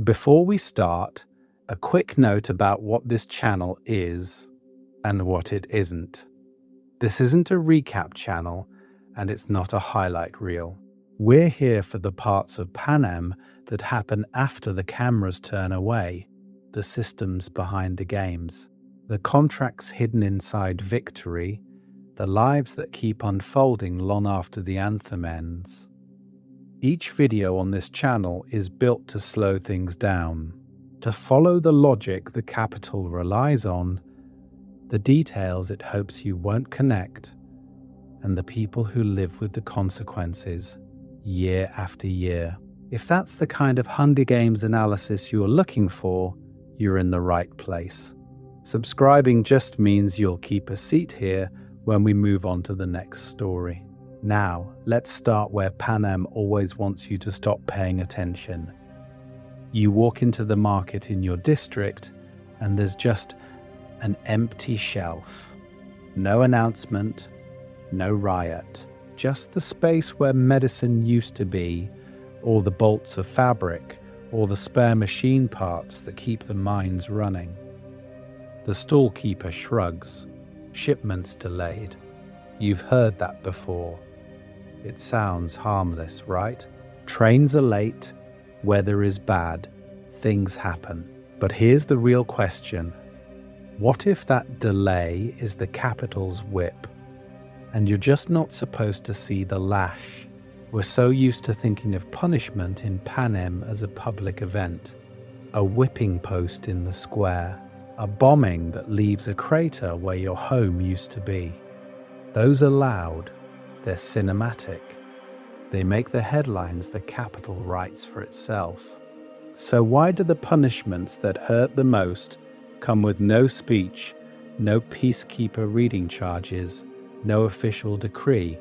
Before we start, a quick note about what this channel is and what it isn't. This isn't a recap channel, and it's not a highlight reel. We're here for the parts of Panem that happen after the cameras turn away, the systems behind the games, the contracts hidden inside victory, the lives that keep unfolding long after the anthem ends. Each video on this channel is built to slow things down, to follow the logic the capital relies on, the details it hopes you won't connect, and the people who live with the consequences year after year. If that's the kind of Hunger Games analysis you're looking for, you're in the right place. Subscribing just means you'll keep a seat here when we move on to the next story. Now, let's start where Panem always wants you to stop paying attention. You walk into the market in your district, and there's just an empty shelf. No announcement, no riot, just the space where medicine used to be, or the bolts of fabric, or the spare machine parts that keep the mines running. The stallkeeper shrugs. Shipments delayed. You've heard that before. It sounds harmless, right? Trains are late, weather is bad, things happen. But here's the real question. What if that delay is the capital's whip, and you're just not supposed to see the lash? We're so used to thinking of punishment in Panem as a public event, a whipping post in the square, a bombing that leaves a crater where your home used to be. Those are loud. They're cinematic. They make the headlines the capital writes for itself. So why do the punishments that hurt the most come with no speech, no peacekeeper reading charges, no official decree?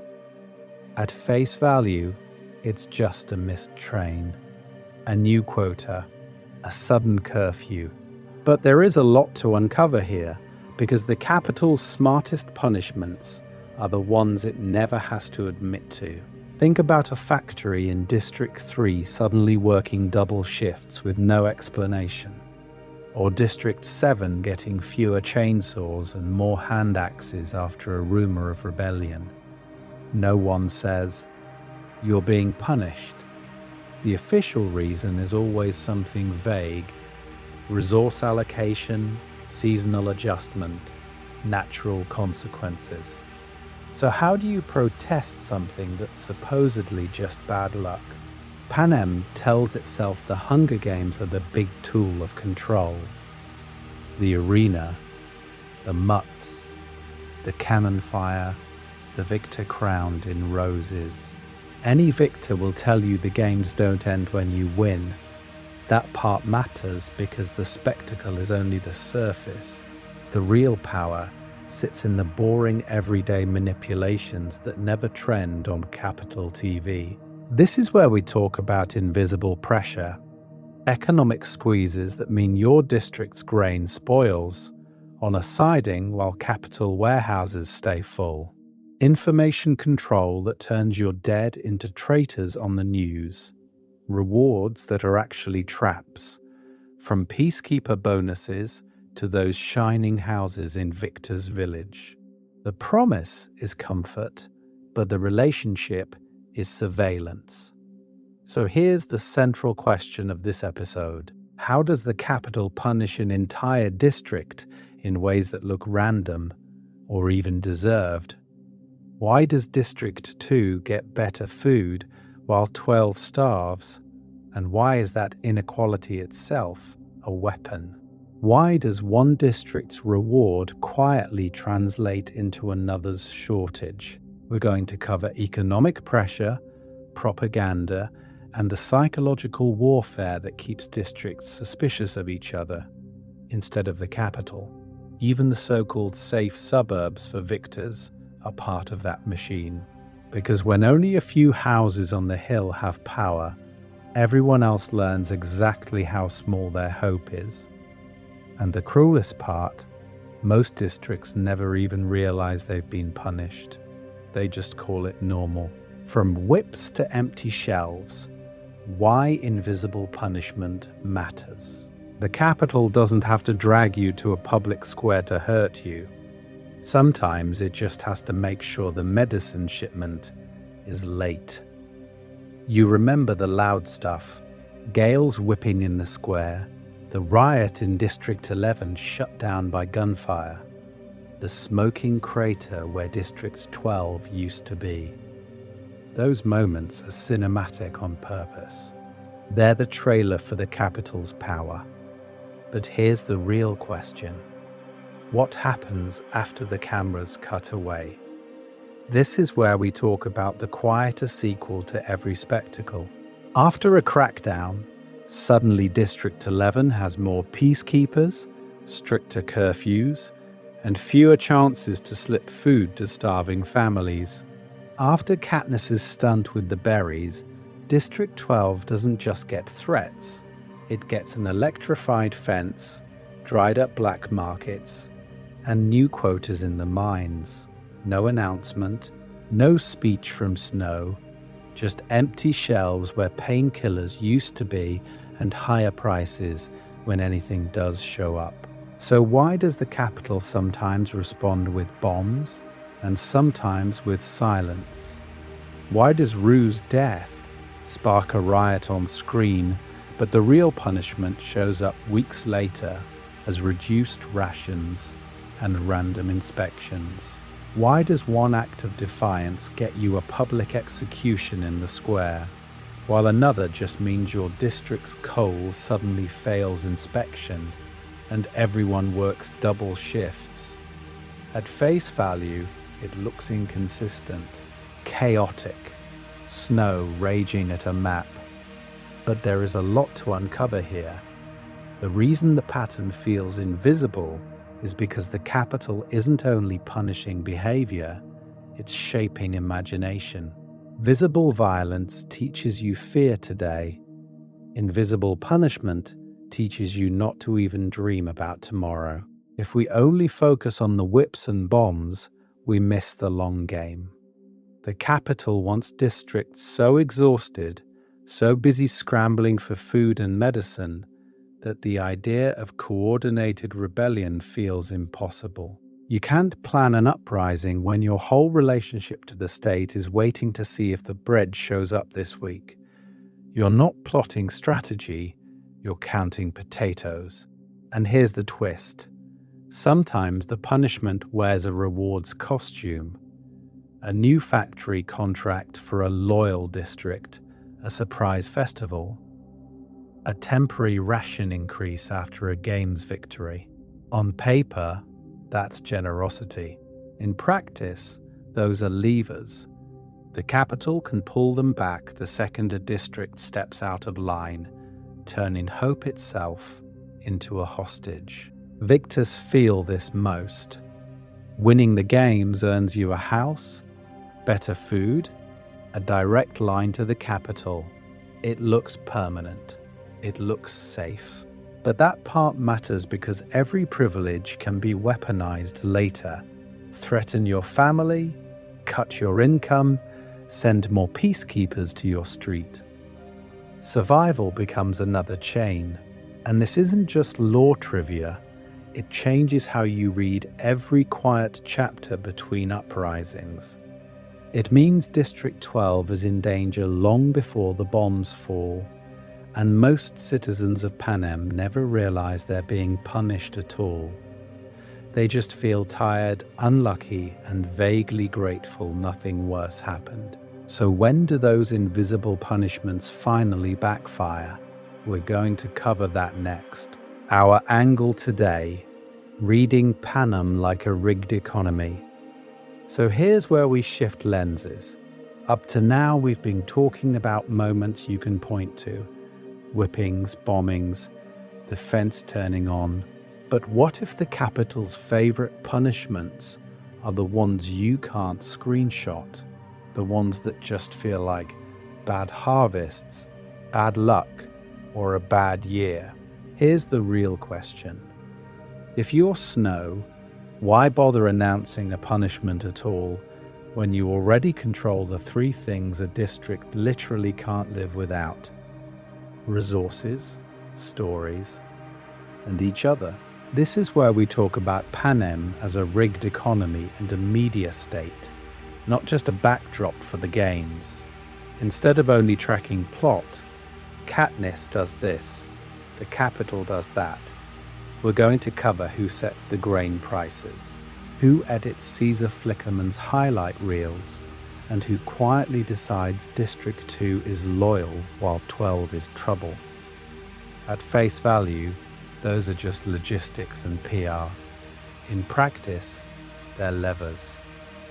At face value, it's just a missed train, a new quota, a sudden curfew. But there is a lot to uncover here, because the capital's smartest punishments are the ones it never has to admit to. Think about a factory in District 3 suddenly working double shifts with no explanation, or District 7 getting fewer chainsaws and more hand axes after a rumor of rebellion. No one says, "You're being punished." The official reason is always something vague: resource allocation, seasonal adjustment, natural consequences. So how do you protest something that's supposedly just bad luck? Panem tells itself the Hunger Games are the big tool of control. The arena, the mutts, the cannon fire, the victor crowned in roses. Any victor will tell you the games don't end when you win. That part matters because the spectacle is only the surface. The real power sits in the boring everyday manipulations that never trend on capital TV. This is where we talk about invisible pressure, economic squeezes that mean your district's grain spoils on a siding while capital warehouses stay full. Information control that turns your dead into traitors on the news. Rewards that are actually traps, from peacekeeper bonuses to those shining houses in Victor's village. The promise is comfort, but the relationship is surveillance. So here's the central question of this episode. How does the capital punish an entire district in ways that look random or even deserved? Why does District 2 get better food while 12 starves? And why is that inequality itself a weapon? Why does one district's reward quietly translate into another's shortage? We're going to cover economic pressure, propaganda, and the psychological warfare that keeps districts suspicious of each other instead of the capital. Even the so-called safe suburbs for victors are part of that machine. Because when only a few houses on the hill have power, everyone else learns exactly how small their hope is. And the cruelest part, most districts never even realize they've been punished. They just call it normal. From whips to empty shelves, why invisible punishment matters. The capital doesn't have to drag you to a public square to hurt you. Sometimes it just has to make sure the medicine shipment is late. You remember the loud stuff, gales whipping in the square, the riot in District 11 shut down by gunfire, the smoking crater where District 12 used to be. Those moments are cinematic on purpose. They're the trailer for the capital's power. But here's the real question. What happens after the cameras cut away? This is where we talk about the quieter sequel to every spectacle. After a crackdown, suddenly District 11 has more peacekeepers, stricter curfews, and fewer chances to slip food to starving families. After Katniss's stunt with the berries, District 12 doesn't just get threats, it gets an electrified fence, dried up black markets, and new quotas in the mines. No announcement, no speech from Snow, just empty shelves where painkillers used to be and higher prices when anything does show up. So why does the capital sometimes respond with bombs and sometimes with silence? Why does Rue's death spark a riot on screen, but the real punishment shows up weeks later as reduced rations and random inspections? Why does one act of defiance get you a public execution in the square, while another just means your district's coal suddenly fails inspection and everyone works double shifts? At face value, it looks inconsistent, chaotic, Snow raging at a map. But there is a lot to uncover here. The reason the pattern feels invisible is because the capital isn't only punishing behavior, it's shaping imagination. Visible violence teaches you fear today. Invisible punishment teaches you not to even dream about tomorrow. If we only focus on the whips and bombs, we miss the long game. The capital wants districts so exhausted, so busy scrambling for food and medicine, that the idea of coordinated rebellion feels impossible. You can't plan an uprising when your whole relationship to the state is waiting to see if the bread shows up this week. You're not plotting strategy, you're counting potatoes. And here's the twist. Sometimes the punishment wears a rewards costume. A new factory contract for a loyal district, a surprise festival, a temporary ration increase after a games victory. On paper, that's generosity. In practice, those are levers. The capital can pull them back the second a district steps out of line, turning hope itself into a hostage. Victors feel this most. Winning the games earns you a house, better food, a direct line to the capital. It looks permanent. It looks safe. But that part matters because every privilege can be weaponized later. Threaten your family, cut your income, send more peacekeepers to your street. Survival becomes another chain. And this isn't just law trivia. It changes how you read every quiet chapter between uprisings. It means District 12 is in danger long before the bombs fall. And most citizens of Panem never realize they're being punished at all. They just feel tired, unlucky, and vaguely grateful nothing worse happened. So when do those invisible punishments finally backfire? We're going to cover that next. Our angle today, reading Panem like a rigged economy. So here's where we shift lenses. Up to now, we've been talking about moments you can point to. Whippings, bombings, the fence turning on. But what if the capital's favorite punishments are the ones you can't screenshot? The ones that just feel like bad harvests, bad luck, or a bad year? Here's the real question. If you're Snow, why bother announcing a punishment at all when you already control the three things a district literally can't live without? resources, stories, and each other. This is where we talk about Panem as a rigged economy and a media state, not just a backdrop for the games. Instead of only tracking plot, Katniss does this, the capital does that. We're going to cover who sets the grain prices, who edits Caesar Flickerman's highlight reels, and who quietly decides District 2 is loyal while 12 is trouble. At face value, those are just logistics and PR. In practice, they're levers.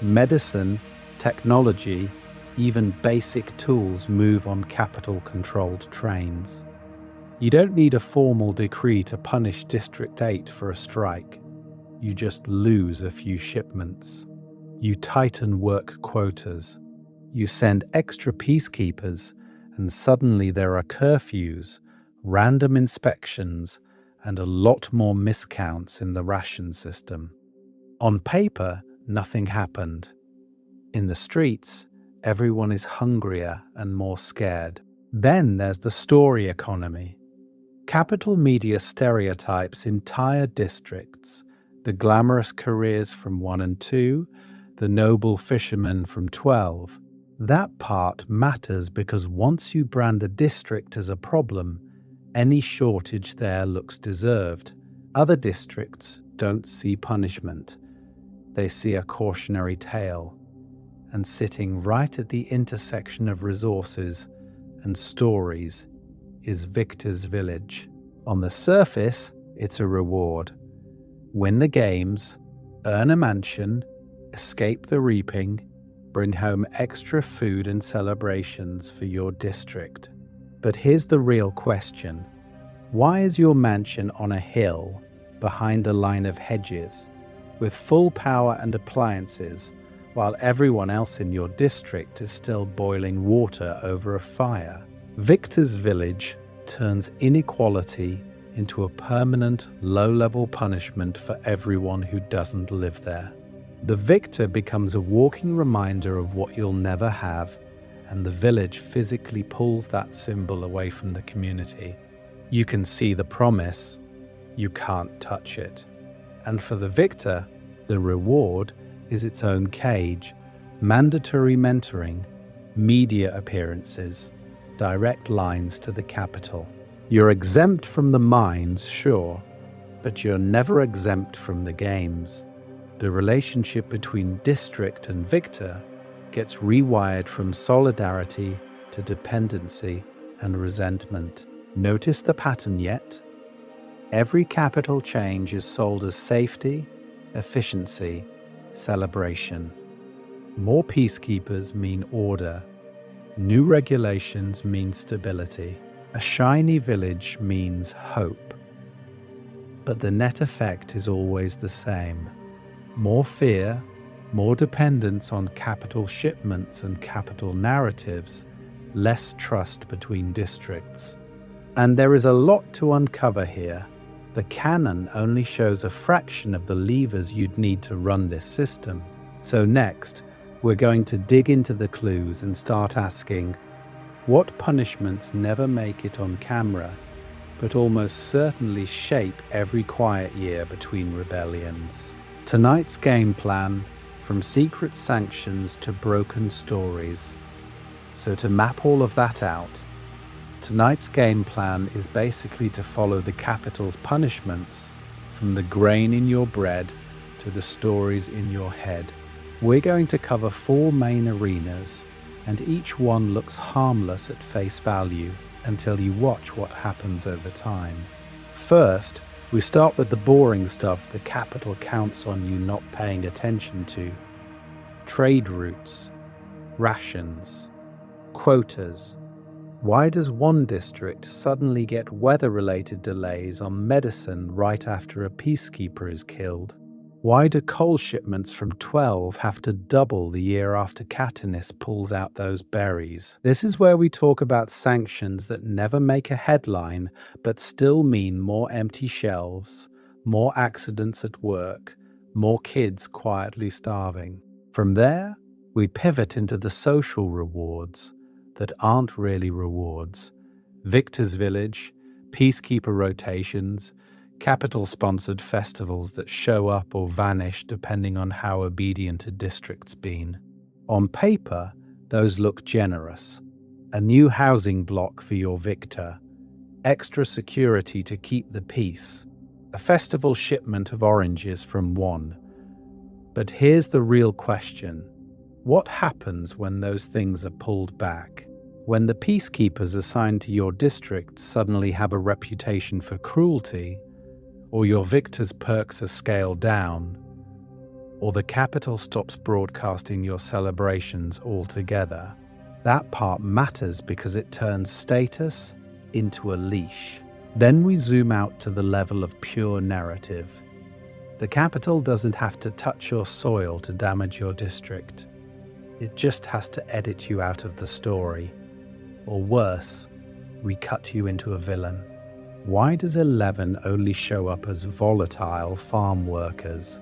Medicine, technology, even basic tools move on capital-controlled trains. You don't need a formal decree to punish District 8 for a strike. You just lose a few shipments. You tighten work quotas. You send extra peacekeepers, and suddenly there are curfews, random inspections, and a lot more miscounts in the ration system. On paper, nothing happened. In the streets, everyone is hungrier and more scared. Then there's the story economy. Capital media stereotypes entire districts, the glamorous careers from 1 and 2, the noble fishermen from 12. That part matters because once you brand a district as a problem, any shortage there looks deserved. Other districts don't see punishment. They see a cautionary tale. And sitting right at the intersection of resources and stories is Victor's village. On the surface, it's a reward. Win the games, earn a mansion, escape the reaping, bring home extra food and celebrations for your district. But here's the real question. Why is your mansion on a hill behind a line of hedges with full power and appliances while everyone else in your district is still boiling water over a fire? Victor's village turns inequality into a permanent, low-level punishment for everyone who doesn't live there. The victor becomes a walking reminder of what you'll never have, and the village physically pulls that symbol away from the community. You can see the promise, you can't touch it. And for the victor, the reward is its own cage, mandatory mentoring, media appearances, direct lines to the capital. You're exempt from the mines, sure, but you're never exempt from the games. The relationship between district and victor gets rewired from solidarity to dependency and resentment. Notice the pattern yet? Every capital change is sold as safety, efficiency, celebration. More peacekeepers mean order. New regulations mean stability. A shiny village means hope. But the net effect is always the same. More fear, more dependence on capital shipments and capital narratives, less trust between districts. And there is a lot to uncover here. The canon only shows a fraction of the levers you'd need to run this system. So next, we're going to dig into the clues and start asking, what punishments never make it on camera, but almost certainly shape every quiet year between rebellions? Tonight's game plan, from secret sanctions to broken stories. So to map all of that out, tonight's game plan is basically to follow the capital's punishments from the grain in your bread to the stories in your head. We're going to cover 4 main arenas, and each one looks harmless at face value until you watch what happens over time. First, we start with the boring stuff the capital counts on you not paying attention to. Trade routes, rations, quotas. Why does one district suddenly get weather-related delays on medicine right after a peacekeeper is killed? Why do coal shipments from 12 have to double the year after Katniss pulls out those berries? This is where we talk about sanctions that never make a headline but still mean more empty shelves, more accidents at work, more kids quietly starving. From there, we pivot into the social rewards that aren't really rewards, Victor's Village, Peacekeeper rotations, capital-sponsored festivals that show up or vanish depending on how obedient a district's been. On paper, those look generous. A new housing block for your victor, extra security to keep the peace, a festival shipment of oranges from one. But here's the real question. What happens when those things are pulled back? When the peacekeepers assigned to your district suddenly have a reputation for cruelty, or your victor's perks are scaled down, or the capital stops broadcasting your celebrations altogether, that part matters because it turns status into a leash. Then we zoom out to the level of pure narrative. The capital doesn't have to touch your soil to damage your district. It just has to edit you out of the story. Or worse, recut you into a villain. Why does 11 only show up as volatile farm workers?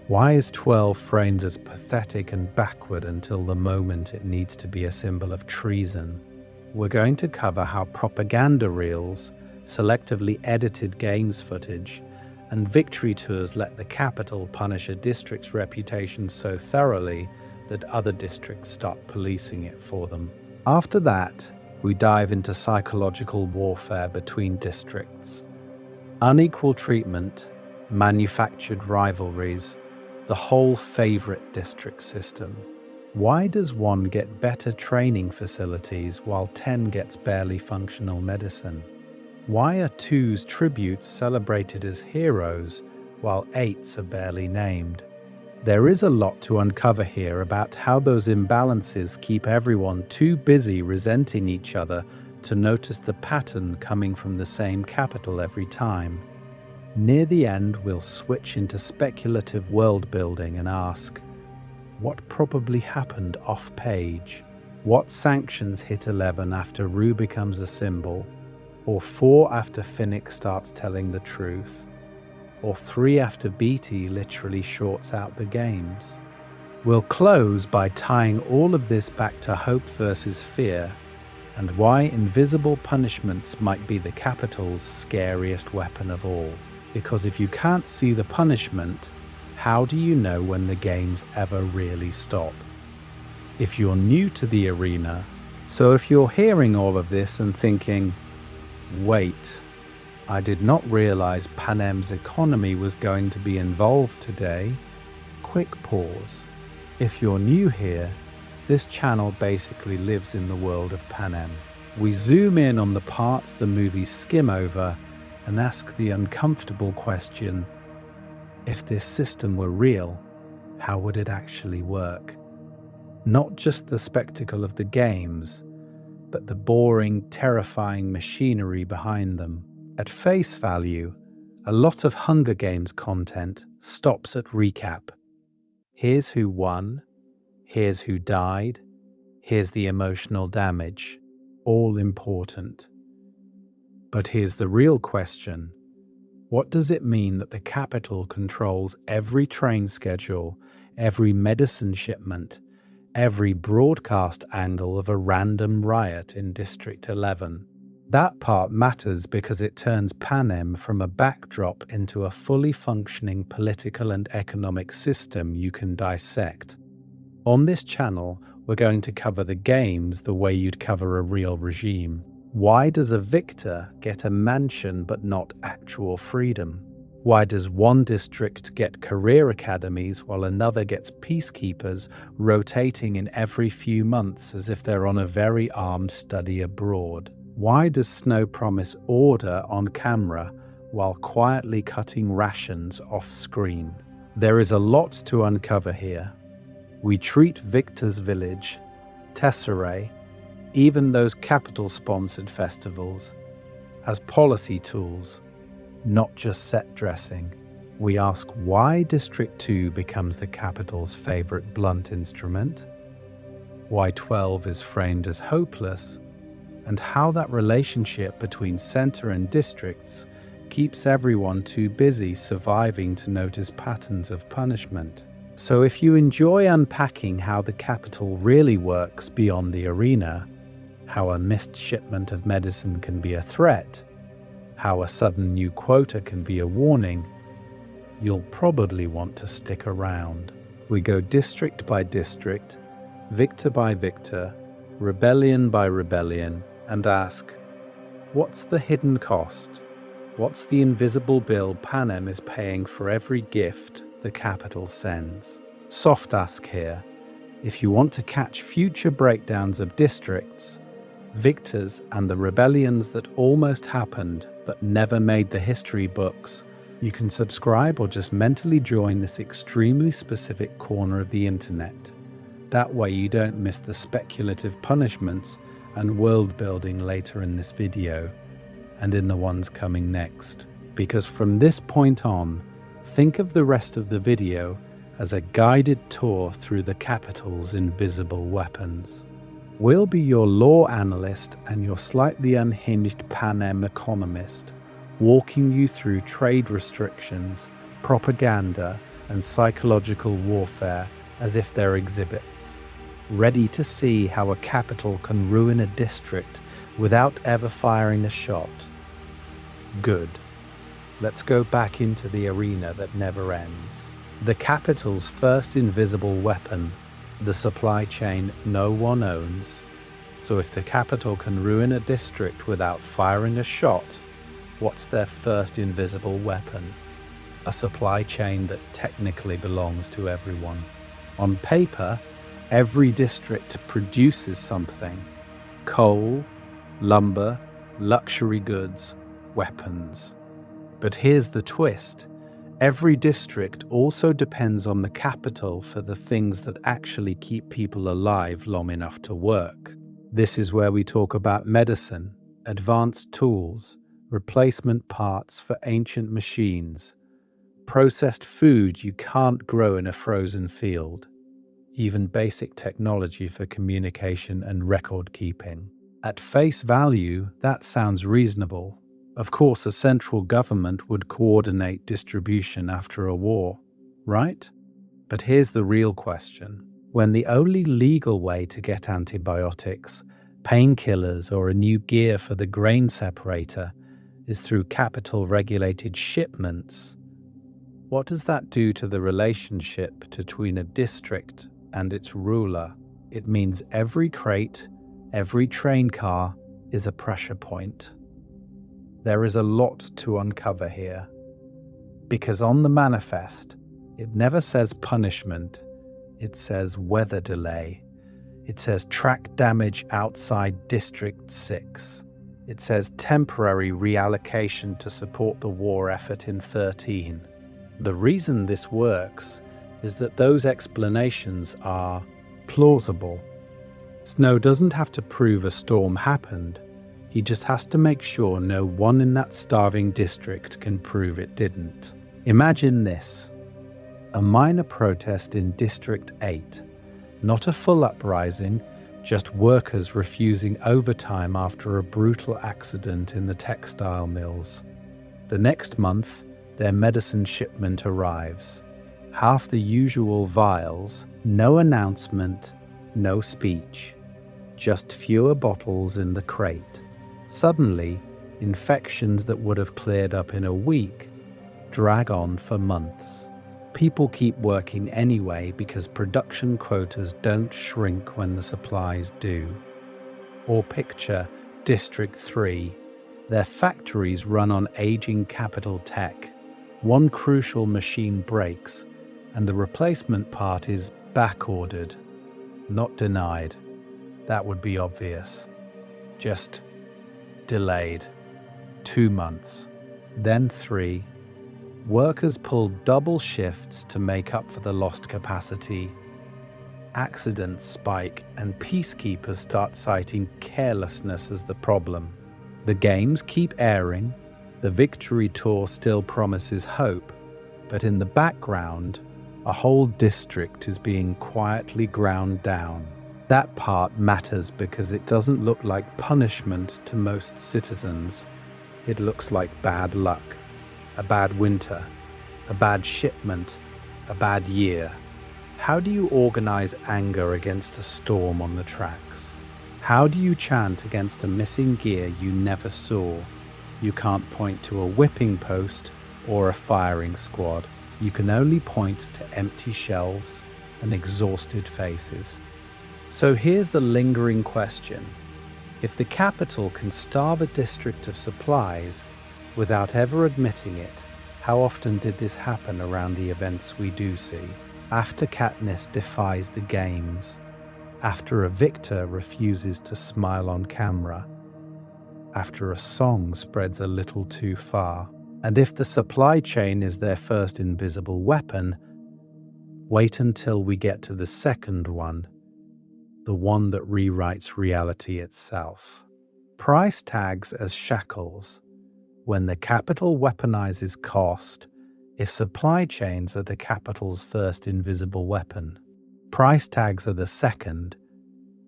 Why is 12 framed as pathetic and backward until the moment it needs to be a symbol of treason? We're going to cover how propaganda reels, selectively edited games footage, and victory tours let the capital punish a district's reputation so thoroughly that other districts start policing it for them. After that, we dive into psychological warfare between districts. Unequal treatment, manufactured rivalries, the whole favorite district system. Why does one get better training facilities while 10 gets barely functional medicine? Why are 2's tributes celebrated as heroes while 8's are barely named? There is a lot to uncover here about how those imbalances keep everyone too busy resenting each other to notice the pattern coming from the same capital every time. Near the end, we'll switch into speculative world building and ask, what probably happened off-page? What sanctions hit 11 after Rue becomes a symbol? Or 4 after Finnick starts telling the truth? Or 3 after BT literally shorts out the games? We'll close by tying all of this back to hope versus fear, and why invisible punishments might be the capital's scariest weapon of all. Because if you can't see the punishment, how do you know when the games ever really stop? If you're new to the arena, so if you're hearing all of this and thinking, wait, I did not realize Panem's economy was going to be involved today, quick pause. If you're new here, this channel basically lives in the world of Panem. We zoom in on the parts the movies skim over and ask the uncomfortable question, if this system were real, how would it actually work? Not just the spectacle of the games, but the boring, terrifying machinery behind them. At face value, a lot of Hunger Games content stops at recap. Here's who won, here's who died, here's the emotional damage, all important. But here's the real question. What does it mean that the capital controls every train schedule, every medicine shipment, every broadcast angle of a random riot in District 11? That part matters because it turns Panem from a backdrop into a fully functioning political and economic system you can dissect. On this channel, we're going to cover the games the way you'd cover a real regime. Why does a victor get a mansion but not actual freedom? Why does one district get career academies while another gets peacekeepers rotating in every few months as if they're on a very armed study abroad? Why does Snow promise order on camera while quietly cutting rations off screen? There is a lot to uncover here. We treat Victor's Village, Tesserae, even those capital-sponsored festivals, as policy tools, not just set dressing. We ask why District 2 becomes the capital's favorite blunt instrument, why 12 is framed as hopeless, and how that relationship between center and districts keeps everyone too busy surviving to notice patterns of punishment. So if you enjoy unpacking how the capital really works beyond the arena, how a missed shipment of medicine can be a threat, how a sudden new quota can be a warning, you'll probably want to stick around. We go district by district, victor by victor, rebellion by rebellion, and ask, what's the hidden cost? What's the invisible bill Panem is paying for every gift the capital sends? Soft ask here. If you want to catch future breakdowns of districts, victors, and the rebellions that almost happened but never made the history books, you can subscribe or just mentally join this extremely specific corner of the internet. That way you don't miss the speculative punishments and world building later in this video and in the ones coming next. Because from this point on, think of the rest of the video as a guided tour through the capital's invisible weapons. We'll be your law analyst and your slightly unhinged Panem economist, walking you through trade restrictions, propaganda, and psychological warfare as if they're exhibits, ready to see how a capital can ruin a district without ever firing a shot. Good. Let's go back into the arena that never ends. The capital's first invisible weapon, the supply chain no one owns. So if the capital can ruin a district without firing a shot, what's their first invisible weapon? A supply chain that technically belongs to everyone. On paper, every district produces something: coal, lumber, luxury goods, weapons. But here's the twist. Every district also depends on the capital for the things that actually keep people alive long enough to work. This is where we talk about medicine, advanced tools, replacement parts for ancient machines, processed food you can't grow in a frozen field, even basic technology for communication and record keeping. At face value, that sounds reasonable. Of course, a central government would coordinate distribution after a war, right? But here's the real question. When the only legal way to get antibiotics, painkillers, or a new gear for the grain separator is through capital-regulated shipments, what does that do to the relationship between a district and its ruler? It means every crate, every train car is a pressure point. There is a lot to uncover here, because on the manifest, it never says punishment, it says weather delay. It says track damage outside District 6. It says temporary reallocation to support the war effort in 13. The reason this works is that those explanations are plausible. Snow doesn't have to prove a storm happened. He just has to make sure no one in that starving district can prove it didn't. Imagine this: a minor protest in District 8. Not a full uprising, just workers refusing overtime after a brutal accident in the textile mills. The next month, their medicine shipment arrives. Half the usual vials, no announcement, no speech. Just fewer bottles in the crate. Suddenly, infections that would have cleared up in a week drag on for months. People keep working anyway because production quotas don't shrink when the supplies do. Or picture District 3. Their factories run on aging capital tech. One crucial machine breaks, and the replacement part is back-ordered, not denied. That would be obvious. Just delayed. 2 months. Then 3. Workers pull double shifts to make up for the lost capacity. Accidents spike, and peacekeepers start citing carelessness as the problem. The games keep airing. The victory tour still promises hope, but in the background, a whole district is being quietly ground down. That part matters because it doesn't look like punishment to most citizens. It looks like bad luck, a bad winter, a bad shipment, a bad year. How do you organize anger against a storm on the tracks? How do you chant against a missing gear you never saw? You can't point to a whipping post or a firing squad. You can only point to empty shelves and exhausted faces. So here's the lingering question. If the capital can starve a district of supplies without ever admitting it, how often did this happen around the events we do see? After Katniss defies the games, after a victor refuses to smile on camera, after a song spreads a little too far, and if the supply chain is their first invisible weapon, wait until we get to the second one, the one that rewrites reality itself. Price tags as shackles. When the capital weaponizes cost, if supply chains are the capital's first invisible weapon, price tags are the second.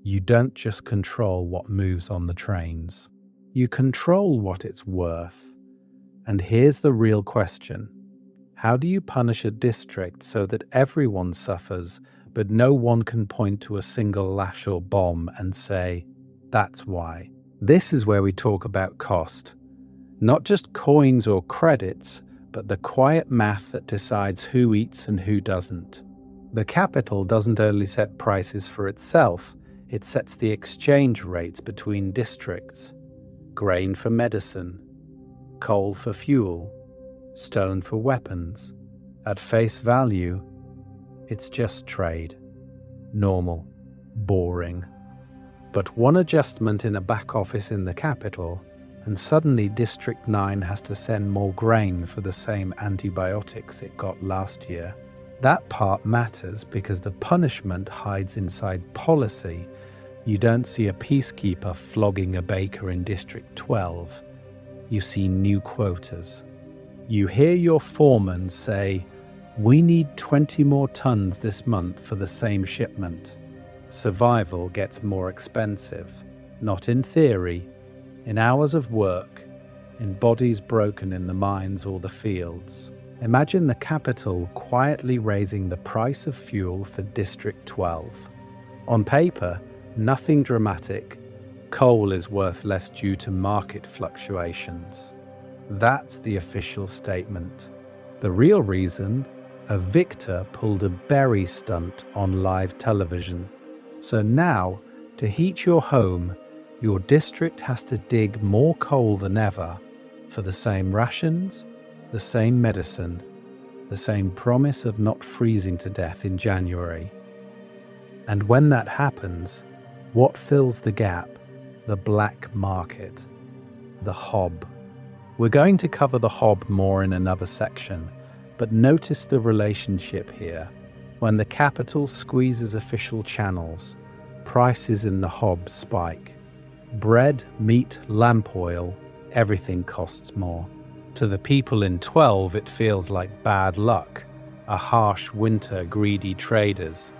You don't just control what moves on the trains. You control what it's worth. And here's the real question. How do you punish a district so that everyone suffers, but no one can point to a single lash or bomb and say, that's why? This is where we talk about cost. Not just coins or credits, but the quiet math that decides who eats and who doesn't. The capital doesn't only set prices for itself, it sets the exchange rates between districts. Grain for medicine, coal for fuel, stone for weapons. At face value, it's just trade. Normal, boring. But one adjustment in a back office in the capital, and suddenly District 9 has to send more grain for the same antibiotics it got last year. That part matters because the punishment hides inside policy. You don't see a peacekeeper flogging a baker in District 12. You see new quotas. You hear your foreman say, "We need 20 more tons this month for the same shipment." Survival gets more expensive, not in theory, in hours of work, in bodies broken in the mines or the fields. Imagine the capital quietly raising the price of fuel for District 12. On paper, nothing dramatic. Coal is worth less due to market fluctuations. That's the official statement. The real reason? A victor pulled a berry stunt on live television. So now, to heat your home, your district has to dig more coal than ever for the same rations, the same medicine, the same promise of not freezing to death in January. And when that happens, what fills the gap? The black market, the hob. We're going to cover the hob more in another section, but notice the relationship here. When the capital squeezes official channels, prices in the hob spike. Bread, meat, lamp oil, everything costs more. To the people in 12, it feels like bad luck, a harsh winter, greedy traders.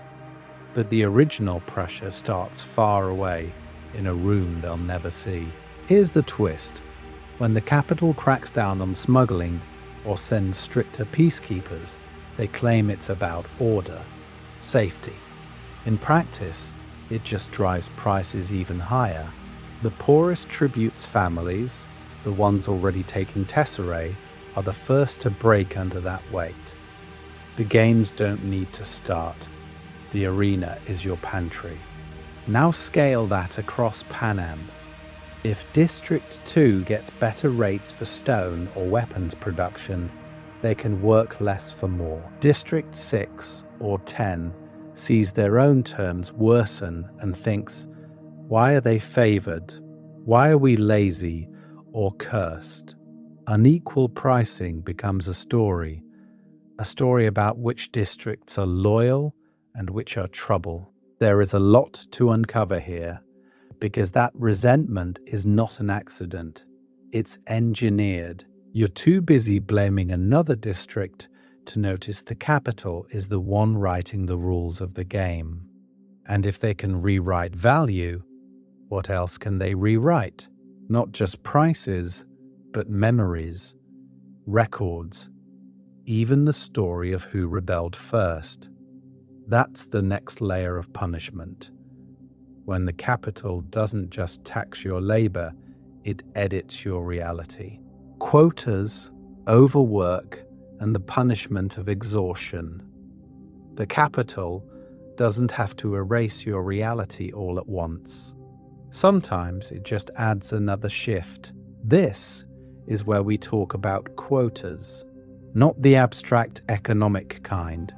But the original pressure starts far away, in a room they'll never see. Here's the twist. When the capital cracks down on smuggling or sends stricter peacekeepers, they claim it's about order, safety. In practice, it just drives prices even higher. The poorest tributes families, the ones already taking tesserae, are the first to break under that weight. The games don't need to start. The arena is your pantry. Now scale that across Panem. If District 2 gets better rates for stone or weapons production, they can work less for more. District 6 or 10 sees their own terms worsen and thinks, why are they favored? Why are we lazy or cursed? Unequal pricing becomes a story about which districts are loyal and which are trouble. There is a lot to uncover here, because that resentment is not an accident. It's engineered. You're too busy blaming another district to notice the capital is the one writing the rules of the game. And if they can rewrite value, what else can they rewrite? Not just prices, but memories, records, even the story of who rebelled first. That's the next layer of punishment. when the capital doesn't just tax your labor, it edits your reality. Quotas, overwork, and the punishment of exhaustion. The capital doesn't have to erase your reality all at once. Sometimes it just adds another shift. This is where we talk about quotas, not the abstract economic kind,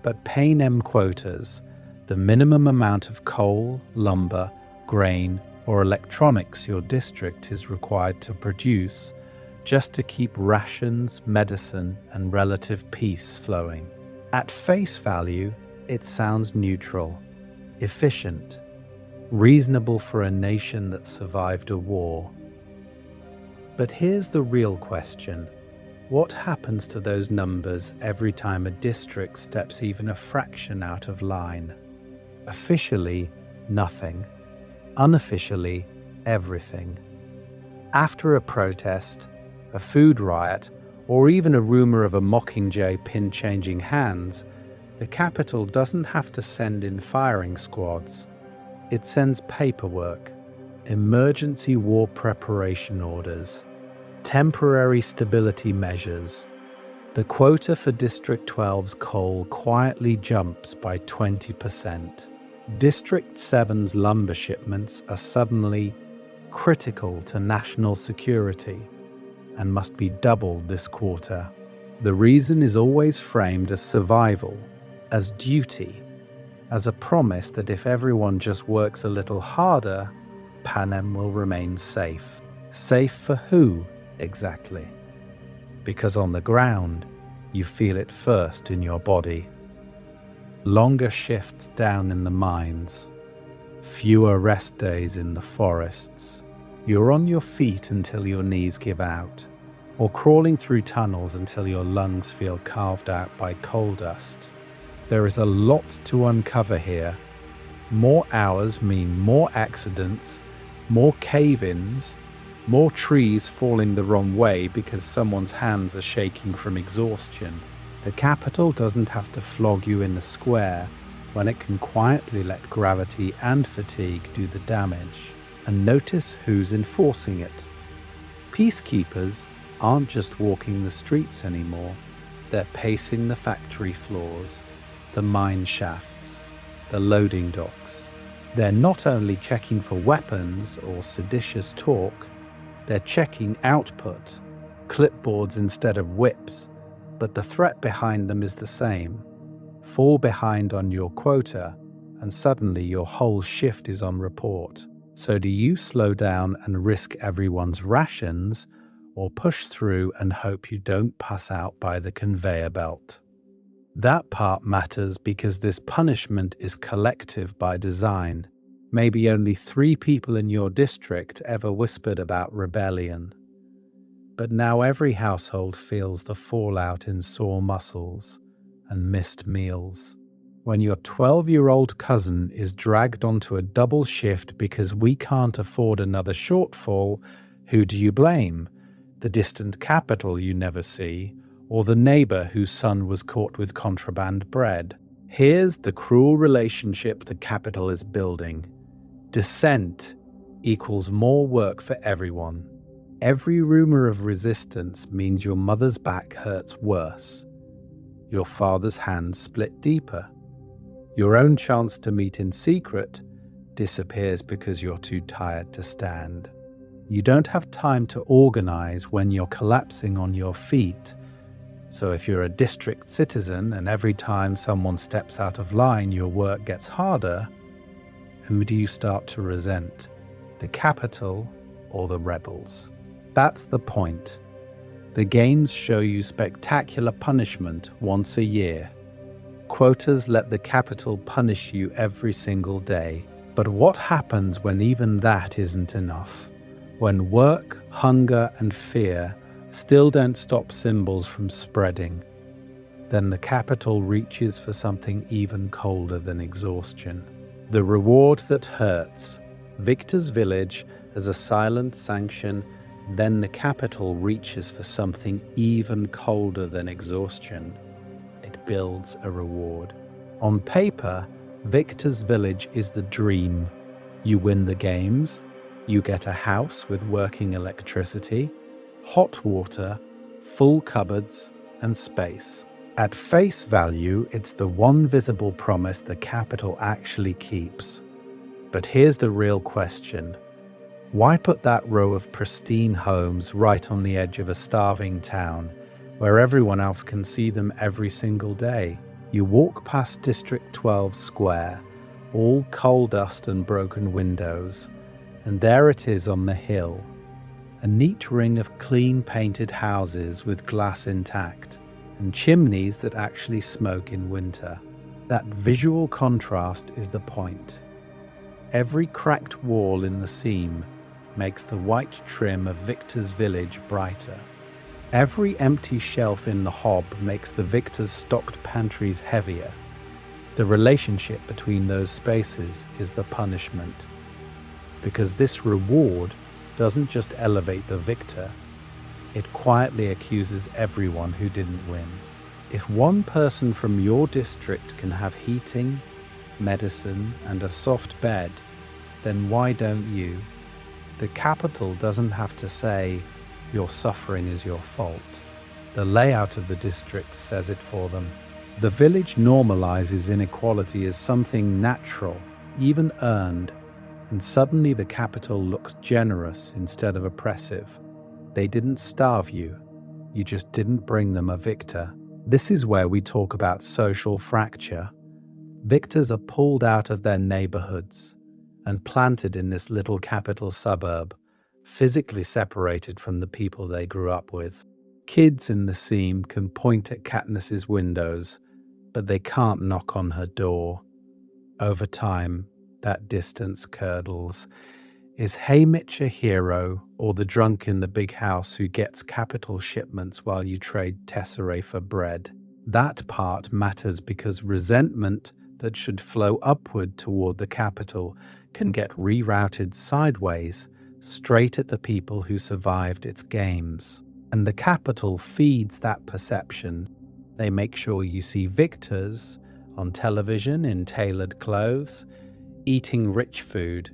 but Panem quotas, the minimum amount of coal, lumber, grain, or electronics your district is required to produce just to keep rations, medicine, and relative peace flowing. At face value, it sounds neutral, efficient, reasonable for a nation that survived a war. But here's the real question. What happens to those numbers every time a district steps even a fraction out of line? Officially, nothing. Unofficially, everything. After a protest, a food riot, or even a rumor of a Mockingjay pin changing hands, the capital doesn't have to send in firing squads. It sends paperwork, emergency war preparation orders, temporary stability measures. The quota for District 12's coal quietly jumps by 20%. District 7's lumber shipments are suddenly critical to national security and must be doubled this quarter. The reason is always framed as survival, as duty, as a promise that if everyone just works a little harder, Panem will remain safe. Safe for who, exactly? Because on the ground, you feel it first in your body. Longer shifts down in the mines, fewer rest days in the forests. You're on your feet until your knees give out, or crawling through tunnels until your lungs feel carved out by coal dust. There is a lot to uncover here. More hours mean more accidents, more cave-ins, more trees falling the wrong way because someone's hands are shaking from exhaustion. The capital doesn't have to flog you in the square when it can quietly let gravity and fatigue do the damage. And notice who's enforcing it. Peacekeepers aren't just walking the streets anymore. They're pacing the factory floors, the mine shafts, the loading docks. They're not only checking for weapons or seditious talk, they're checking output, clipboards instead of whips, but the threat behind them is the same. Fall behind on your quota, and suddenly your whole shift is on report. So do you slow down and risk everyone's rations, or push through and hope you don't pass out by the conveyor belt? That part matters because this punishment is collective by design. Maybe only 3 people in your district ever whispered about rebellion. But now every household feels the fallout in sore muscles and missed meals. When your 12-year-old cousin is dragged onto a double shift because we can't afford another shortfall, who do you blame? The distant capital you never see, or the neighbor whose son was caught with contraband bread? Here's the cruel relationship the capital is building. Dissent equals more work for everyone. Every rumor of resistance means your mother's back hurts worse. Your father's hands split deeper. Your own chance to meet in secret disappears because you're too tired to stand. You don't have time to organize when you're collapsing on your feet. So if you're a district citizen and every time someone steps out of line your work gets harder, who do you start to resent? The capital or the rebels? That's the point. The gains show you spectacular punishment once a year. Quotas let the capital punish you every single day. But what happens when even that isn't enough? When work, hunger, and fear still don't stop symbols from spreading? Then the capital reaches for something even colder than exhaustion. The reward that hurts. Victor's village as a silent sanction. Then the capital reaches for something even colder than exhaustion. It builds a reward. On paper, Victor's village is the dream. You win the games, you get a house with working electricity, hot water, full cupboards, and space. At face value, it's the one visible promise the capital actually keeps. But here's the real question. Why put that row of pristine homes right on the edge of a starving town, where everyone else can see them every single day? You walk past District 12 Square, all coal dust and broken windows, and there it is on the hill, a neat ring of clean painted houses with glass intact, and chimneys that actually smoke in winter. That visual contrast is the point. Every cracked wall in the seam makes the white trim of Victor's village brighter. Every empty shelf in the hob makes the Victor's stocked pantries heavier. The relationship between those spaces is the punishment, because this reward doesn't just elevate the victor, it quietly accuses everyone who didn't win. If one person from your district can have heating, medicine, and a soft bed, then why don't you? The capital doesn't have to say, your suffering is your fault. The layout of the district says it for them. The village normalizes inequality as something natural, even earned, and suddenly the capital looks generous instead of oppressive. They didn't starve you, you just didn't bring them a victor. This is where we talk about social fracture. Victors are pulled out of their neighborhoods and planted in this little capital suburb, physically separated from the people they grew up with. Kids in the seam can point at Katniss's windows, but they can't knock on her door. Over time, that distance curdles. Is Haymitch a hero, or the drunk in the big house who gets capital shipments while you trade tesserae for bread? That part matters because resentment that should flow upward toward the capital can get rerouted sideways, straight at the people who survived its games. And the capital feeds that perception. They make sure you see victors on television in tailored clothes, eating rich food,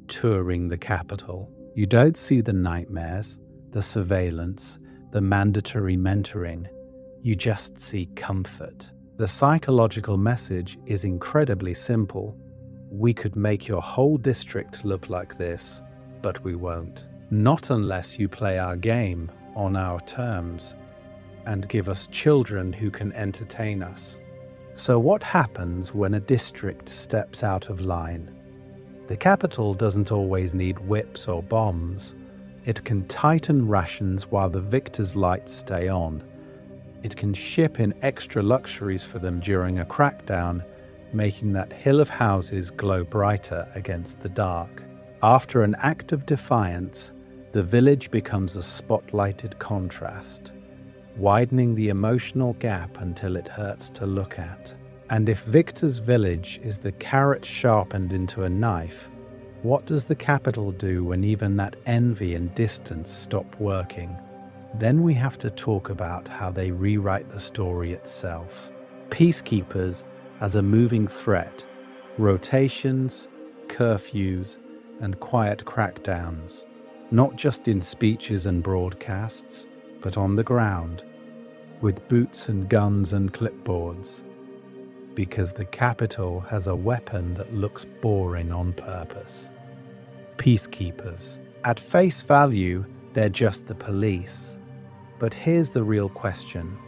touring the capital. You don't see the nightmares, the surveillance, the mandatory mentoring. You just see comfort. The psychological message is incredibly simple. We could make your whole district look like this, but we won't. Not unless you play our game on our terms and give us children who can entertain us. So what happens when a district steps out of line? The capital doesn't always need whips or bombs. It can tighten rations while the victors' lights stay on. It can ship in extra luxuries for them during a crackdown, making that hill of houses glow brighter against the dark. After an act of defiance, the village becomes a spotlighted contrast, widening the emotional gap until it hurts to look at. And if Victor's village is the carrot sharpened into a knife, what does the capital do when even that envy and distance stop working? Then we have to talk about how they rewrite the story itself. Peacekeepers as a moving threat, rotations, curfews, and quiet crackdowns, not just in speeches and broadcasts, but on the ground, with boots and guns and clipboards, because the capital has a weapon that looks boring on purpose. Peacekeepers. At face value, they're just the police. But here's the real question.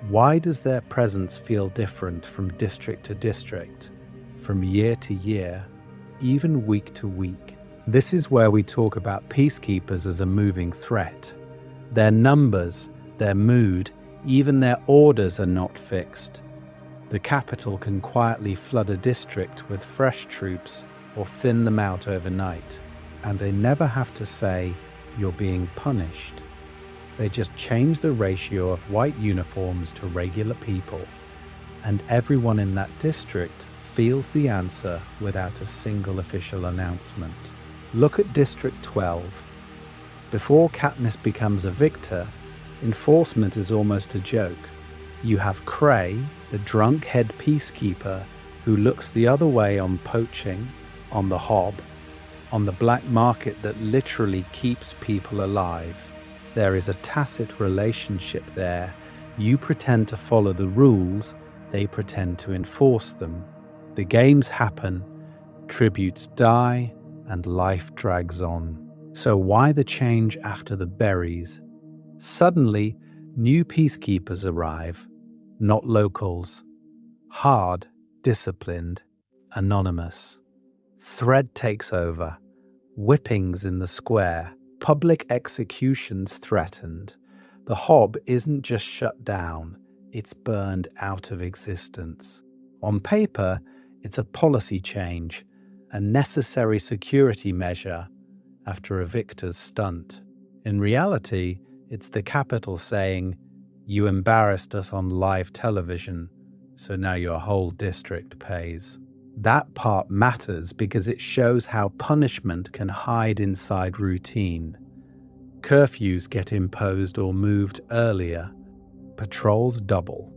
Why does their presence feel different from district to district, from year to year, even week to week? This is where we talk about peacekeepers as a moving threat. Their numbers, their mood, even their orders are not fixed. The capital can quietly flood a district with fresh troops or thin them out overnight, and they never have to say, "You're being punished." They just change the ratio of white uniforms to regular people, and everyone in that district feels the answer without a single official announcement. Look at District 12. Before Katniss becomes a victor, enforcement is almost a joke. You have Cray, the drunk head peacekeeper, who looks the other way on poaching, on the hob, on the black market that literally keeps people alive. There is a tacit relationship there. You pretend to follow the rules, they pretend to enforce them. The games happen, tributes die, and life drags on. So why the change after the berries? Suddenly, new peacekeepers arrive, not locals. Hard, disciplined, anonymous. Thread takes over. Whippings in the square. Public executions threatened. The hob isn't just shut down, it's burned out of existence. On paper, it's a policy change, a necessary security measure after a victor's stunt. In reality, it's the capital saying, "You embarrassed us on live television, so now your whole district pays." That part matters because it shows how punishment can hide inside routine. Curfews get imposed or moved earlier. Patrols double.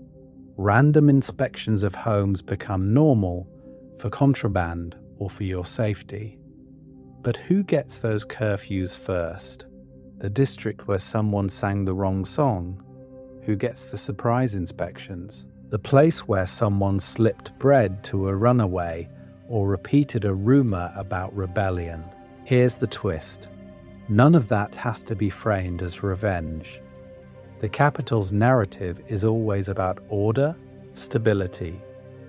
Random inspections of homes become normal for contraband or for your safety. But who gets those curfews first? The district where someone sang the wrong song? Who gets the surprise inspections? The place where someone slipped bread to a runaway or repeated a rumor about rebellion? Here's the twist. None of that has to be framed as revenge. The capital's narrative is always about order, stability,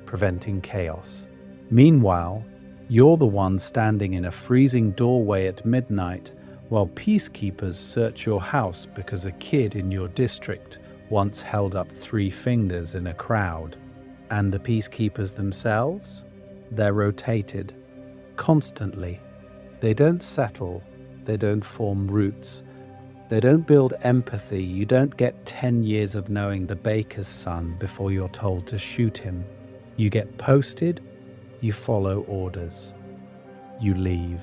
preventing chaos. Meanwhile, you're the one standing in a freezing doorway at midnight while peacekeepers search your house because a kid in your district once held up 3 fingers in a crowd. And the peacekeepers themselves? They're rotated, constantly. They don't settle, they don't form roots, they don't build empathy. You don't get 10 years of knowing the baker's son before you're told to shoot him. You get posted, you follow orders, you leave.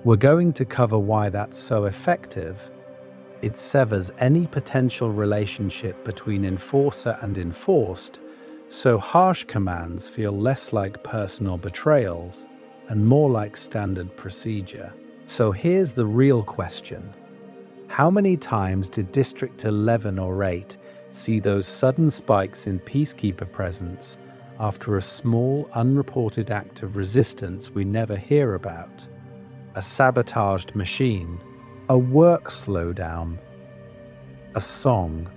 We're going to cover why that's so effective. It severs any potential relationship between enforcer and enforced, so harsh commands feel less like personal betrayals and more like standard procedure. So here's the real question. How many times did District 11 or 8 see those sudden spikes in peacekeeper presence after a small, unreported act of resistance we never hear about? A sabotaged machine, a work slowdown, a song.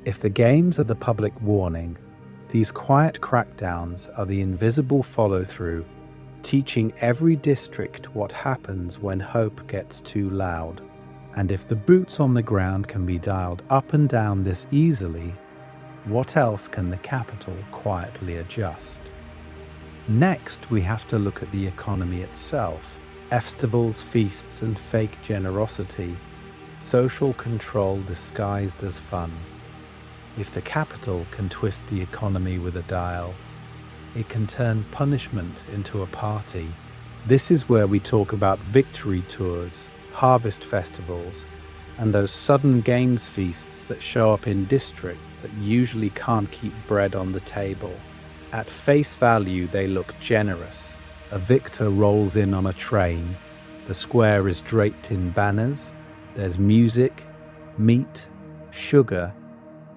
If the games are the public warning, these quiet crackdowns are the invisible follow-through, teaching every district what happens when hope gets too loud. And if the boots on the ground can be dialed up and down this easily, what else can the capital quietly adjust? Next, we have to look at the economy itself. Festivals, feasts, and fake generosity. Social control disguised as fun. If the capital can twist the economy with a dial, it can turn punishment into a party. This is where we talk about victory tours, harvest festivals, and those sudden games feasts that show up in districts that usually can't keep bread on the table. At face value, they look generous. A victor rolls in on a train. The square is draped in banners. There's music, meat, sugar,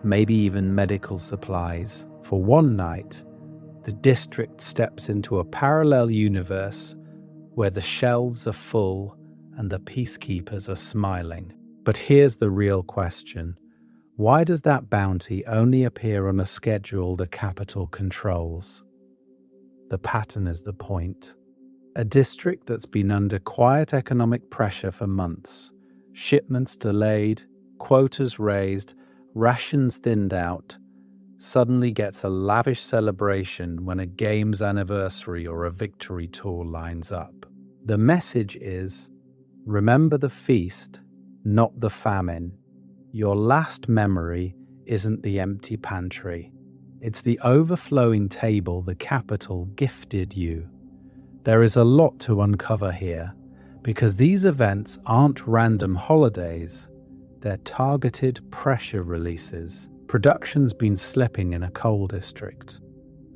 maybe even medical supplies. For one night, the district steps into a parallel universe where the shelves are full and the peacekeepers are smiling. But here's the real question. Why does that bounty only appear on a schedule the capital controls? The pattern is the point. A district that's been under quiet economic pressure for months, shipments delayed, quotas raised, rations thinned out, suddenly gets a lavish celebration when a game's anniversary or a victory tour lines up. The message is, remember the feast, not the famine. Your last memory isn't the empty pantry. It's the overflowing table the capital gifted you. There is a lot to uncover here, because these events aren't random holidays, they're targeted pressure releases. Production's been slipping in a coal district.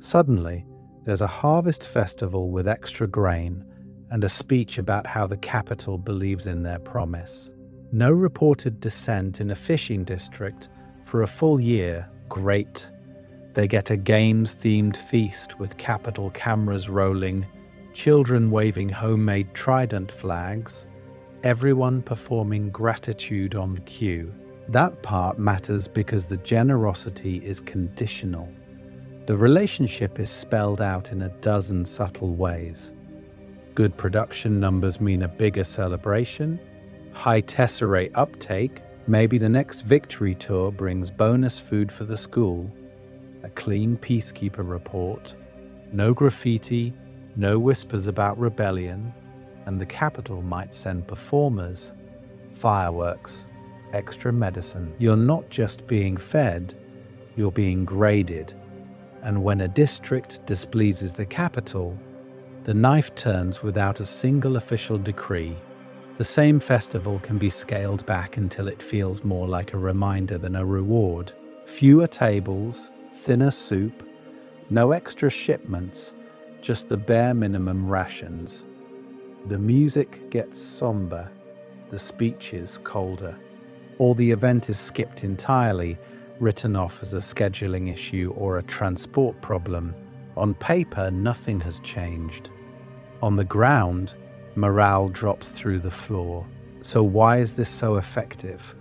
Suddenly, there's a harvest festival with extra grain, and a speech about how the capital believes in their promise. No reported dissent in a fishing district for a full year. Great. They get a games-themed feast with Capitol cameras rolling, children waving homemade trident flags, everyone performing gratitude on cue. That part matters because the generosity is conditional. The relationship is spelled out in a dozen subtle ways. Good production numbers mean a bigger celebration. High tesserae uptake, maybe the next victory tour brings bonus food for the school. A clean peacekeeper report. No graffiti, no whispers about rebellion, and the capital might send performers, fireworks, extra medicine. You're not just being fed, you're being graded. And when a district displeases the capital, the knife turns without a single official decree. The same festival can be scaled back until it feels more like a reminder than a reward. Fewer tables, thinner soup, no extra shipments, just the bare minimum rations. The music gets somber, the speeches colder. Or the event is skipped entirely, written off as a scheduling issue or a transport problem. On paper, nothing has changed. On the ground, morale drops through the floor. So why is this so effective?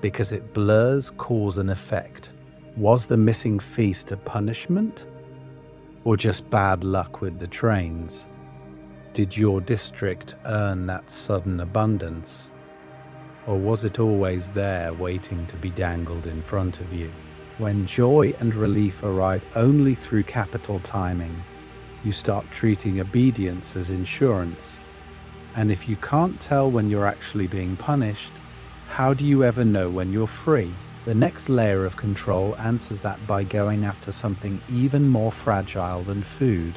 Because it blurs cause and effect. Was the missing feast a punishment? Or just bad luck with the trains? Did your district earn that sudden abundance? Or was it always there waiting to be dangled in front of you? When joy and relief arrive only through capital timing, you start treating obedience as insurance. And if you can't tell when you're actually being punished, how do you ever know when you're free? The next layer of control answers that by going after something even more fragile than food.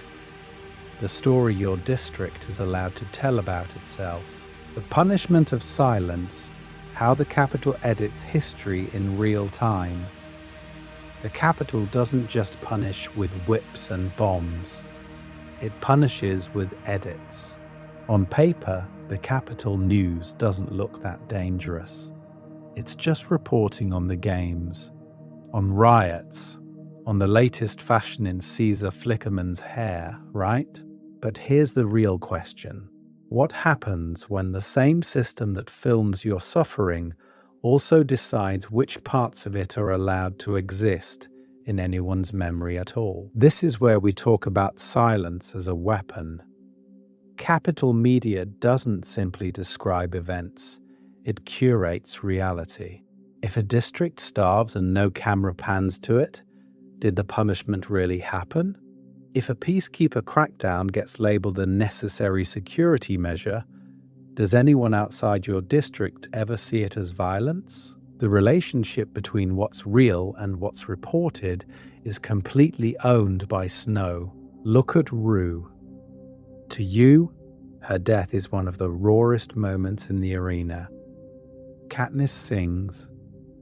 The story your district is allowed to tell about itself. The punishment of silence, how the capital edits history in real time. The capital doesn't just punish with whips and bombs. It punishes with edits. On paper, the capital news doesn't look that dangerous. It's just reporting on the games, on riots, on the latest fashion in Caesar Flickerman's hair, right? But here's the real question. What happens when the same system that films your suffering also decides which parts of it are allowed to exist in anyone's memory at all? This is where we talk about silence as a weapon. Capital media doesn't simply describe events. It curates reality. If a district starves and no camera pans to it, did the punishment really happen? If a peacekeeper crackdown gets labeled a necessary security measure, does anyone outside your district ever see it as violence? The relationship between what's real and what's reported is completely owned by Snow. Look at Rue. To you, her death is one of the rawest moments in the arena. Katniss sings,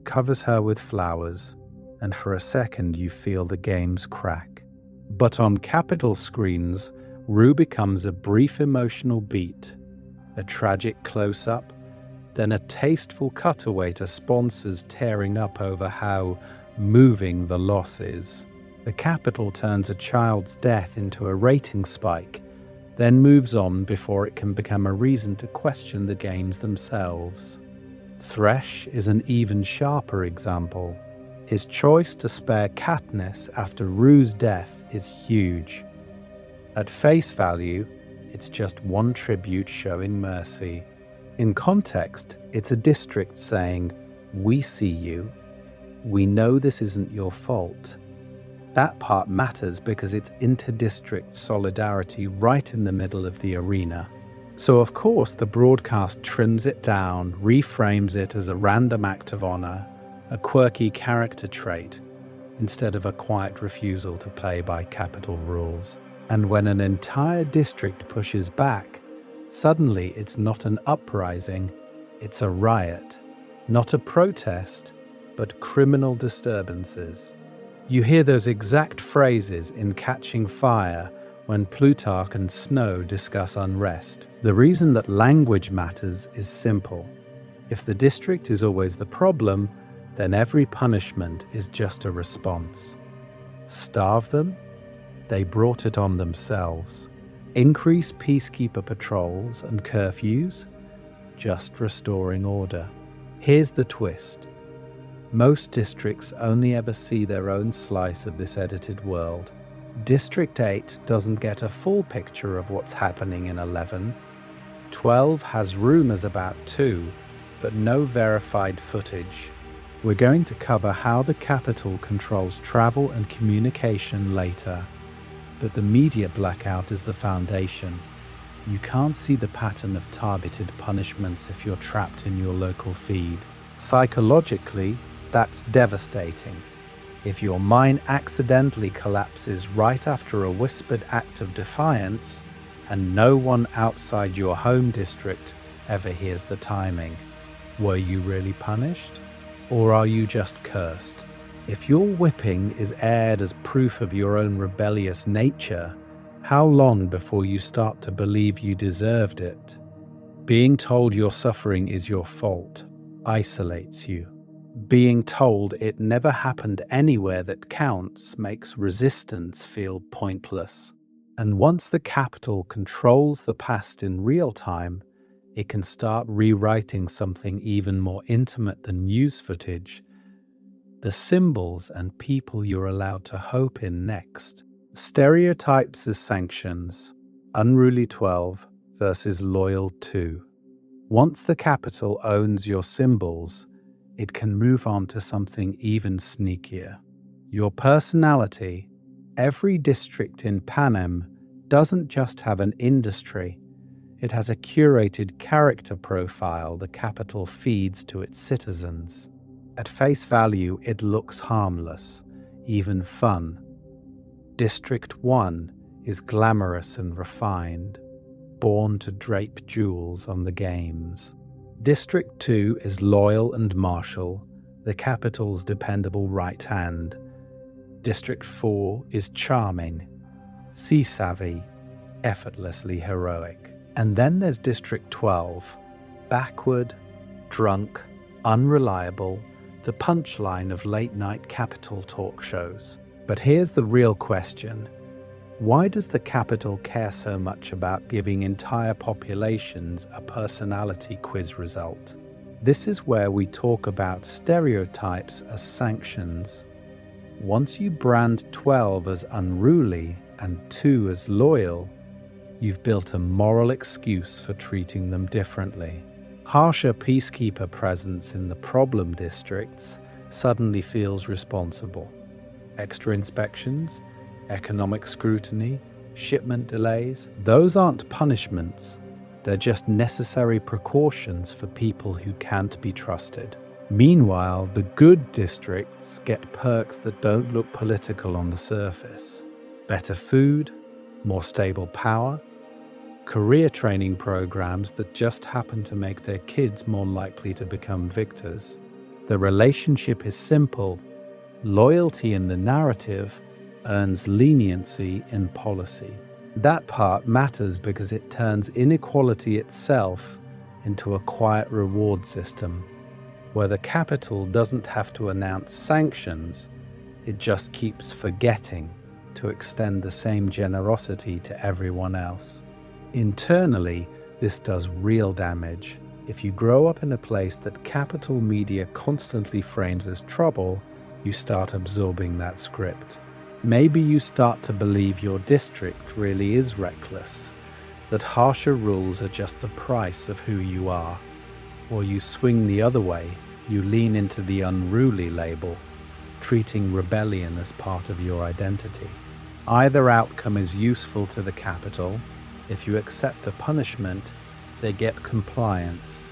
covers her with flowers, and for a second you feel the games crack. But on capital screens, Rue becomes a brief emotional beat, a tragic close-up, then a tasteful cutaway to sponsors tearing up over how moving the loss is. The capital turns a child's death into a rating spike, then moves on before it can become a reason to question the games themselves. Thresh is an even sharper example. His choice to spare Katniss after Rue's death is huge. At face value, it's just one tribute showing mercy. In context, it's a district saying, "We see you. We know this isn't your fault." That part matters because it's inter-district solidarity right in the middle of the arena. So of course the broadcast trims it down, reframes it as a random act of honor, a quirky character trait, instead of a quiet refusal to play by capital rules. And when an entire district pushes back, suddenly it's not an uprising, it's a riot. Not a protest, but criminal disturbances. You hear those exact phrases in Catching Fire when Plutarch and Snow discuss unrest. The reason that language matters is simple. If the district is always the problem, then every punishment is just a response. Starve them? They brought it on themselves. Increase peacekeeper patrols and curfews? Just restoring order. Here's the twist. Most districts only ever see their own slice of this edited world. District 8 doesn't get a full picture of what's happening in 11. 12 has rumors about 2, but no verified footage. We're going to cover how the capital controls travel and communication later, but the media blackout is the foundation. You can't see the pattern of targeted punishments if you're trapped in your local feed. Psychologically, that's devastating. If your mine accidentally collapses right after a whispered act of defiance, and no one outside your home district ever hears the timing, were you really punished? Or are you just cursed? If your whipping is aired as proof of your own rebellious nature, how long before you start to believe you deserved it? Being told your suffering is your fault isolates you. Being told it never happened anywhere that counts makes resistance feel pointless. And once the capital controls the past in real time, it can start rewriting something even more intimate than news footage: the symbols and people you're allowed to hope in next. Stereotypes as sanctions. Unruly 12 versus loyal 2. Once the capital owns your symbols, it can move on to something even sneakier. Your personality. Every district in Panem doesn't just have an industry. It has a curated character profile the capital feeds to its citizens. At face value, it looks harmless, even fun. District 1 is glamorous and refined, born to drape jewels on the games. District 2 is loyal and martial, the capital's dependable right hand. District 4 is charming, sea-savvy, effortlessly heroic. And then there's District 12, backward, drunk, unreliable, the punchline of late-night capital talk shows. But here's the real question. Why does the capital care so much about giving entire populations a personality quiz result? This is where we talk about stereotypes as sanctions. Once you brand 12 as unruly and 2 as loyal, you've built a moral excuse for treating them differently. Harsher peacekeeper presence in the problem districts suddenly feels responsible. Extra inspections, economic scrutiny, shipment delays, those aren't punishments. They're just necessary precautions for people who can't be trusted. Meanwhile, the good districts get perks that don't look political on the surface. Better food, more stable power, career training programs that just happen to make their kids more likely to become victors. The relationship is simple. Loyalty in the narrative earns leniency in policy. That part matters because it turns inequality itself into a quiet reward system, where the capital doesn't have to announce sanctions, it just keeps forgetting to extend the same generosity to everyone else. Internally, this does real damage. If you grow up in a place that capital media constantly frames as trouble, you start absorbing that script. Maybe you start to believe your district really is reckless, that harsher rules are just the price of who you are. Or you swing the other way, you lean into the unruly label, treating rebellion as part of your identity. Either outcome is useful to the capital. If you accept the punishment, they get compliance.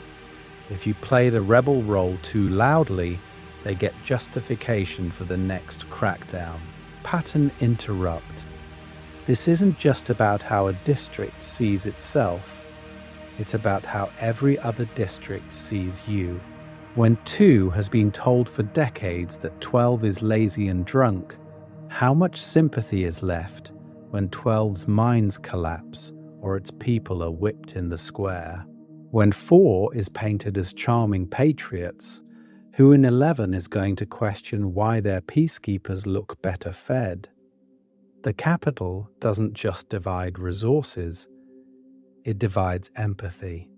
If you play the rebel role too loudly, they get justification for the next crackdown. Pattern interrupt. This isn't just about how a district sees itself. It's about how every other district sees you. When 2 has been told for decades that 12 is lazy and drunk, how much sympathy is left when 12's mines collapse or its people are whipped in the square. When 4 is painted as charming patriots, who in 11 is going to question why their peacekeepers look better fed? The capital doesn't just divide resources, it divides empathy.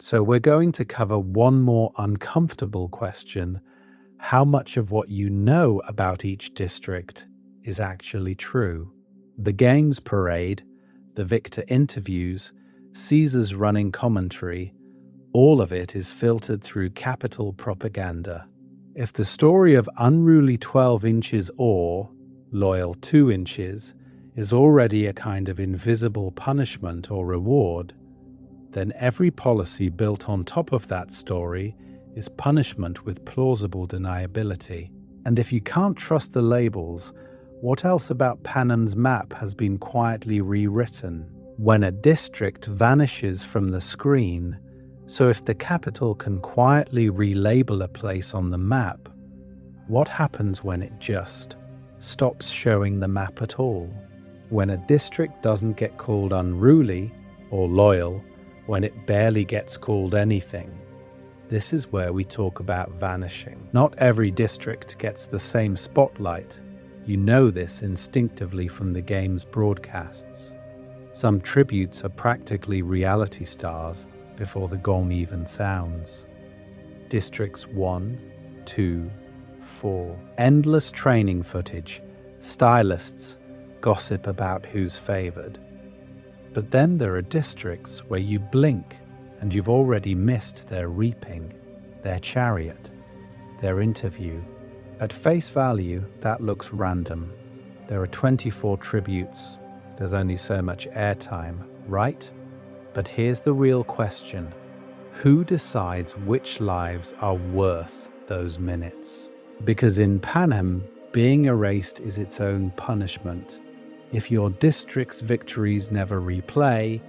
So we're going to cover one more uncomfortable question: how much of what you know about each district is actually true? The games parade, the victor interviews, Caesar's running commentary, all of it is filtered through capital propaganda. If the story of unruly 12 inches or loyal 2 inches is already a kind of invisible punishment or reward, then every policy built on top of that story is punishment with plausible deniability. And if you can't trust the labels, what else about Panem's map has been quietly rewritten? When a district vanishes from the screen, so if the capital can quietly relabel a place on the map, what happens when it just stops showing the map at all? When a district doesn't get called unruly or loyal, when it barely gets called anything. This is where we talk about vanishing. Not every district gets the same spotlight. You know this instinctively from the game's broadcasts. Some tributes are practically reality stars before the gong even sounds. Districts 1, 2, 4. Endless training footage, stylists, gossip about who's favored. But then there are districts where you blink and you've already missed their reaping, their chariot, their interview. At face value, that looks random. There are 24 tributes. There's only so much airtime, right? But here's the real question. Who decides which lives are worth those minutes? Because in Panem, being erased is its own punishment. If your district's victories never replay,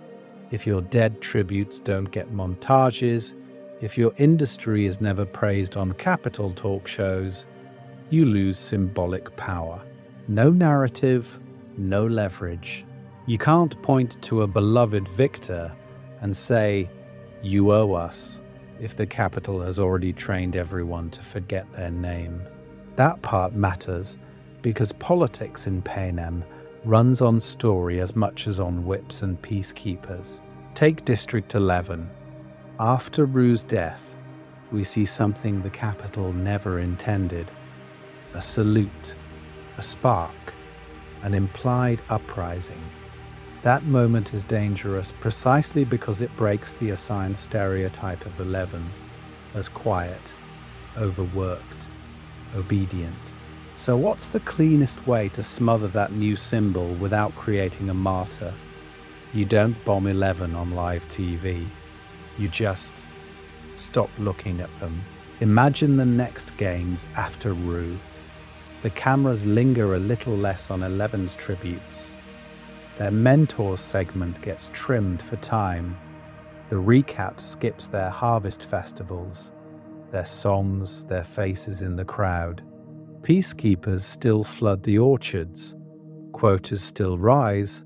if your dead tributes don't get montages, if your industry is never praised on capital talk shows, you lose symbolic power. No narrative, no leverage. You can't point to a beloved victor and say, "You owe us," if the capital has already trained everyone to forget their name. That part matters because politics in Panem runs on story as much as on whips and peacekeepers. Take District 11. After Rue's death, we see something the capital never intended. A salute, a spark, an implied uprising. That moment is dangerous precisely because it breaks the assigned stereotype of 11 as quiet, overworked, obedient. So what's the cleanest way to smother that new symbol without creating a martyr? You don't bomb 11 on live TV. You just stop looking at them. Imagine the next games after Rue. The cameras linger a little less on 11's tributes. Their mentor segment gets trimmed for time. The recap skips their harvest festivals, their songs, their faces in the crowd. Peacekeepers still flood the orchards, quotas still rise,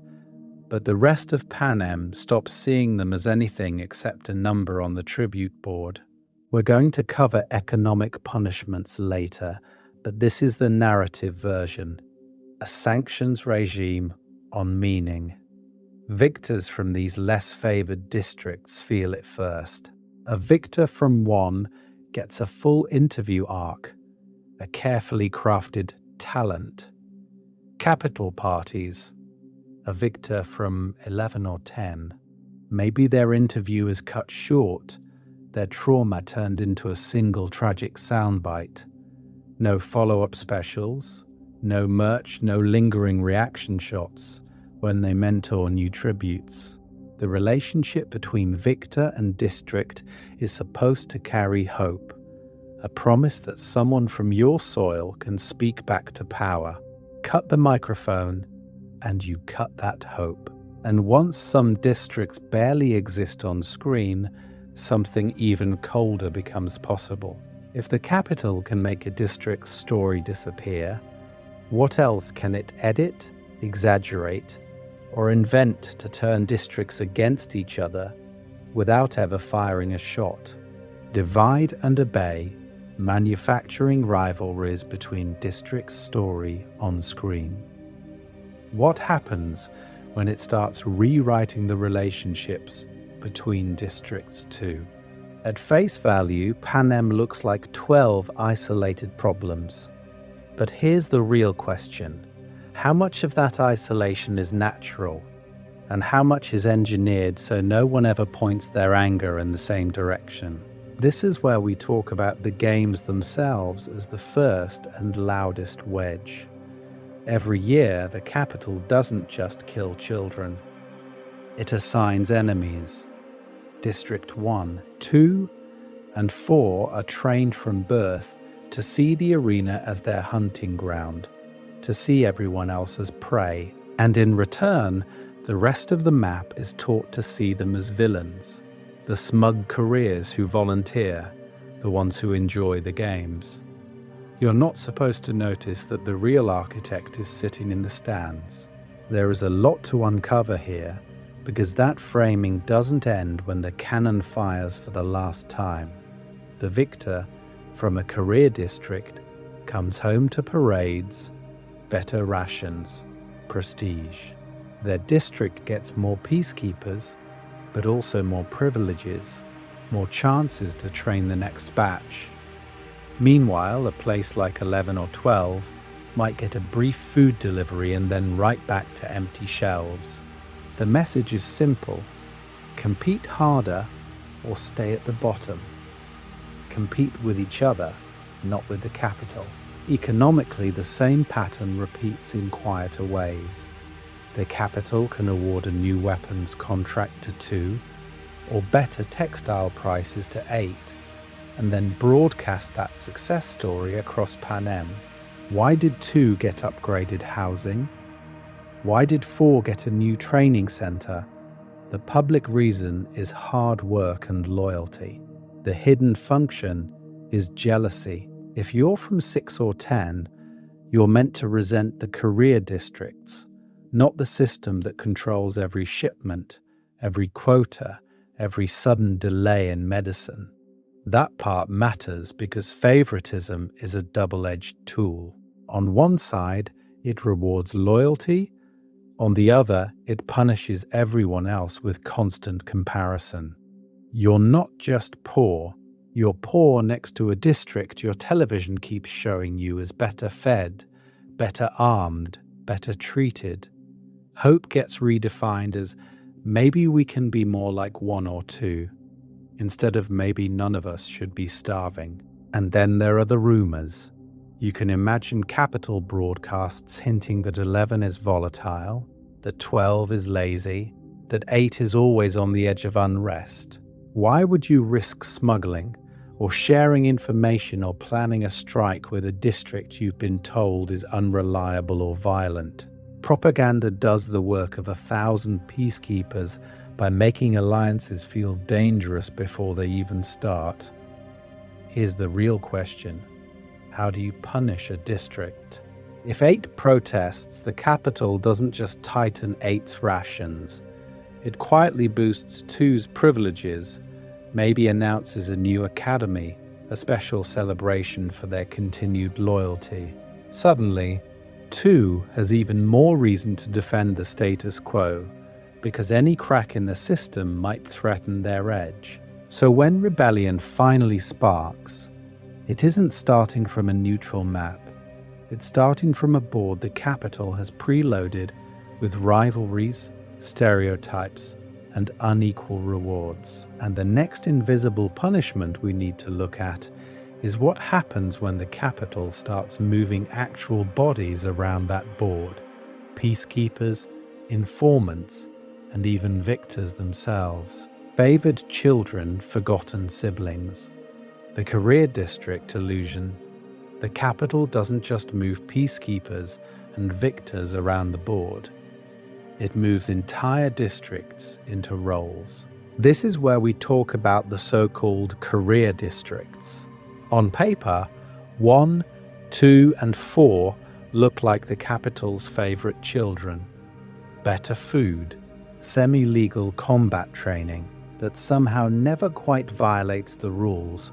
but the rest of Panem stops seeing them as anything except a number on the tribute board. We're going to cover economic punishments later, but this is the narrative version, a sanctions regime on meaning. Victors from these less favored districts feel it first. A victor from one gets a full interview arc, a carefully crafted talent. Capital parties, a victor from 11 or 10. Maybe their interview is cut short, their trauma turned into a single tragic soundbite. No follow-up specials, no merch, no lingering reaction shots when they mentor new tributes. The relationship between victor and district is supposed to carry hope. A promise that someone from your soil can speak back to power. Cut the microphone, and you cut that hope. And once some districts barely exist on screen, something even colder becomes possible. If the capital can make a district's story disappear, what else can it edit, exaggerate, or invent to turn districts against each other without ever firing a shot. Divide and obey, manufacturing rivalries between districts' story on screen. What happens when it starts rewriting the relationships between districts too? At face value, Panem looks like 12 isolated problems. But here's the real question. How much of that isolation is natural, and how much is engineered so no one ever points their anger in the same direction? This is where we talk about the games themselves as the first and loudest wedge. Every year, the capital doesn't just kill children. It assigns enemies. District 1, 2, and 4 are trained from birth to see the arena as their hunting ground, to see everyone else as prey, and in return, the rest of the map is taught to see them as villains, the smug careers who volunteer, the ones who enjoy the games. You're not supposed to notice that the real architect is sitting in the stands. There is a lot to uncover here, because that framing doesn't end when the cannon fires for the last time. The victor, from a career district, comes home to parades, better rations, prestige. Their district gets more peacekeepers, but also more privileges, more chances to train the next batch. Meanwhile, a place like 11 or 12 might get a brief food delivery and then right back to empty shelves. The message is simple: compete harder or stay at the bottom. Compete with each other, not with the capital. Economically, the same pattern repeats in quieter ways. The capital can award a new weapons contract to 2, or better textile prices to 8, and then broadcast that success story across Panem. Why did 2 get upgraded housing? Why did 4 get a new training center? The public reason is hard work and loyalty. The hidden function is jealousy. If you're from 6 or 10, you're meant to resent the career districts, not the system that controls every shipment, every quota, every sudden delay in medicine. That part matters because favoritism is a double-edged tool. On one side, it rewards loyalty. On the other, it punishes everyone else with constant comparison. You're not just poor. You're poor next to a district your television keeps showing you as better fed, better armed, better treated. Hope gets redefined as maybe we can be more like 1 or 2, instead of maybe none of us should be starving. And then there are the rumors. You can imagine capital broadcasts hinting that 11 is volatile, that 12 is lazy, that 8 is always on the edge of unrest. Why would you risk smuggling or sharing information or planning a strike with a district you've been told is unreliable or violent? Propaganda does the work of 1,000 peacekeepers by making alliances feel dangerous before they even start. Here's the real question. How do you punish a district? If 8 protests, the capital doesn't just tighten 8's rations. It quietly boosts 2's privileges, maybe announces a new academy, a special celebration for their continued loyalty. Suddenly, 2 has even more reason to defend the status quo, because any crack in the system might threaten their edge. So when rebellion finally sparks, it isn't starting from a neutral map. It's starting from a board the capital has preloaded with rivalries, stereotypes, and unequal rewards. And the next invisible punishment we need to look at is what happens when the capital starts moving actual bodies around that board: peacekeepers, informants, and even victors themselves. Favored children, forgotten siblings. The career district illusion. The capital doesn't just move peacekeepers and victors around the board. It moves entire districts into roles. This is where we talk about the so-called career districts. On paper, 1, 2, and 4 look like the capital's favorite children. better food, semi-legal combat training that somehow never quite violates the rules.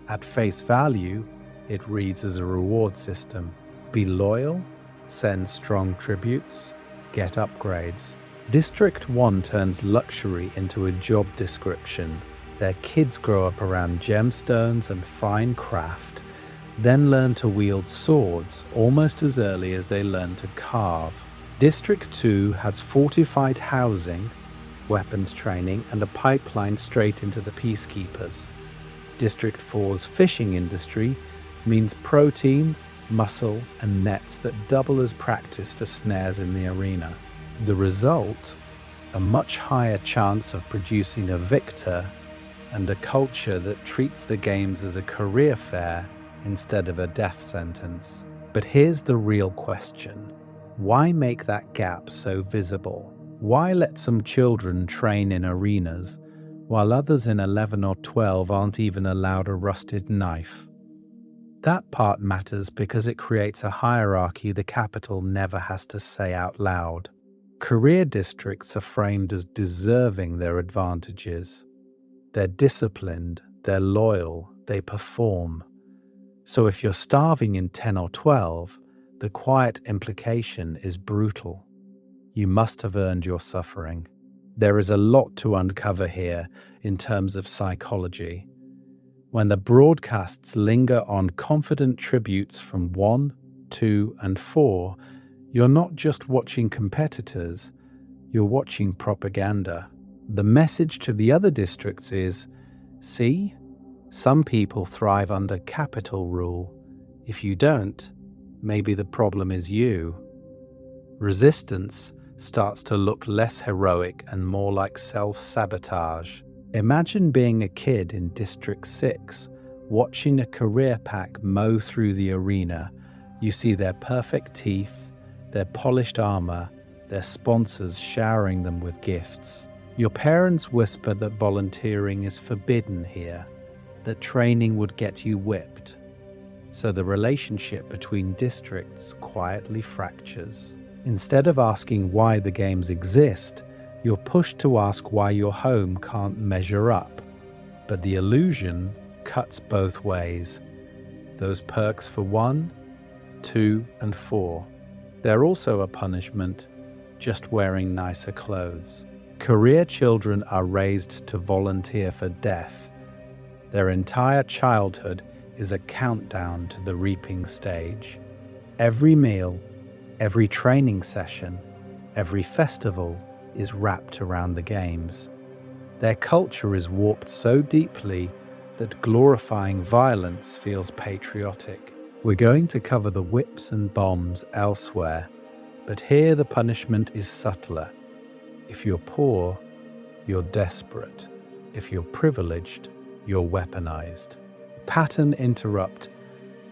At face value, it reads as a reward system. Be loyal, send strong tributes, get upgrades. District 1 turns luxury into a job description. Their kids grow up around gemstones and fine craft, then learn to wield swords almost as early as they learn to carve. District 2 has fortified housing, weapons training, and a pipeline straight into the Peacekeepers. District 4's fishing industry means protein, muscle, and nets that double as practice for snares in the arena. The result? A much higher chance of producing a victor and a culture that treats the games as a career fair instead of a death sentence. But here's the real question. Why make that gap so visible? Why let some children train in arenas while others in 11 or 12 aren't even allowed a rusted knife? That part matters because it creates a hierarchy the capital never has to say out loud. Career districts are framed as deserving their advantages. They're disciplined, they're loyal, they perform. So if you're starving in 10 or 12, the quiet implication is brutal. You must have earned your suffering. There is a lot to uncover here in terms of psychology. When the broadcasts linger on confident tributes from 1, 2, and 4, you're not just watching competitors, you're watching propaganda. The message to the other districts is, see, some people thrive under capital rule. If you don't, maybe the problem is you. Resistance starts to look less heroic and more like self-sabotage. Imagine being a kid in District 6, watching a career pack mow through the arena. You see their perfect teeth, their polished armor, their sponsors showering them with gifts. Your parents whisper that volunteering is forbidden here, that training would get you whipped. So the relationship between districts quietly fractures. Instead of asking why the games exist, you're pushed to ask why your home can't measure up. But the illusion cuts both ways. Those perks for 1, 2, and 4. They're also a punishment, just wearing nicer clothes. Career children are raised to volunteer for death. Their entire childhood is a countdown to the reaping stage. Every meal, every training session, every festival is wrapped around the games. Their culture is warped so deeply that glorifying violence feels patriotic. We're going to cover the whips and bombs elsewhere, but here the punishment is subtler. If you're poor, you're desperate. If you're privileged, you're weaponized. Pattern interrupt.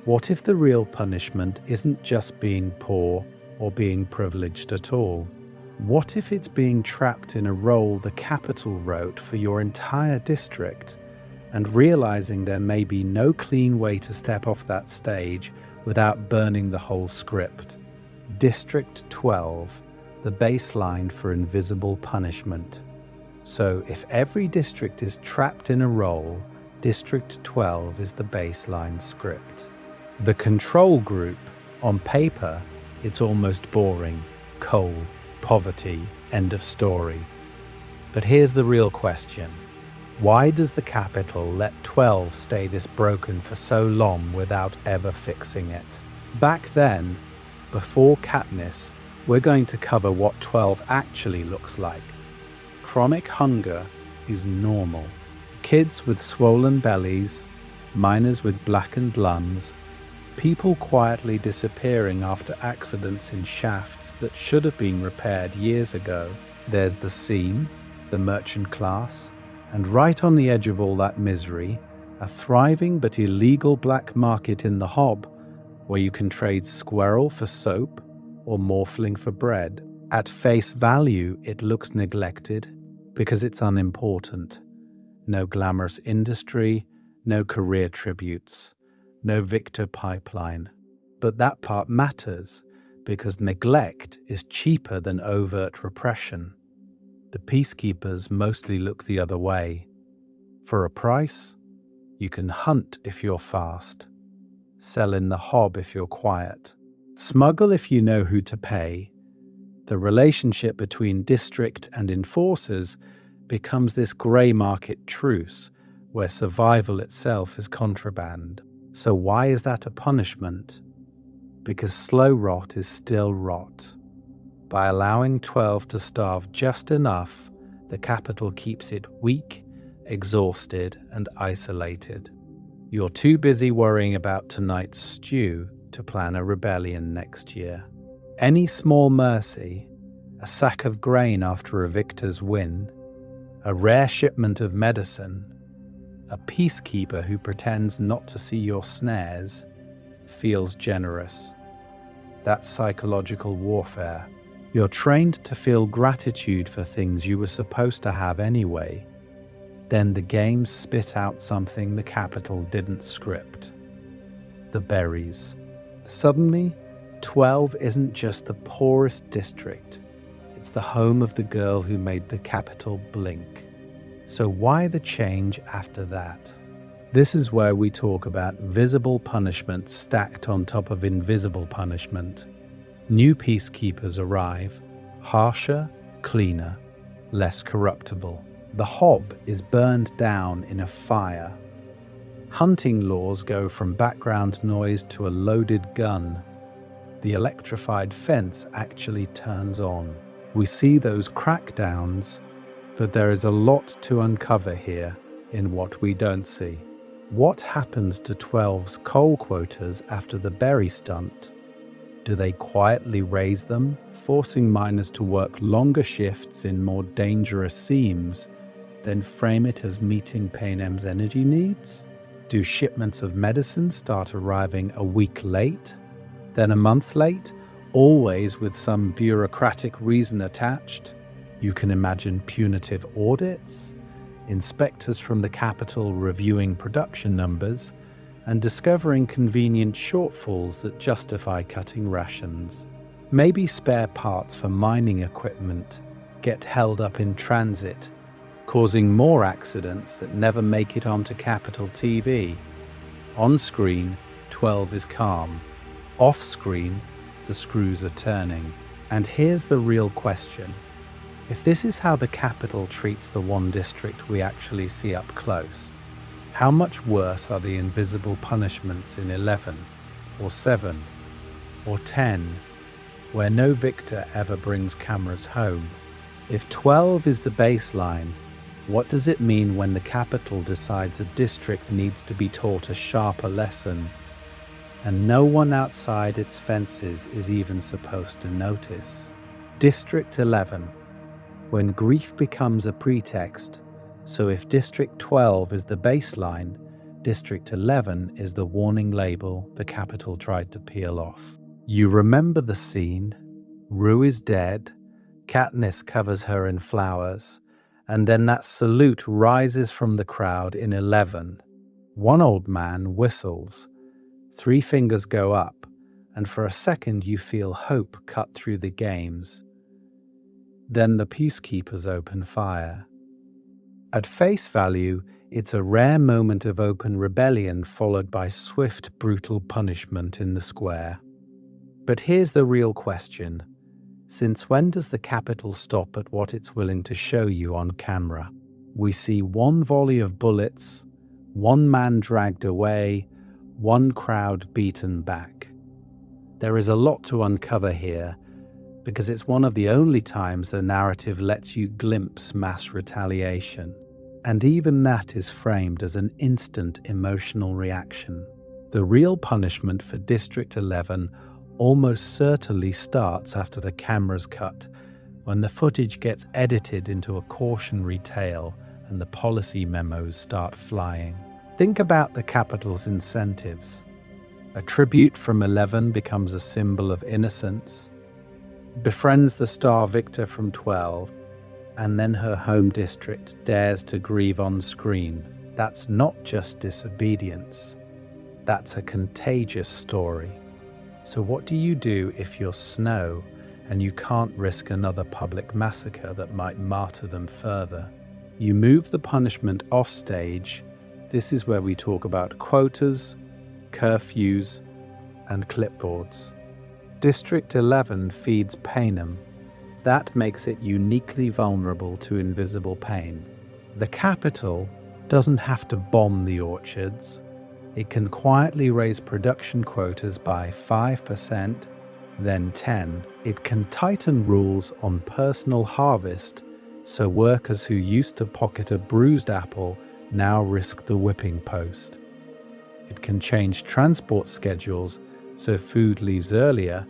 What if the real punishment isn't just being poor or being privileged at all? What if it's being trapped in a role the capital wrote for your entire district and realizing there may be no clean way to step off that stage without burning the whole script? District 12, the baseline for invisible punishment. So if every district is trapped in a role, District 12 is the baseline script. The control group, on paper, it's almost boring, coal, poverty, end of story. But here's the real question. Why does the capital let 12 stay this broken for so long without ever fixing it? Back then, before Katniss, we're going to cover what 12 actually looks like. Chronic hunger is normal. Kids with swollen bellies, miners with blackened lungs, people quietly disappearing after accidents in shafts that should have been repaired years ago. There's the seam, the merchant class, and right on the edge of all that misery, a thriving but illegal black market in the Hob, where you can trade squirrel for soap or morphling for bread. At face value, it looks neglected because it's unimportant. No glamorous industry, no career tributes, no victor pipeline. But that part matters because neglect is cheaper than overt repression. The peacekeepers mostly look the other way. For a price, you can hunt if you're fast, sell in the hob if you're quiet, smuggle if you know who to pay. The relationship between district and enforcers becomes this grey market truce where survival itself is contraband. So why is that a punishment? Because slow rot is still rot. By allowing 12 to starve just enough, the capital keeps it weak, exhausted, and isolated. You're too busy worrying about tonight's stew to plan a rebellion next year. Any small mercy, a sack of grain after a victor's win, a rare shipment of medicine, a peacekeeper who pretends not to see your snares, feels generous. That's psychological warfare. You're trained to feel gratitude for things you were supposed to have anyway. Then the games spit out something the capital didn't script. The berries. Suddenly, 12 isn't just the poorest district. It's the home of the girl who made the capital blink. So why the change after that? This is where we talk about visible punishment stacked on top of invisible punishment. New peacekeepers arrive, harsher, cleaner, less corruptible. The hob is burned down in a fire. Hunting laws go from background noise to a loaded gun. The electrified fence actually turns on. We see those crackdowns, but there is a lot to uncover here in what we don't see. What happens to 12's coal quotas after the berry stunt? Do they quietly raise them, forcing miners to work longer shifts in more dangerous seams, then frame it as meeting Panem's energy needs? Do shipments of medicine start arriving a week late, then a month late, always with some bureaucratic reason attached? You can imagine punitive audits, inspectors from the capital reviewing production numbers, and discovering convenient shortfalls that justify cutting rations. Maybe spare parts for mining equipment get held up in transit, causing more accidents that never make it onto Capital TV. On screen, 12 is calm. Off screen, the screws are turning. And here's the real question. If this is how the capital treats the one district we actually see up close, how much worse are the invisible punishments in 11, or 7, or 10, where no victor ever brings cameras home? If 12 is the baseline, what does it mean when the capital decides a district needs to be taught a sharper lesson, and no one outside its fences is even supposed to notice? District 11, when grief becomes a pretext. So if District 12 is the baseline, District 11 is the warning label the capital tried to peel off. You remember the scene. Rue is dead, Katniss covers her in flowers, and then that salute rises from the crowd in 11. One old man whistles, 3 fingers go up, and for a second you feel hope cut through the games. Then the peacekeepers open fire. At face value, it's a rare moment of open rebellion followed by swift, brutal punishment in the square. But here's the real question. Since when does the capital stop at what it's willing to show you on camera? We see one volley of bullets, one man dragged away, one crowd beaten back. There is a lot to uncover here, because it's one of the only times the narrative lets you glimpse mass retaliation. And even that is framed as an instant emotional reaction. The real punishment for District 11 almost certainly starts after the camera's cut, when the footage gets edited into a cautionary tale and the policy memos start flying. Think about the capital's incentives. A tribute from 11 becomes a symbol of innocence, befriends the star victor from 12, and then her home district dares to grieve on screen. That's not just disobedience. That's a contagious story. So what do you do if you're Snow and you can't risk another public massacre that might martyr them further? You move the punishment off stage. This is where we talk about quotas, curfews, and clipboards. District 11 feeds Panem. That makes it uniquely vulnerable to invisible pain. The capital doesn't have to bomb the orchards. It can quietly raise production quotas by 5%, then 10%. It can tighten rules on personal harvest, so workers who used to pocket a bruised apple now risk the whipping post. It can change transport schedules so food leaves earlier,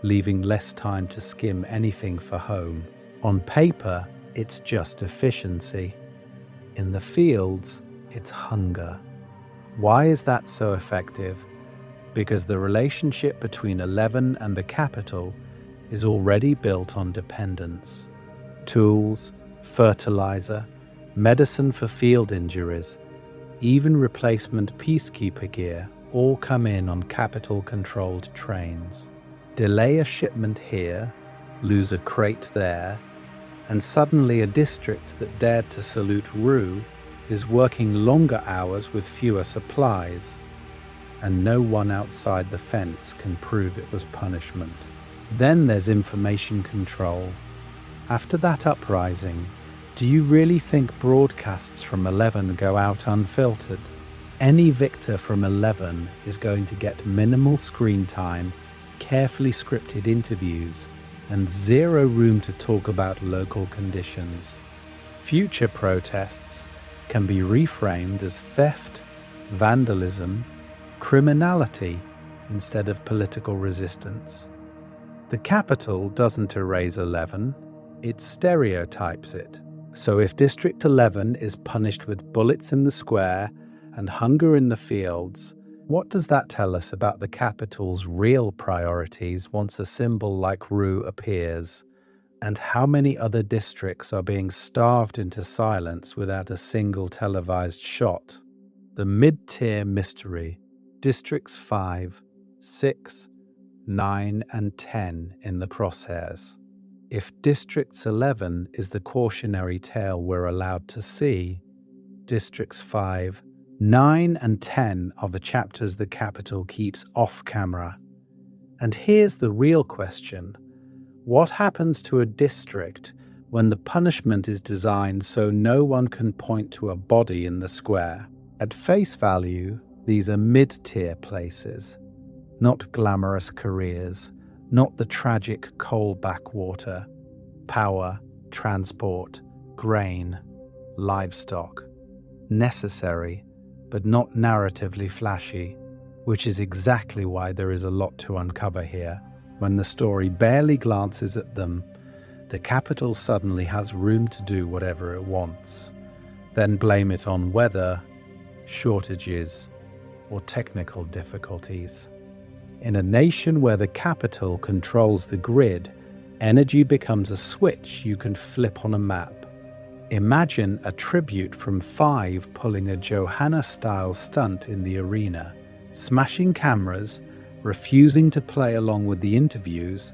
leaving less time to skim anything for home. On paper, it's just efficiency. In the fields, it's hunger. Why is that so effective? Because the relationship between 11 and the capital is already built on dependence. Tools, fertilizer, medicine for field injuries, even replacement peacekeeper gear all come in on capital-controlled trains. Delay a shipment here, lose a crate there, and suddenly a district that dared to salute Rue is working longer hours with fewer supplies, and no one outside the fence can prove it was punishment. Then there's information control. After that uprising, do you really think broadcasts from 11 go out unfiltered? Any victor from 11 is going to get minimal screen time, carefully scripted interviews, and zero room to talk about local conditions. Future protests can be reframed as theft, vandalism, criminality instead of political resistance. The capital doesn't erase 11, it stereotypes it. So if District 11 is punished with bullets in the square and hunger in the fields, what does that tell us about the capital's real priorities once a symbol like Rue appears? And how many other districts are being starved into silence without a single televised shot? The mid-tier mystery, Districts 5, 6, 9, and 10 in the crosshairs. If Districts 11 is the cautionary tale we're allowed to see, Districts 5, 9, and 10 are the chapters the capital keeps off camera. And here's the real question. What happens to a district when the punishment is designed so no one can point to a body in the square? At face value, these are mid-tier places, not glamorous careers, not the tragic coal backwater, power, transport, grain, livestock. Necessary, but not narratively flashy, which is exactly why there is a lot to uncover here. When the story barely glances at them, the capital suddenly has room to do whatever it wants, then blame it on weather, shortages, or technical difficulties. In a nation where the capital controls the grid, energy becomes a switch you can flip on a map. Imagine a tribute from 5 pulling a Johanna-style stunt in the arena, smashing cameras, refusing to play along with the interviews,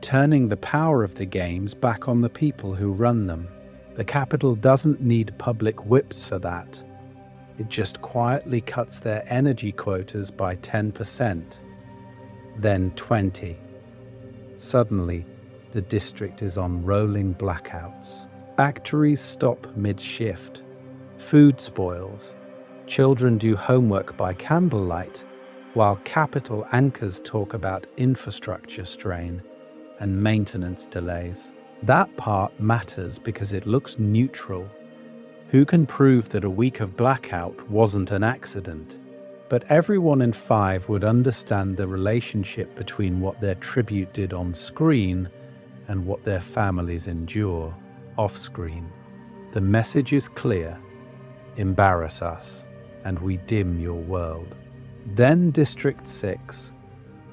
turning the power of the games back on the people who run them. The capital doesn't need public whips for that. It just quietly cuts their energy quotas by 10%, then 20%. Suddenly, the district is on rolling blackouts. Factories stop mid-shift. Food spoils. Children do homework by candlelight, while capital anchors talk about infrastructure strain and maintenance delays. That part matters because it looks neutral. Who can prove that a week of blackout wasn't an accident? But everyone in 5 would understand the relationship between what their tribute did on screen and what their families endure off-screen. The message is clear. Embarrass us, and we dim your world. Then District 6.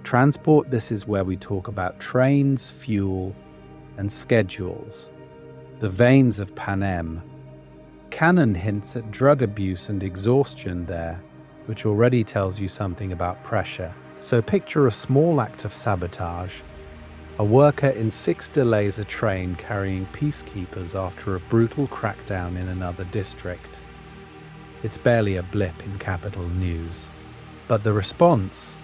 Transport. This is where we talk about trains, fuel, and schedules. The veins of Panem. Canon hints at drug abuse and exhaustion there, which already tells you something about pressure. So picture a small act of sabotage. A worker in 6 delays a train carrying peacekeepers after a brutal crackdown in another district. It's barely a blip in capital news. But the response?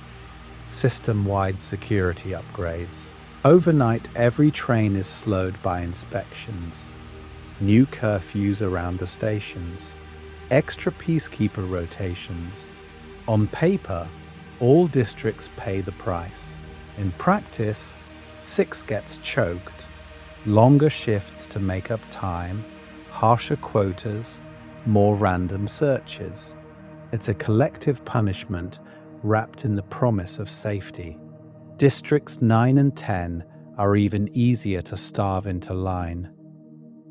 System-wide security upgrades. Overnight, every train is slowed by inspections. New curfews around the stations. Extra peacekeeper rotations. On paper, all districts pay the price. In practice, 6 gets choked. Longer shifts to make up time, harsher quotas, more random searches. It's a collective punishment wrapped in the promise of safety. Districts 9 and 10 are even easier to starve into line.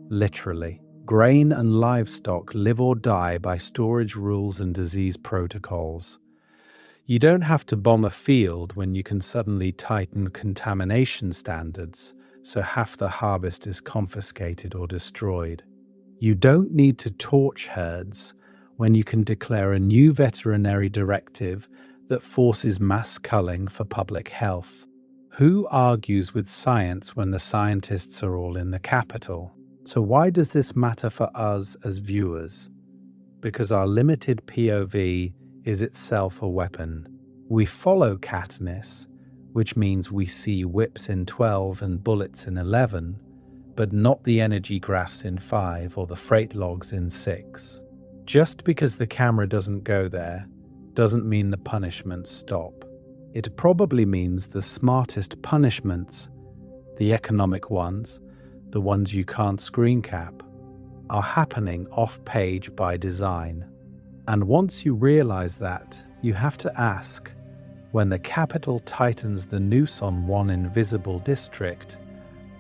Literally. Grain and livestock live or die by storage rules and disease protocols. You don't have to bomb a field when you can suddenly tighten contamination standards, so half the harvest is confiscated or destroyed. You don't need to torch herds when you can declare a new veterinary directive that forces mass culling for public health. Who argues with science when the scientists are all in the capital? So why does this matter for us as viewers? Because our limited POV is itself a weapon. We follow Katniss, which means we see whips in 12 and bullets in 11, but not the energy graphs in 5 or the freight logs in 6. Just because the camera doesn't go there doesn't mean the punishments stop. It probably means the smartest punishments, the economic ones, the ones you can't screen cap, are happening off-page by design. And once you realize that, you have to ask, when the capital tightens the noose on one invisible district,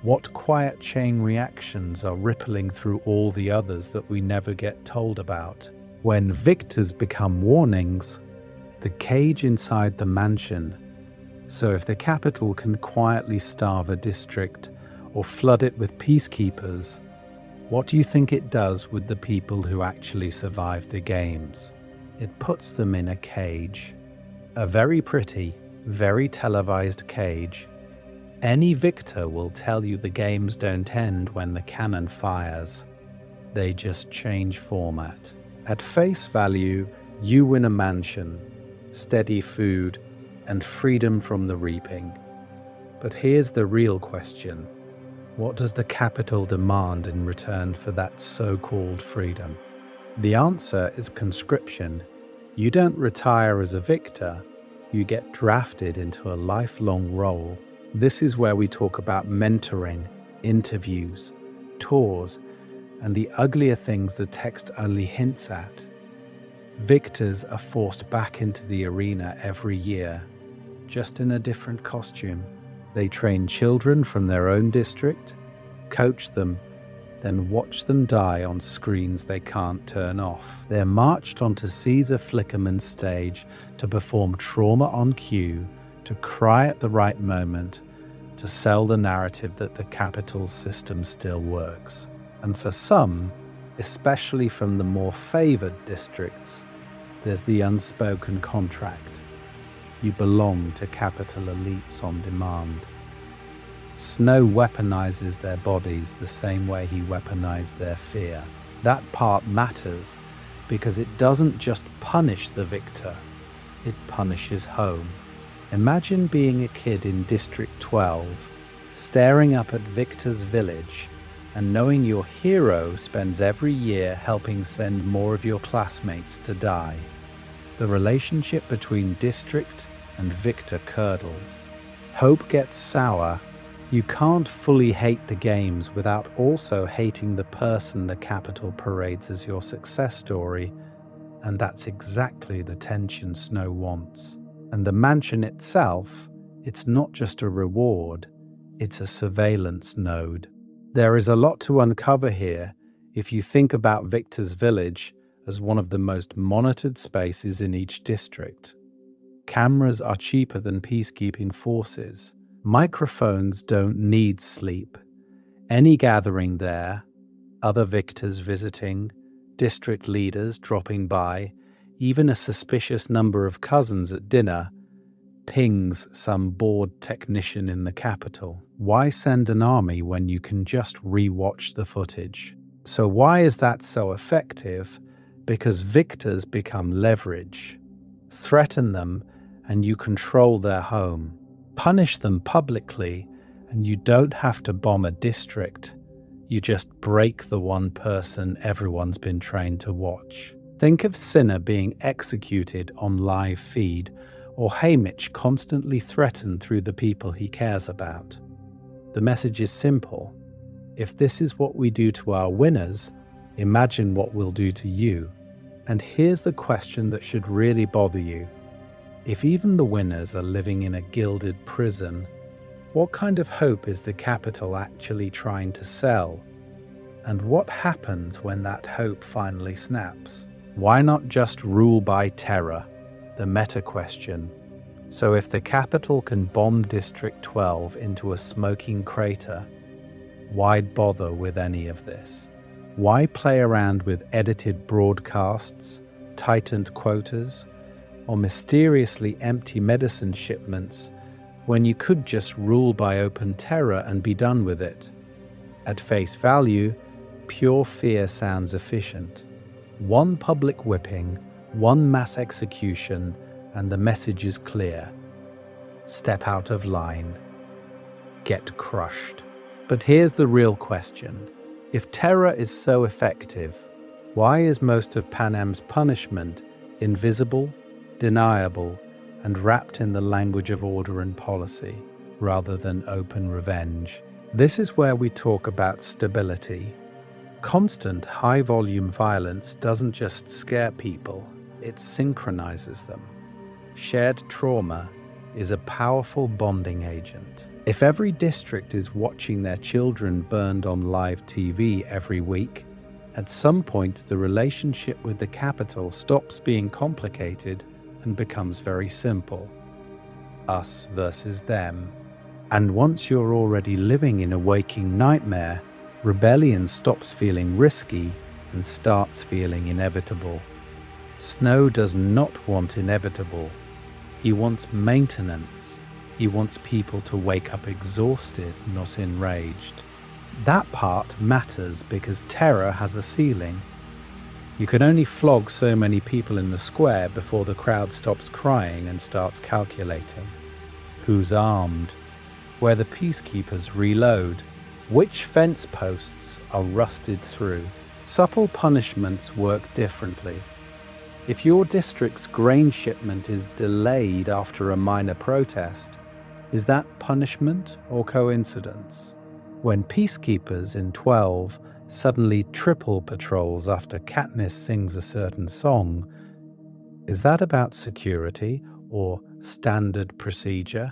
what quiet chain reactions are rippling through all the others that we never get told about? When victors become warnings, the cage inside the mansion. So if the capital can quietly starve a district or flood it with peacekeepers, what do you think it does with the people who actually survive the games? It puts them in a cage. A very pretty, very televised cage. Any victor will tell you the games don't end when the cannon fires. They just change format. At face value, you win a mansion, steady food, and freedom from the reaping. But here's the real question. What does the capital demand in return for that so-called freedom? The answer is conscription. You don't retire as a victor, you get drafted into a lifelong role. This is where we talk about mentoring, interviews, tours, and the uglier things the text only hints at. Victors are forced back into the arena every year, just in a different costume. They train children from their own district, coach them, then watch them die on screens they can't turn off. They're marched onto Caesar Flickerman's stage to perform trauma on cue, to cry at the right moment, to sell the narrative that the capital system still works. And for some, especially from the more favored districts, there's the unspoken contract. You belong to capital elites on demand. Snow weaponizes their bodies the same way he weaponized their fear. That part matters because it doesn't just punish the victor, it punishes home. Imagine being a kid in District 12, staring up at Victor's village and knowing your hero spends every year helping send more of your classmates to die. The relationship between District and Victor curdles. Hope gets sour. You can't fully hate the games without also hating the person the capital parades as your success story, and that's exactly the tension Snow wants. And the mansion itself, it's not just a reward, it's a surveillance node. There is a lot to uncover here if you think about Victor's village as one of the most monitored spaces in each district. Cameras are cheaper than peacekeeping forces. Microphones don't need sleep. Any gathering there, other victors visiting, district leaders dropping by, even a suspicious number of cousins at dinner, pings some bored technician in the capital. Why send an army when you can just re-watch the footage? So why is that so effective? Because victors become leverage. Threaten them and you control their home. Punish them publicly and you don't have to bomb a district. You just break the one person everyone's been trained to watch. Think of Sinner being executed on live feed, or Haymitch constantly threatened through the people he cares about. The message is simple. If this is what we do to our winners, imagine what we'll do to you. And here's the question that should really bother you. If even the winners are living in a gilded prison, what kind of hope is the capital actually trying to sell? And what happens when that hope finally snaps? Why not just rule by terror? The meta question. So if the capital can bomb District 12 into a smoking crater, why bother with any of this? Why play around with edited broadcasts, tightened quotas, or mysteriously empty medicine shipments when you could just rule by open terror and be done with it? At face value, pure fear sounds efficient. One public whipping, one mass execution, and the message is clear. Step out of line. Get crushed. But here's the real question. If terror is so effective, why is most of Panem's punishment invisible, deniable, and wrapped in the language of order and policy, rather than open revenge? This is where we talk about stability. Constant high-volume violence doesn't just scare people, it synchronizes them. Shared trauma is a powerful bonding agent. If every district is watching their children burned on live TV every week, at some point the relationship with the capital stops being complicated and becomes very simple. Us versus them. And once you're already living in a waking nightmare, rebellion stops feeling risky and starts feeling inevitable. Snow does not want inevitable. He wants maintenance. He wants people to wake up exhausted, not enraged. That part matters because terror has a ceiling. You can only flog so many people in the square before the crowd stops crying and starts calculating. Who's armed? Where the Peacekeepers reload? Which fence posts are rusted through? Subtle punishments work differently. If your district's grain shipment is delayed after a minor protest, is that punishment or coincidence? When Peacekeepers in 12 suddenly triple patrols after Katniss sings a certain song, is that about security or standard procedure?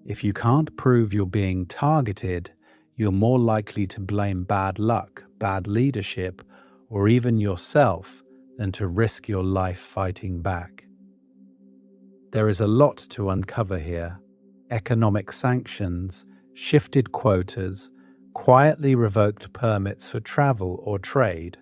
If you can't prove you're being targeted, you're more likely to blame bad luck, bad leadership, or even yourself than to risk your life fighting back. There is a lot to uncover here. Economic sanctions, shifted quotas, quietly revoked permits for travel or trade.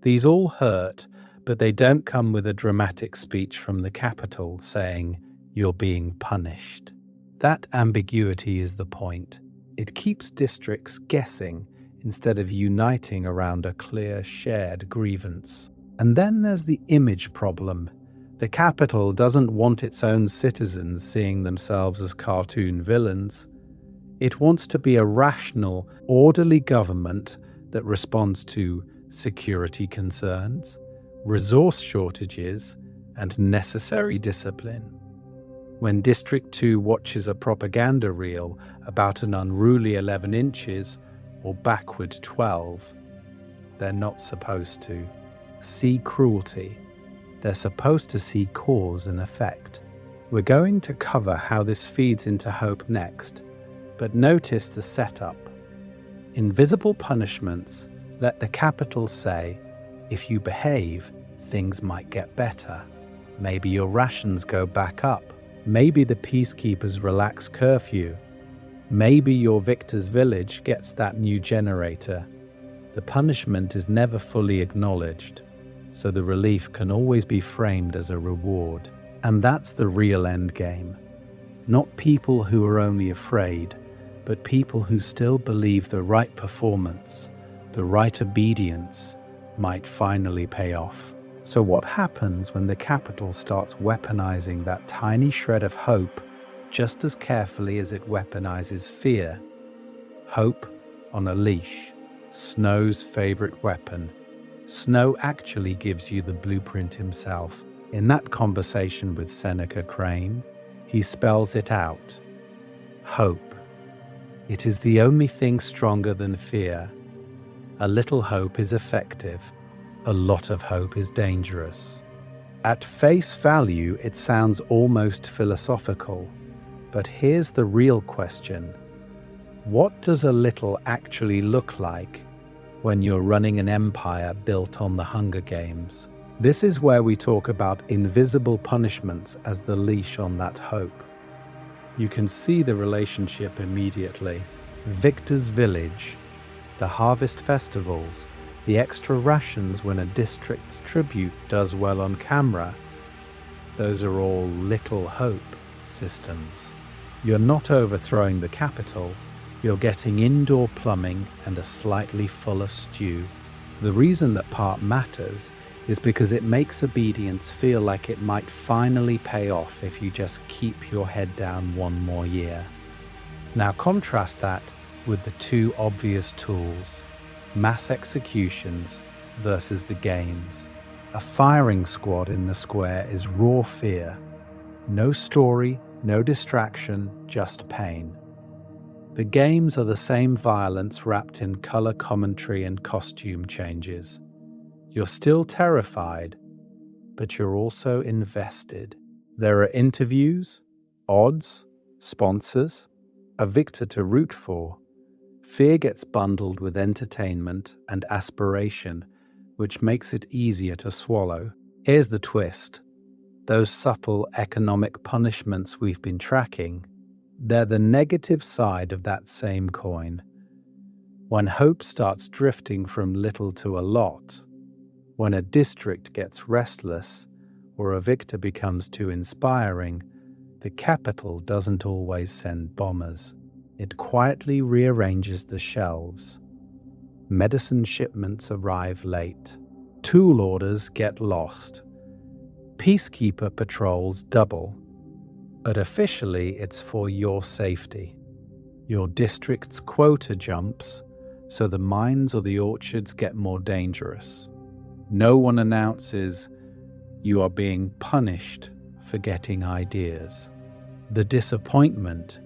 These all hurt, but they don't come with a dramatic speech from the capital saying, "You're being punished." That ambiguity is the point. It keeps districts guessing instead of uniting around a clear, shared grievance. And then there's the image problem. The capital doesn't want its own citizens seeing themselves as cartoon villains. It wants to be a rational, orderly government that responds to security concerns, resource shortages, and necessary discipline. When District 2 watches a propaganda reel about an unruly 11 inches or backward 12, they're not supposed to see cruelty. They're supposed to see cause and effect. We're going to cover how this feeds into hope next, but notice the setup. Invisible punishments let the capital say, if you behave, things might get better. Maybe your rations go back up. Maybe the Peacekeepers relax curfew. Maybe your victor's village gets that new generator. The punishment is never fully acknowledged, so the relief can always be framed as a reward. And that's the real endgame. Not people who are only afraid, but people who still believe the right performance, the right obedience, might finally pay off. So what happens when the capital starts weaponizing that tiny shred of hope just as carefully as it weaponizes fear? Hope on a leash, Snow's favorite weapon. Snow actually gives you the blueprint himself. In that conversation with Seneca Crane, he spells it out. Hope. It is the only thing stronger than fear. A little hope is effective. A lot of hope is dangerous. At face value, it sounds almost philosophical. But here's the real question. What does a little actually look like when you're running an empire built on the Hunger Games? This is where we talk about invisible punishments as the leash on that hope. You can see the relationship immediately. Victor's Village, the harvest festivals, the extra rations when a district's tribute does well on camera. Those are all little hope systems. You're not overthrowing the capital, you're getting indoor plumbing and a slightly fuller stew. The reason that part matters is because it makes obedience feel like it might finally pay off if you just keep your head down one more year. Now contrast that with the two obvious tools, mass executions versus the games. A firing squad in the square is raw fear. No story, no distraction, just pain. The games are the same violence wrapped in color commentary and costume changes. You're still terrified, but you're also invested. There are interviews, odds, sponsors, a victor to root for. Fear gets bundled with entertainment and aspiration, which makes it easier to swallow. Here's the twist. Those subtle economic punishments we've been tracking, they're the negative side of that same coin. When hope starts drifting from little to a lot, when a district gets restless or a victor becomes too inspiring, the capital doesn't always send bombers. It quietly rearranges the shelves. Medicine shipments arrive late. Tool orders get lost. Peacekeeper patrols double. But officially, it's for your safety. Your district's quota jumps, so the mines or the orchards get more dangerous. No one announces, you are being punished for getting ideas. The disappointment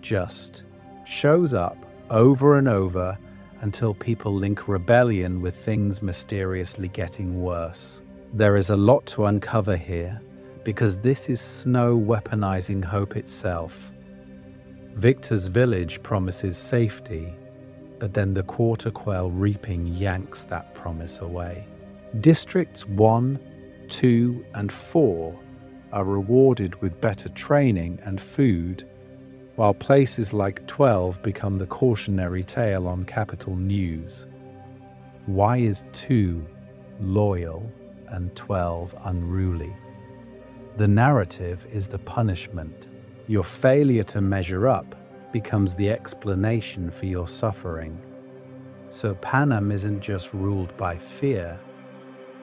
just shows up over and over until people link rebellion with things mysteriously getting worse. There is a lot to uncover here, because this is Snow weaponizing hope itself. Victor's Village promises safety, but then the quarter quell reaping yanks that promise away. Districts 1, 2, and 4 are rewarded with better training and food, while places like 12 become the cautionary tale on capital news. Why is 2 loyal and 12 unruly? The narrative is the punishment. Your failure to measure up becomes the explanation for your suffering. So Panem isn't just ruled by fear,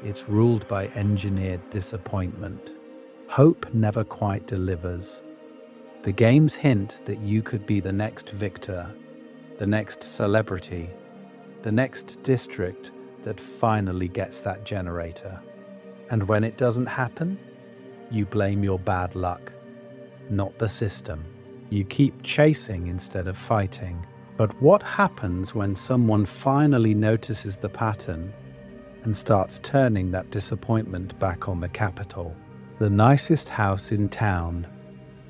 it's ruled by engineered disappointment. Hope never quite delivers. The games hint that you could be the next victor, the next celebrity, the next district that finally gets that generator. And when it doesn't happen, you blame your bad luck, not the system. You keep chasing instead of fighting. But what happens when someone finally notices the pattern and starts turning that disappointment back on the capital? The nicest house in town.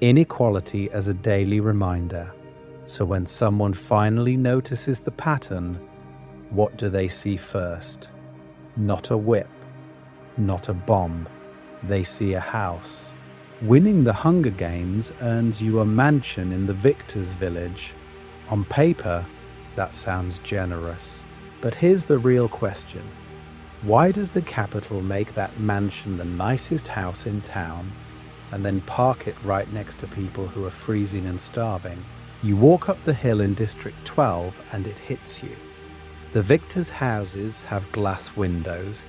Inequality as a daily reminder. So when someone finally notices the pattern, what do they see first? Not a whip, not a bomb. They see a house. Winning the Hunger Games earns you a mansion in the Victor's Village. On paper, that sounds generous. But here's the real question. Why does the capital make that mansion the nicest house in town and then park it right next to people who are freezing and starving. You walk up the hill in District 12 and it hits you. The victors' houses have glass windows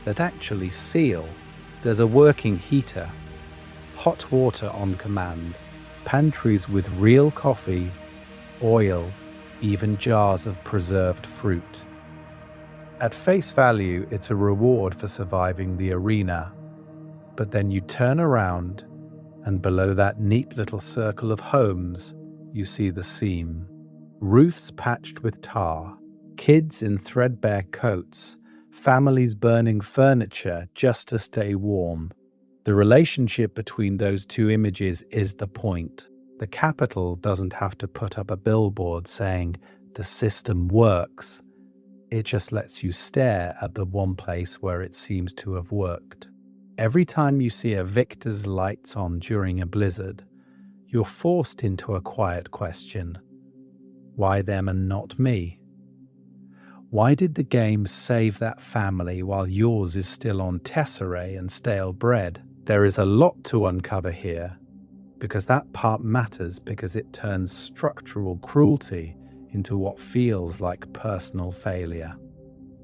that actually seal. There's a working heater, hot water on command, pantries with real coffee, oil, even jars of preserved fruit. At face value, it's a reward for surviving the arena. But then you turn around, and below that neat little circle of homes, you see the seam. Roofs patched with tar, kids in threadbare coats, families burning furniture just to stay warm. The relationship between those two images is the point. The capital doesn't have to put up a billboard saying the system works. It just lets you stare at the one place where it seems to have worked. Every time you see a victor's lights on during a blizzard, you're forced into a quiet question. Why them and not me? Why did the game save that family while yours is still on tesserae and stale bread? There is a lot to uncover here, because that part matters because it turns structural cruelty into what feels like personal failure.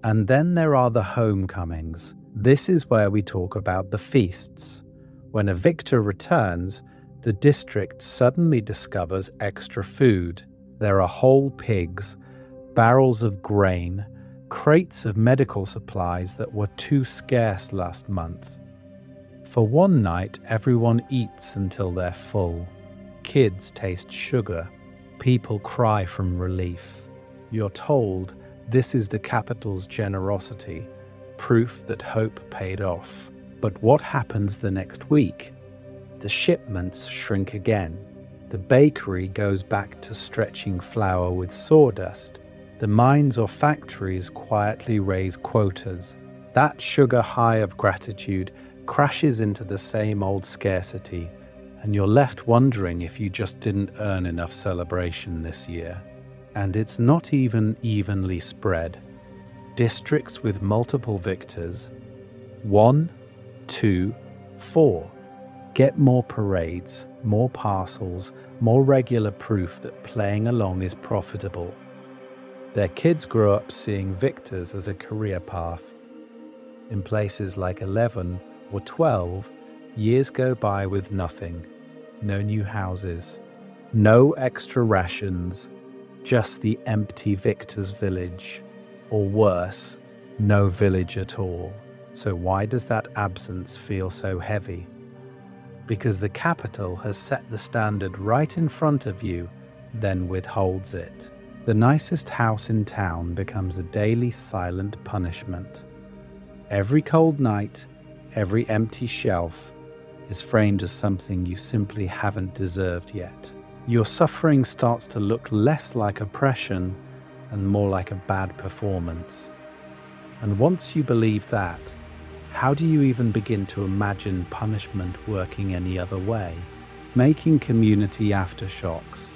And then there are the homecomings. This is where we talk about the feasts. When a victor returns, the district suddenly discovers extra food. There are whole pigs, barrels of grain, crates of medical supplies that were too scarce last month. For one night, everyone eats until they're full. Kids taste sugar. People cry from relief. You're told this is the capital's generosity, proof that hope paid off. But what happens the next week? The shipments shrink again. The bakery goes back to stretching flour with sawdust. The mines or factories quietly raise quotas. That sugar high of gratitude crashes into the same old scarcity, and you're left wondering if you just didn't earn enough celebration this year. And it's not even evenly spread. Districts with multiple victors, 1, 2, 4, get more parades, more parcels, more regular proof that playing along is profitable. Their kids grow up seeing victors as a career path. In places like 11 or 12, years go by with nothing. No new houses, no extra rations, just the empty victor's village. Or worse, no village at all. So why does that absence feel so heavy? Because the capital has set the standard right in front of you, then withholds it. The nicest house in town becomes a daily silent punishment. Every cold night, every empty shelf is framed as something you simply haven't deserved yet. Your suffering starts to look less like oppression and more like a bad performance. And once you believe that, how do you even begin to imagine punishment working any other way? Making community aftershocks.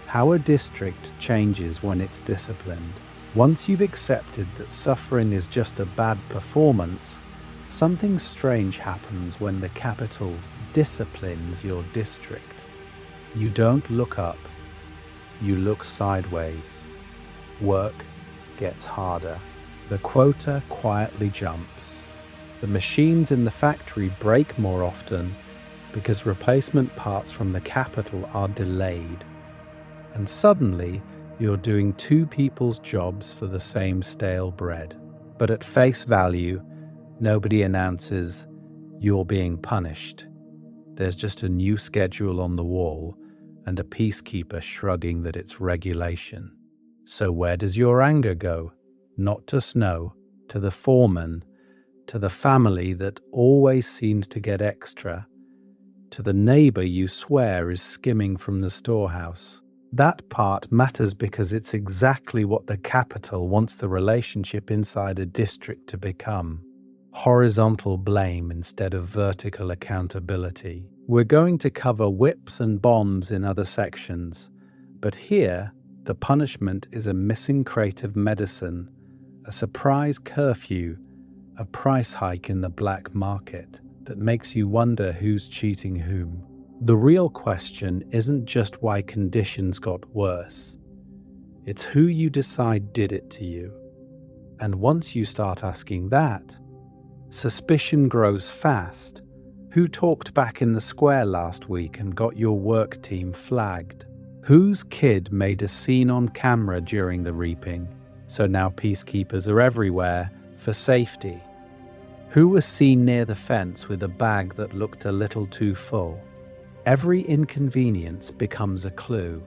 How a district changes when it's disciplined. Once you've accepted that suffering is just a bad performance, something strange happens when the capital disciplines your district. You don't look up, you look sideways. Work gets harder. The quota quietly jumps. The machines in the factory break more often because replacement parts from the capital are delayed. And suddenly, you're doing two people's jobs for the same stale bread. But at face value, nobody announces, "You're being punished." There's just a new schedule on the wall and a peacekeeper shrugging that it's regulation. So where does your anger go? Not to Snow, to the foreman, to the family that always seems to get extra, to the neighbor you swear is skimming from the storehouse. That part matters because it's exactly what the capital wants the relationship inside a district to become. Horizontal blame instead of vertical accountability. We're going to cover whips and bombs in other sections, but here, the punishment is a missing crate of medicine, a surprise curfew, a price hike in the black market. that makes you wonder who's cheating whom. The real question isn't just why conditions got worse. It's who you decide did it to you. And once you start asking that, suspicion grows fast. Who talked back in the square last week and got your work team flagged? Whose kid made a scene on camera during the reaping, so now peacekeepers are everywhere for safety? Who was seen near the fence with a bag that looked a little too full? Every inconvenience becomes a clue.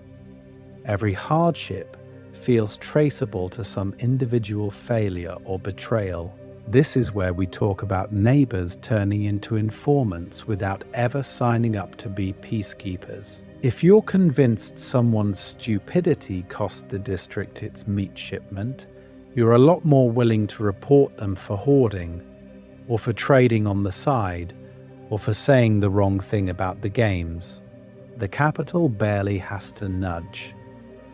Every hardship feels traceable to some individual failure or betrayal. This is where we talk about neighbors turning into informants without ever signing up to be peacekeepers. If you're convinced someone's stupidity cost the district its meat shipment, you're a lot more willing to report them for hoarding, or for trading on the side, or for saying the wrong thing about the games. The capital barely has to nudge.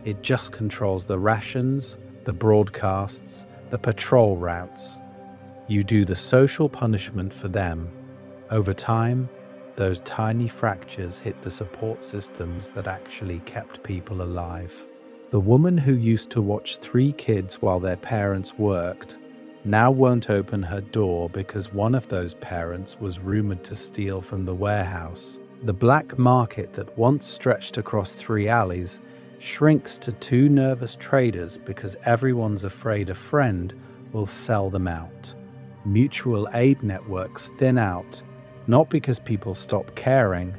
It just controls the rations, the broadcasts, the patrol routes. You do the social punishment for them. Over time, those tiny fractures hit the support systems that actually kept people alive. The woman who used to watch 3 kids while their parents worked now won't open her door because one of those parents was rumored to steal from the warehouse. The black market that once stretched across 3 alleys shrinks to 2 nervous traders because everyone's afraid a friend will sell them out. Mutual aid networks thin out, not because people stop caring,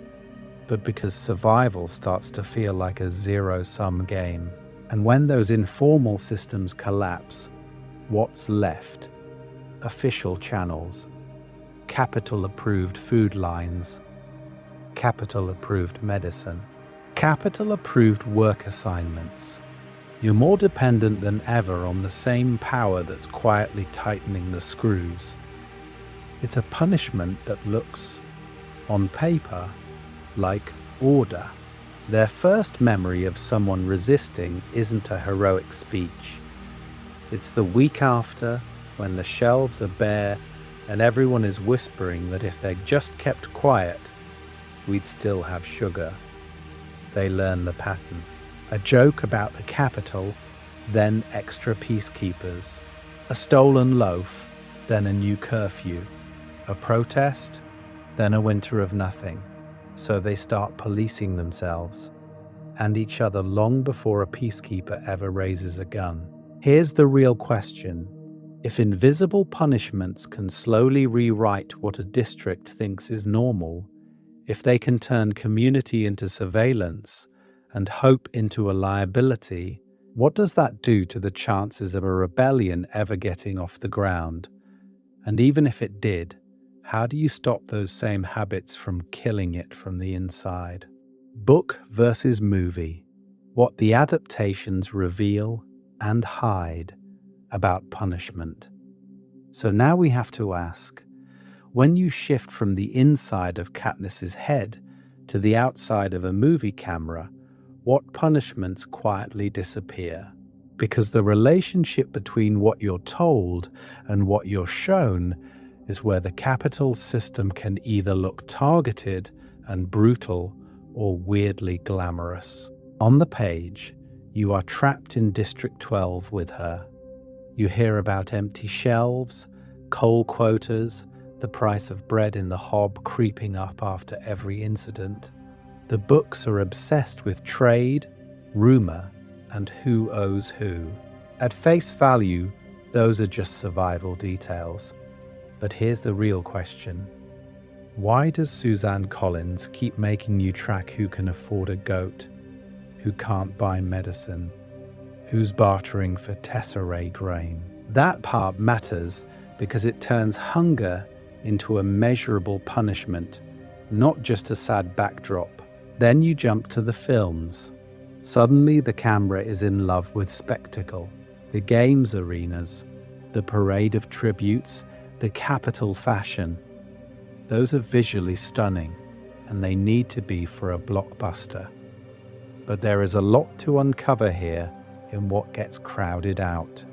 but because survival starts to feel like a zero-sum game. And when those informal systems collapse, what's left? Official channels, capital-approved food lines, capital-approved medicine, capital-approved work assignments. You're more dependent than ever on the same power that's quietly tightening the screws. It's a punishment that looks, on paper, like order. Their first memory of someone resisting isn't a heroic speech. It's the week after, when the shelves are bare and everyone is whispering that if they just kept quiet, we'd still have sugar. They learn the pattern. A joke about the capital, then extra peacekeepers. A stolen loaf, then a new curfew. A protest, then a winter of nothing. So they start policing themselves and each other long before a peacekeeper ever raises a gun. Here's the real question. If invisible punishments can slowly rewrite what a district thinks is normal, if they can turn community into surveillance and hope into a liability, what does that do to the chances of a rebellion ever getting off the ground? And even if it did, how do you stop those same habits from killing it from the inside? Book versus movie. What the adaptations reveal and hide about punishment. So now we have to ask, when you shift from the inside of Katniss's head to the outside of a movie camera, what punishments quietly disappear? Because the relationship between what you're told and what you're shown is where the capital system can either look targeted and brutal or weirdly glamorous. On the page, you are trapped in District 12 with her. You hear about empty shelves, coal quotas, the price of bread in the hob creeping up after every incident. The books are obsessed with trade, rumor, and who owes who. At face value, those are just survival details. But here's the real question. Why does Suzanne Collins keep making you track who can afford a goat, who can't buy medicine, who's bartering for Tesserae grain? That part matters because it turns hunger into a measurable punishment, not just a sad backdrop. Then you jump to the films. Suddenly the camera is in love with spectacle. The games arenas, the parade of tributes, the capital fashion. Those are visually stunning, and they need to be for a blockbuster. But there is a lot to uncover here in what gets crowded out.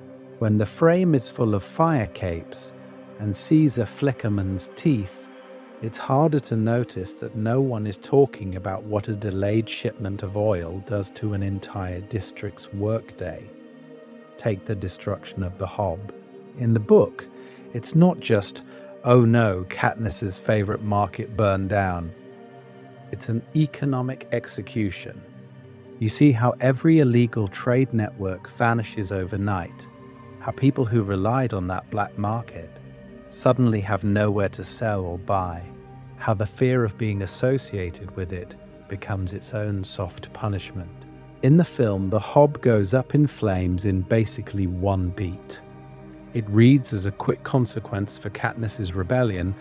When the frame is full of fire capes and Caesar Flickerman's teeth, It's harder to notice that no one is talking about what a delayed shipment of oil does to an entire district's workday. Take the destruction of the Hob. In the book, it's not just, oh no, Katniss's favorite market burned down. It's an economic execution. You see how every illegal trade network vanishes overnight, how people who relied on that black market suddenly have nowhere to sell or buy, how the fear of being associated with it becomes its own soft punishment. In the film, the Hob goes up in flames in basically one beat. It reads as a quick consequence for Katniss's rebellion,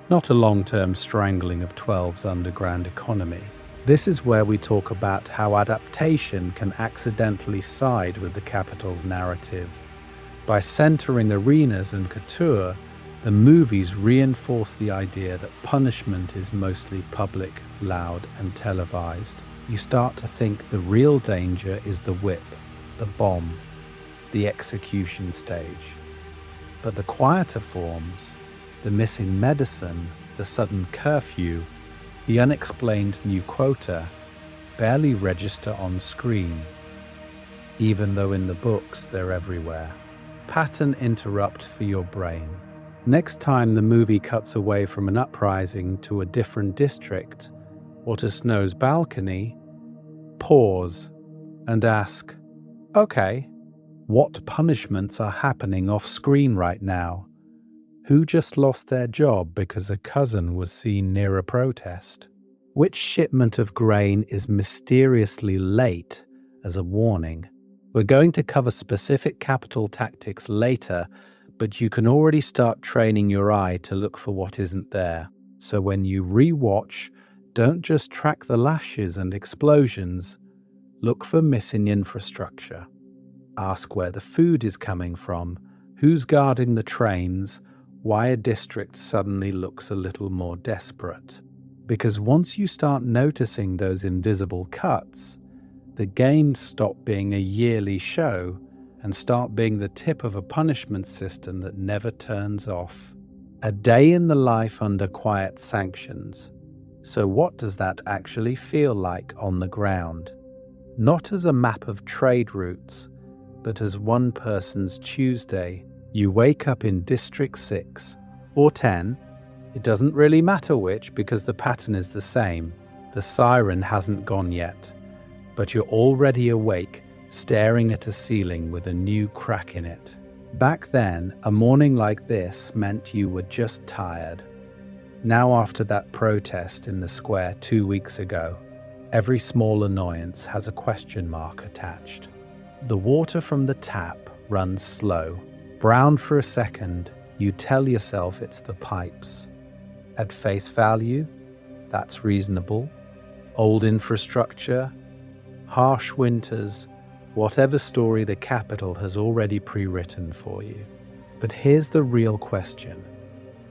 not a long-term strangling of 12's underground economy. This is where we talk about how adaptation can accidentally side with the capital's narrative. By centering arenas and couture, the movies reinforce the idea that punishment is mostly public, loud, and televised. You start to think the real danger is the whip, the bomb, the execution stage. But the quieter forms, the missing medicine, the sudden curfew, the unexplained new quota, barely register on screen, even though in the books they're everywhere. Pattern interrupt for your brain. Next time the movie cuts away from an uprising to a different district or to Snow's balcony, pause and ask, okay, what punishments are happening off screen right now? Who just lost their job because a cousin was seen near a protest? Which shipment of grain is mysteriously late as a warning? We're going to cover specific capital tactics later, but you can already start training your eye to look for what isn't there. So when you re-watch, don't just track the lashes and explosions, look for missing infrastructure. Ask where the food is coming from, who's guarding the trains, why a district suddenly looks a little more desperate. Because once you start noticing those invisible cuts, the games stop being a yearly show and start being the tip of a punishment system that never turns off. A day in the life under quiet sanctions. So what does that actually feel like on the ground? Not as a map of trade routes, but as one person's Tuesday. You wake up in District 6 or 10. It doesn't really matter which because the pattern is the same. The siren hasn't gone yet, but you're already awake, staring at a ceiling with a new crack in it. Back then, a morning like this meant you were just tired. Now, after that protest in the square 2 weeks ago, every small annoyance has a question mark attached. The water from the tap runs slow. Brown for a second, you tell yourself it's the pipes. At face value, that's reasonable. Old infrastructure, harsh winters, whatever story the capital has already pre-written for you. But here's the real question.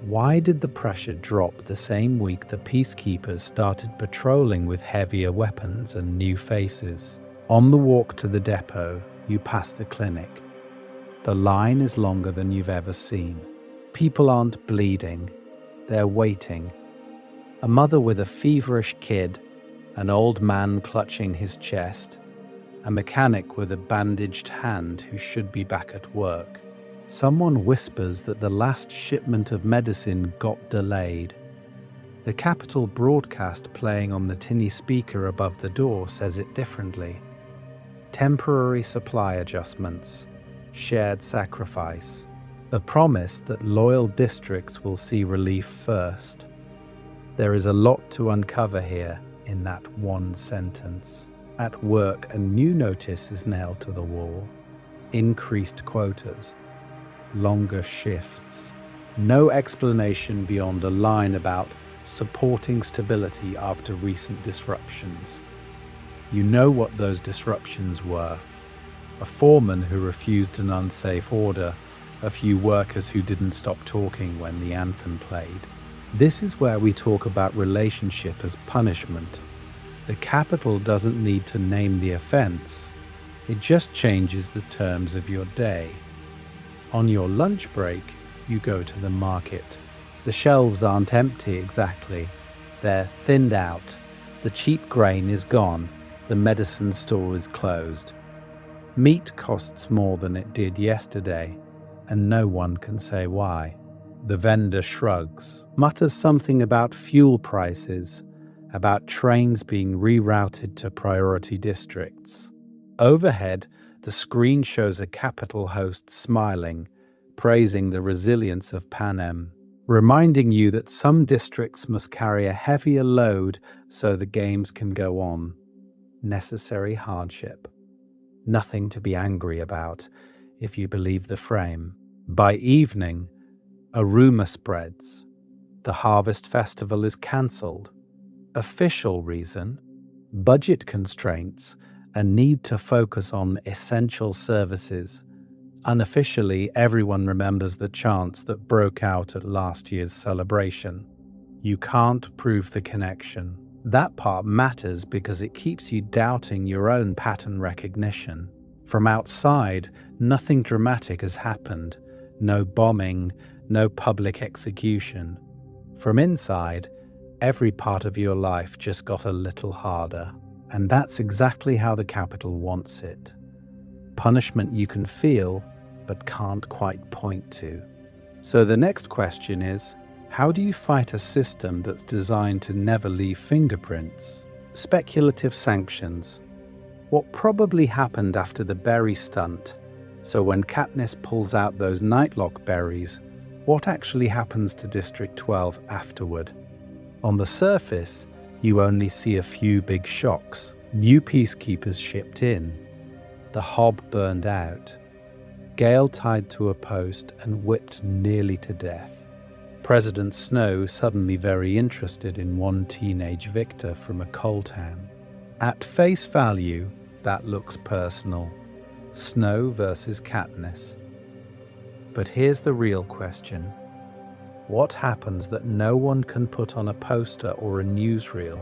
Why did the pressure drop the same week the Peacekeepers started patrolling with heavier weapons and new faces? On the walk to the depot, you pass the clinic. The line is longer than you've ever seen. People aren't bleeding, they're waiting. A mother with a feverish kid, an old man clutching his chest, a mechanic with a bandaged hand who should be back at work. Someone whispers that the last shipment of medicine got delayed. The Capital broadcast playing on the tinny speaker above the door says it differently. Temporary supply adjustments, shared sacrifice, the promise that loyal districts will see relief first. There is a lot to uncover here in that one sentence. At work, a new notice is nailed to the wall. Increased quotas, longer shifts. No explanation beyond a line about supporting stability after recent disruptions. You know what those disruptions were. A foreman who refused an unsafe order, a few workers who didn't stop talking when the anthem played. This is where we talk about relationship as punishment. The capital doesn't need to name the offense. It just changes the terms of your day. On your lunch break, you go to the market. The shelves aren't empty exactly. They're thinned out. The cheap grain is gone. The medicine store is closed. Meat costs more than it did yesterday, and no one can say why. The vendor shrugs, mutters something about fuel prices, about trains being rerouted to priority districts. Overhead, the screen shows a Capitol host smiling, praising the resilience of Panem, reminding you that some districts must carry a heavier load so the games can go on. Necessary hardship. Nothing to be angry about, if you believe the frame. By evening, a rumor spreads. The Harvest Festival is cancelled. Official reason: budget constraints, a need to focus on essential services. Unofficially, everyone remembers the chants that broke out at last year's celebration. You can't prove the connection. That part matters because it keeps you doubting your own pattern recognition. From outside, nothing dramatic has happened. No bombing, no public execution. From inside, every part of your life just got a little harder. And that's exactly how the Capitol wants it. Punishment you can feel, but can't quite point to. So the next question is, how do you fight a system that's designed to never leave fingerprints? Speculative sanctions. What probably happened after the berry stunt? So when Katniss pulls out those Nightlock berries, what actually happens to District 12 afterward? On the surface, you only see a few big shocks. New Peacekeepers shipped in. The hob burned out. Gale tied to a post and whipped nearly to death. President Snow suddenly very interested in one teenage victor from a coal town. At face value, that looks personal. Snow versus Katniss. But here's the real question. What happens that no one can put on a poster or a newsreel?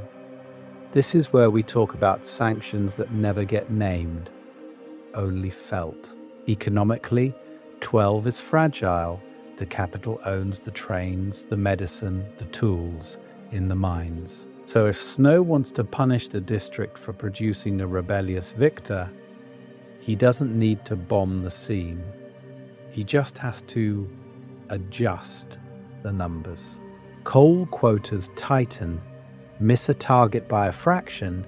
This is where we talk about sanctions that never get named, only felt. Economically, 12 is fragile. The Capitol owns the trains, the medicine, the tools in the mines. So if Snow wants to punish the district for producing a rebellious victor, he doesn't need to bomb the scene. He just has to adjust the numbers. Coal quotas tighten, miss a target by a fraction,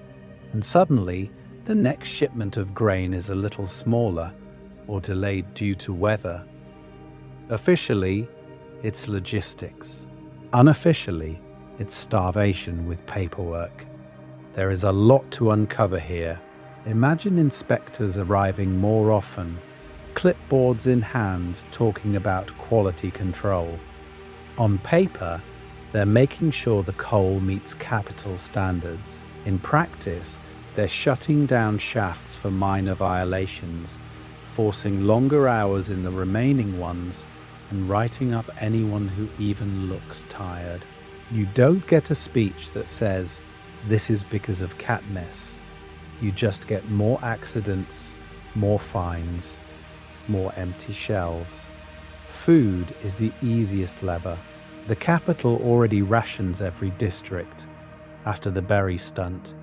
and suddenly the next shipment of grain is a little smaller or delayed due to weather. Officially, it's logistics. Unofficially, it's starvation with paperwork. There is a lot to uncover here. Imagine inspectors arriving more often, clipboards in hand talking about quality control. On paper, they're making sure the coal meets Capitol standards. In practice, they're shutting down shafts for minor violations, forcing longer hours in the remaining ones, and writing up anyone who even looks tired. You don't get a speech that says, "This is because of Katniss." You just get more accidents, more fines, more empty shelves. Food is the easiest lever. The Capitol already rations every district. After the berry stunt,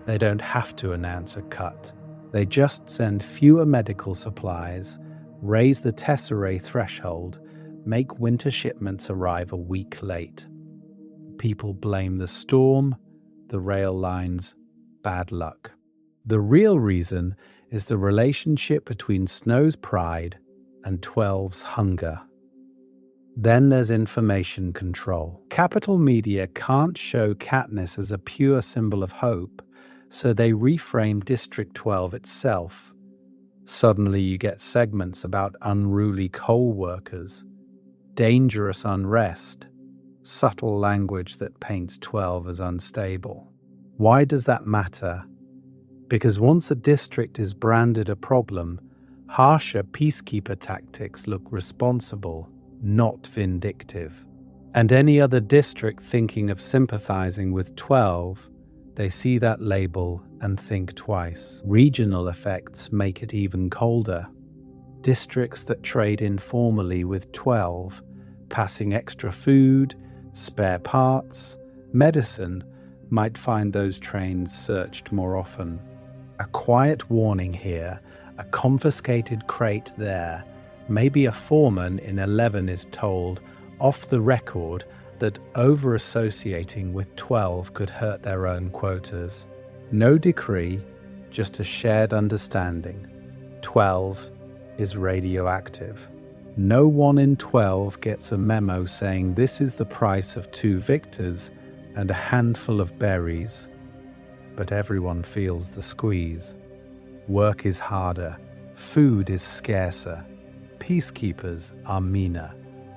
they don't have to announce a cut. They just send fewer medical supplies, raise the tesserae threshold, make winter shipments arrive a week late. People blame the storm, the rail lines, bad luck. The real reason is the relationship between Snow's pride and 12's hunger. Then there's information control. Capitol media can't show Katniss as a pure symbol of hope, so they reframe District 12 itself. Suddenly you get segments about unruly coal workers, dangerous unrest, subtle language that paints 12 as unstable. Why does that matter? Because once a district is branded a problem, harsher peacekeeper tactics look responsible, not vindictive. And any other district thinking of sympathizing with 12, they see that label and think twice. Regional effects make it even colder. Districts that trade informally with 12 Passing extra food, spare parts, medicine might find those trains searched more often. A quiet warning here, a confiscated crate there. Maybe a foreman in 11 is told, off the record, that over-associating with 12 could hurt their own quotas. No decree, just a shared understanding. 12 is radioactive. No one in 12 gets a memo saying this is the price of 2 victors and a handful of berries. But everyone feels the squeeze. Work is harder, food is scarcer, peacekeepers are meaner.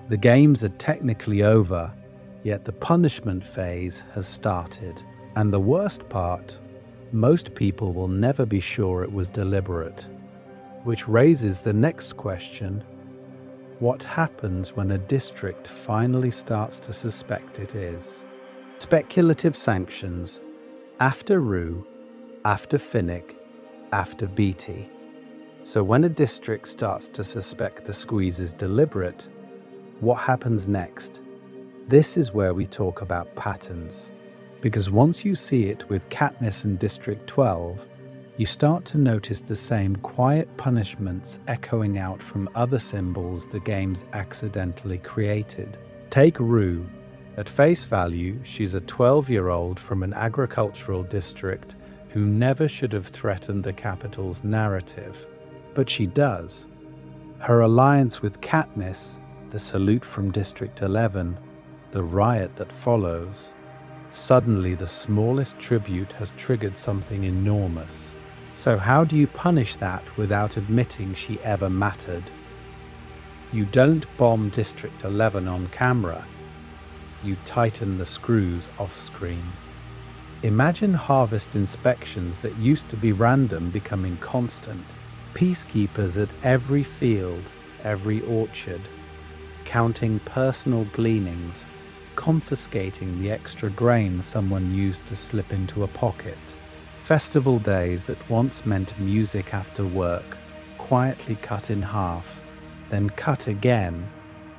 The games are technically over, yet the punishment phase has started. And the worst part, most people will never be sure it was deliberate. Which raises the next question: what happens when a district finally starts to suspect it is? Speculative sanctions, after Rue, after Finnick, after Beatty. So when a district starts to suspect the squeeze is deliberate, what happens next? This is where we talk about patterns. Because once you see it with Katniss and District 12, you start to notice the same quiet punishments echoing out from other symbols the games accidentally created. Take Rue. At face value, she's a 12-year-old from an agricultural district who never should have threatened the capital's narrative. But she does. Her alliance with Katniss, the salute from District 11, the riot that follows. Suddenly the smallest tribute has triggered something enormous. So how do you punish that without admitting she ever mattered? You don't bomb District 11 on camera. You tighten the screws off-screen. Imagine harvest inspections that used to be random becoming constant. Peacekeepers at every field, every orchard, counting personal gleanings, confiscating the extra grain someone used to slip into a pocket. Festival days that once meant music after work, quietly cut in half, then cut again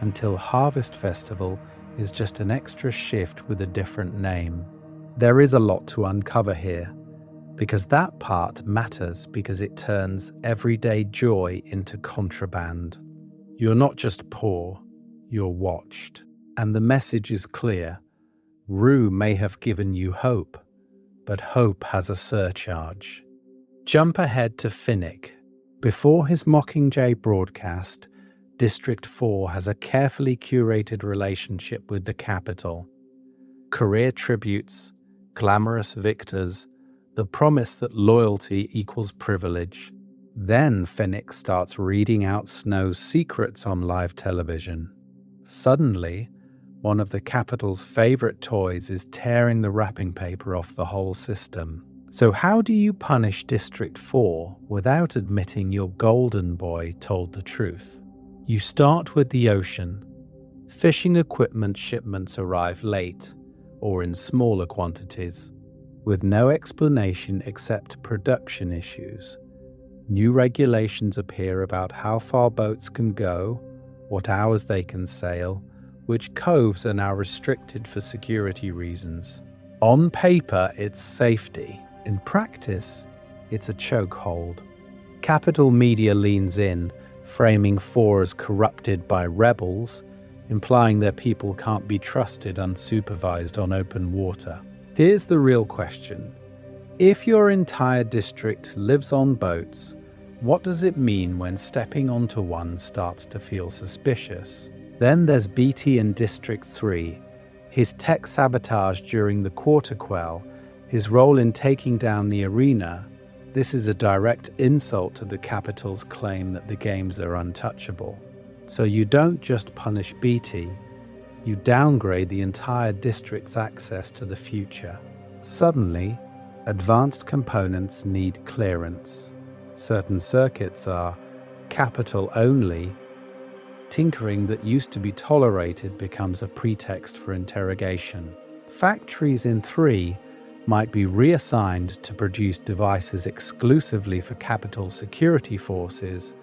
until Harvest Festival is just an extra shift with a different name. There is a lot to uncover here, because that part matters because it turns everyday joy into contraband. You're not just poor, you're watched. And the message is clear. Rue may have given you hope, but hope has a surcharge. Jump ahead to Finnick. Before his Mockingjay broadcast, District 4 has a carefully curated relationship with the capital. Career tributes, glamorous victors, the promise that loyalty equals privilege. Then Finnick starts reading out Snow's secrets on live television. Suddenly, one of the capital's favorite toys is tearing the wrapping paper off the whole system. So how do you punish District 4 without admitting your golden boy told the truth? You start with the ocean. Fishing equipment shipments arrive late, or in smaller quantities, with no explanation except production issues. New regulations appear about how far boats can go, what hours they can sail, which coves are now restricted for security reasons. On paper, it's safety. In practice, it's a chokehold. Capital media leans in, framing 4 as corrupted by rebels, implying their people can't be trusted unsupervised on open water. Here's the real question. If your entire district lives on boats, what does it mean when stepping onto one starts to feel suspicious? Then there's Beatty in District 3, his tech sabotage during the quarter quell, his role in taking down the arena. This is a direct insult to the capital's claim that the games are untouchable. So you don't just punish Beatty, you downgrade the entire district's access to the future. Suddenly, advanced components need clearance. Certain circuits are capital only. Tinkering that used to be tolerated becomes a pretext for interrogation. Factories in 3 might be reassigned to produce devices exclusively for capital security forces,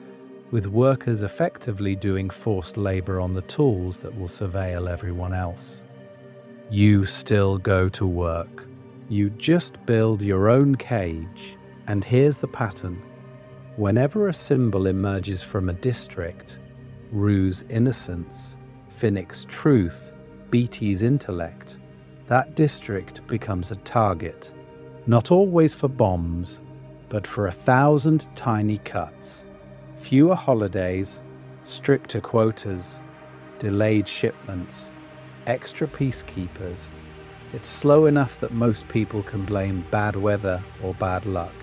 with workers effectively doing forced labor on the tools that will surveil everyone else. You still go to work. You just build your own cage. And here's the pattern. Whenever a symbol emerges from a district, Rue's innocence, Finnick's truth, BT's intellect, that district becomes a target, not always for bombs, but for 1,000 tiny cuts, fewer holidays, stricter quotas, delayed shipments, extra peacekeepers. It's slow enough that most people can blame bad weather or bad luck.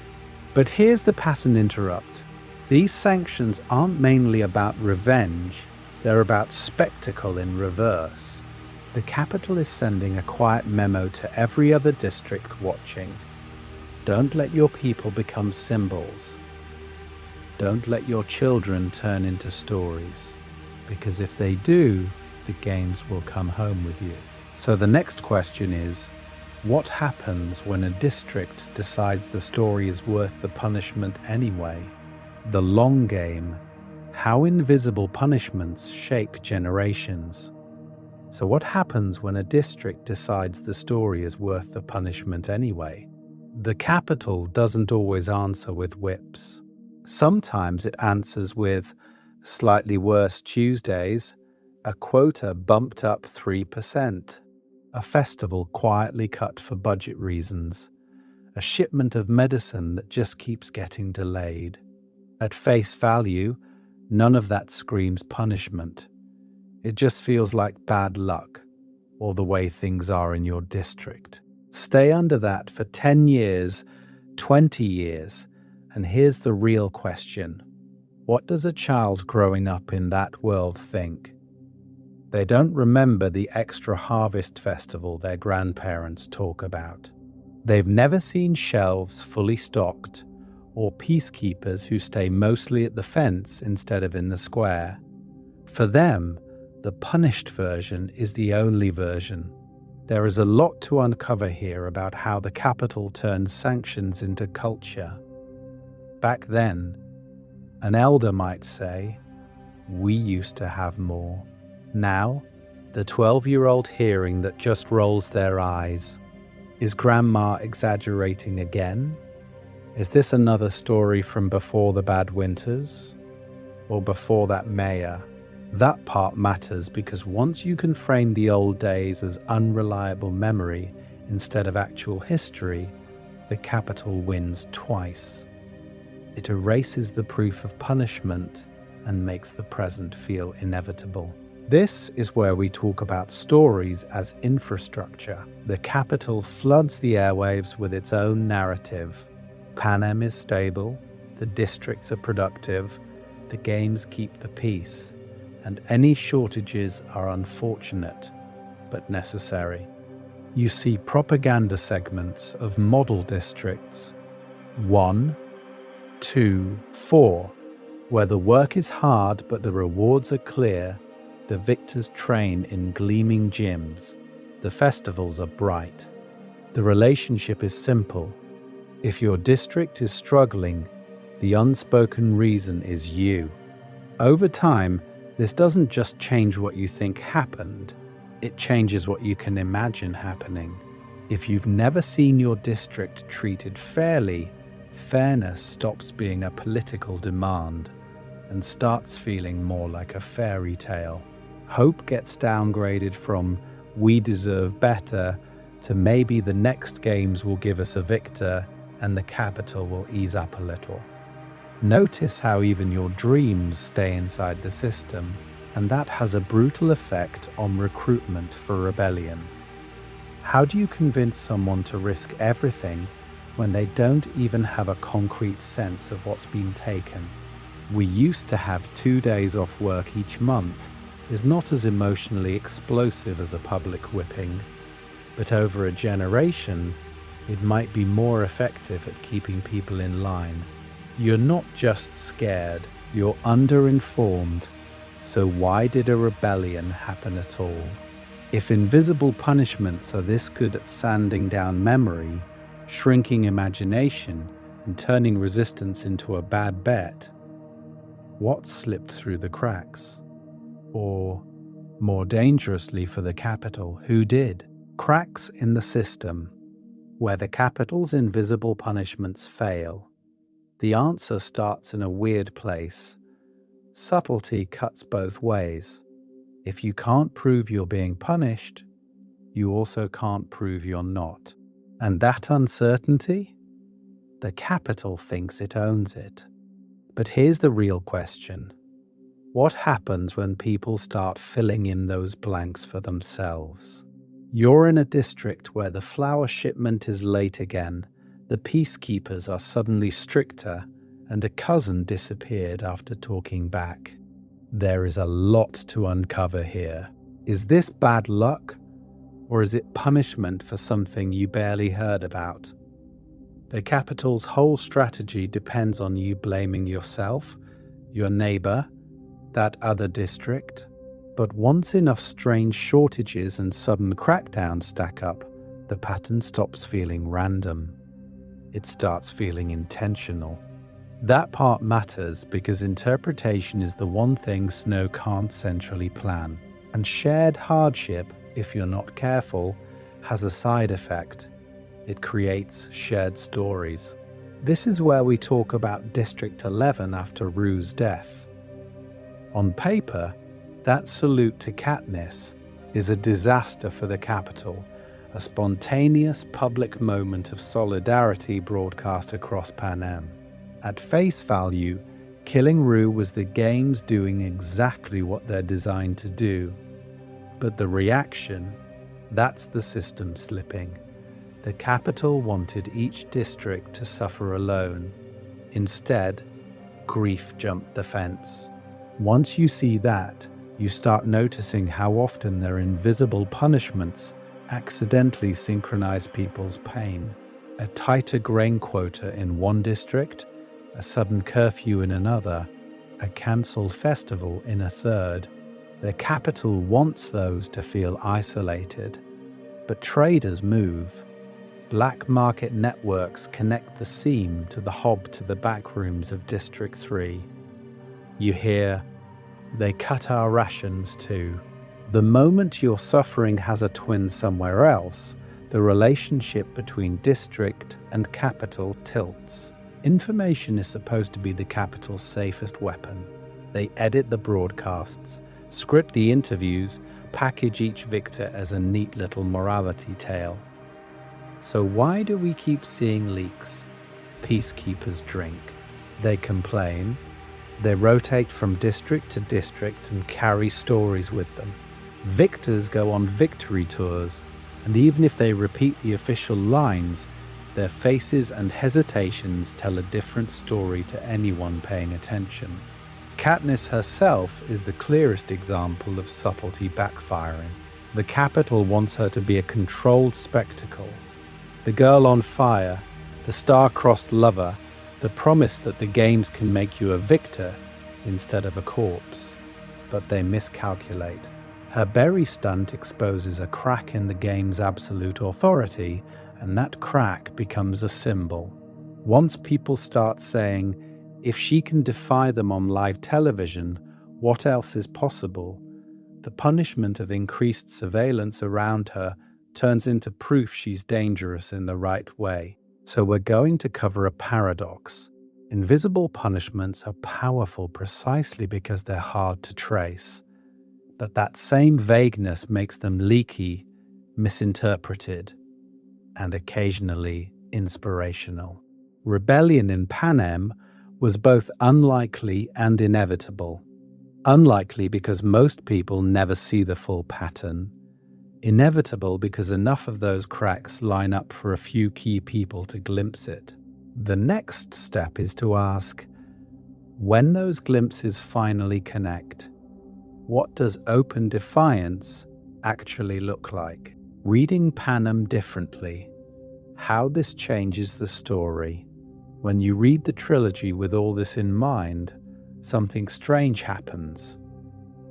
But here's the pattern interrupt. These sanctions aren't mainly about revenge, they're about spectacle in reverse. The capital is sending a quiet memo to every other district watching. Don't let your people become symbols. Don't let your children turn into stories, because if they do, the games will come home with you. So the next question is, what happens when a district decides the story is worth the punishment anyway? The long game, how invisible punishments shape generations. So what happens when a district decides the story is worth the punishment anyway? The capital doesn't always answer with whips. Sometimes it answers with slightly worse Tuesdays, a quota bumped up 3%, a festival quietly cut for budget reasons, a shipment of medicine that just keeps getting delayed. At face value, none of that screams punishment. It just feels like bad luck, or the way things are in your district. Stay under that for 10 years, 20 years, and here's the real question. What does a child growing up in that world think? They don't remember the extra harvest festival their grandparents talk about. They've never seen shelves fully stocked, or peacekeepers who stay mostly at the fence instead of in the square. For them, the punished version is the only version. There is a lot to uncover here about how the capital turns sanctions into culture. Back then, an elder might say, "We used to have more." Now, the 12-year-old hearing that just rolls their eyes. Is Grandma exaggerating again? Is this another story from before the bad winters? Or before that mayor? That part matters because once you can frame the old days as unreliable memory instead of actual history, the capital wins twice. It erases the proof of punishment and makes the present feel inevitable. This is where we talk about stories as infrastructure. The capital floods the airwaves with its own narrative. Panem is stable, the districts are productive, the games keep the peace, and any shortages are unfortunate, but necessary. You see propaganda segments of model districts 1, 2, 4, where the work is hard but the rewards are clear. The victors train in gleaming gyms. The festivals are bright. The relationship is simple. If your district is struggling, the unspoken reason is you. Over time, this doesn't just change what you think happened, it changes what you can imagine happening. If you've never seen your district treated fairly, fairness stops being a political demand and starts feeling more like a fairy tale. Hope gets downgraded from "we deserve better" to "maybe the next games will give us a victor and the capital will ease up a little." Notice how even your dreams stay inside the system, and that has a brutal effect on recruitment for rebellion. How do you convince someone to risk everything when they don't even have a concrete sense of what's been taken? "We used to have 2 days off work each month" is not as emotionally explosive as a public whipping, but over a generation, it might be more effective at keeping people in line. You're not just scared, you're underinformed. So why did a rebellion happen at all? If invisible punishments are this good at sanding down memory, shrinking imagination, and turning resistance into a bad bet, What slipped through the cracks? Or, more dangerously for the capital, who did? Cracks in the system, where the capital's invisible punishments fail. The answer starts in a weird place. Subtlety cuts both ways. If you can't prove you're being punished, you also can't prove you're not. And that uncertainty? The capital thinks it owns it. But here's the real question. What happens when people start filling in those blanks for themselves? You're in a district where the flower shipment is late again, the peacekeepers are suddenly stricter, and a cousin disappeared after talking back. There is a lot to uncover here. Is this bad luck, or is it punishment for something you barely heard about? The capital's whole strategy depends on you blaming yourself, your neighbor, that other district. But once enough strange shortages and sudden crackdowns stack up, the pattern stops feeling random. It starts feeling intentional. That part matters because interpretation is the one thing Snow can't centrally plan. And shared hardship, if you're not careful, has a side effect. It creates shared stories. This is where we talk about District 11 after Rue's death. On paper, that salute to Katniss is a disaster for the capital, a spontaneous public moment of solidarity broadcast across Panem. At face value, killing Rue was the games doing exactly what they're designed to do. But the reaction, that's the system slipping. The capital wanted each district to suffer alone. Instead, grief jumped the fence. Once you see that, you start noticing how often their invisible punishments accidentally synchronize people's pain. A tighter grain quota in one district, a sudden curfew in another, a cancelled festival in a third. The capital wants those to feel isolated, but traders move. Black market networks connect the seam to the hob to the back rooms of District 3. You hear, they cut our rations too. The moment your suffering has a twin somewhere else, the relationship between district and capital tilts. Information is supposed to be the capital's safest weapon. They edit the broadcasts, script the interviews, package each victor as a neat little morality tale. So why do we keep seeing leaks? Peacekeepers drink. They complain. They rotate from district to district and carry stories with them. Victors go on victory tours, and even if they repeat the official lines, their faces and hesitations tell a different story to anyone paying attention. Katniss herself is the clearest example of subtlety backfiring. The capital wants her to be a controlled spectacle. The girl on fire, the star-crossed lover, the promise that the games can make you a victor instead of a corpse. But they miscalculate. Her berry stunt exposes a crack in the game's absolute authority, and that crack becomes a symbol. Once people start saying, if she can defy them on live television, what else is possible? The punishment of increased surveillance around her turns into proof she's dangerous in the right way. So we're going to cover a paradox. Invisible punishments are powerful precisely because they're hard to trace. But that same vagueness makes them leaky, misinterpreted, and occasionally inspirational. Rebellion in Panem was both unlikely and inevitable. Unlikely because most people never see the full pattern. Inevitable because enough of those cracks line up for a few key people to glimpse it. The next step is to ask, when those glimpses finally connect, what does open defiance actually look like? Reading Panem differently, how this changes the story. When you read the trilogy with all this in mind, something strange happens.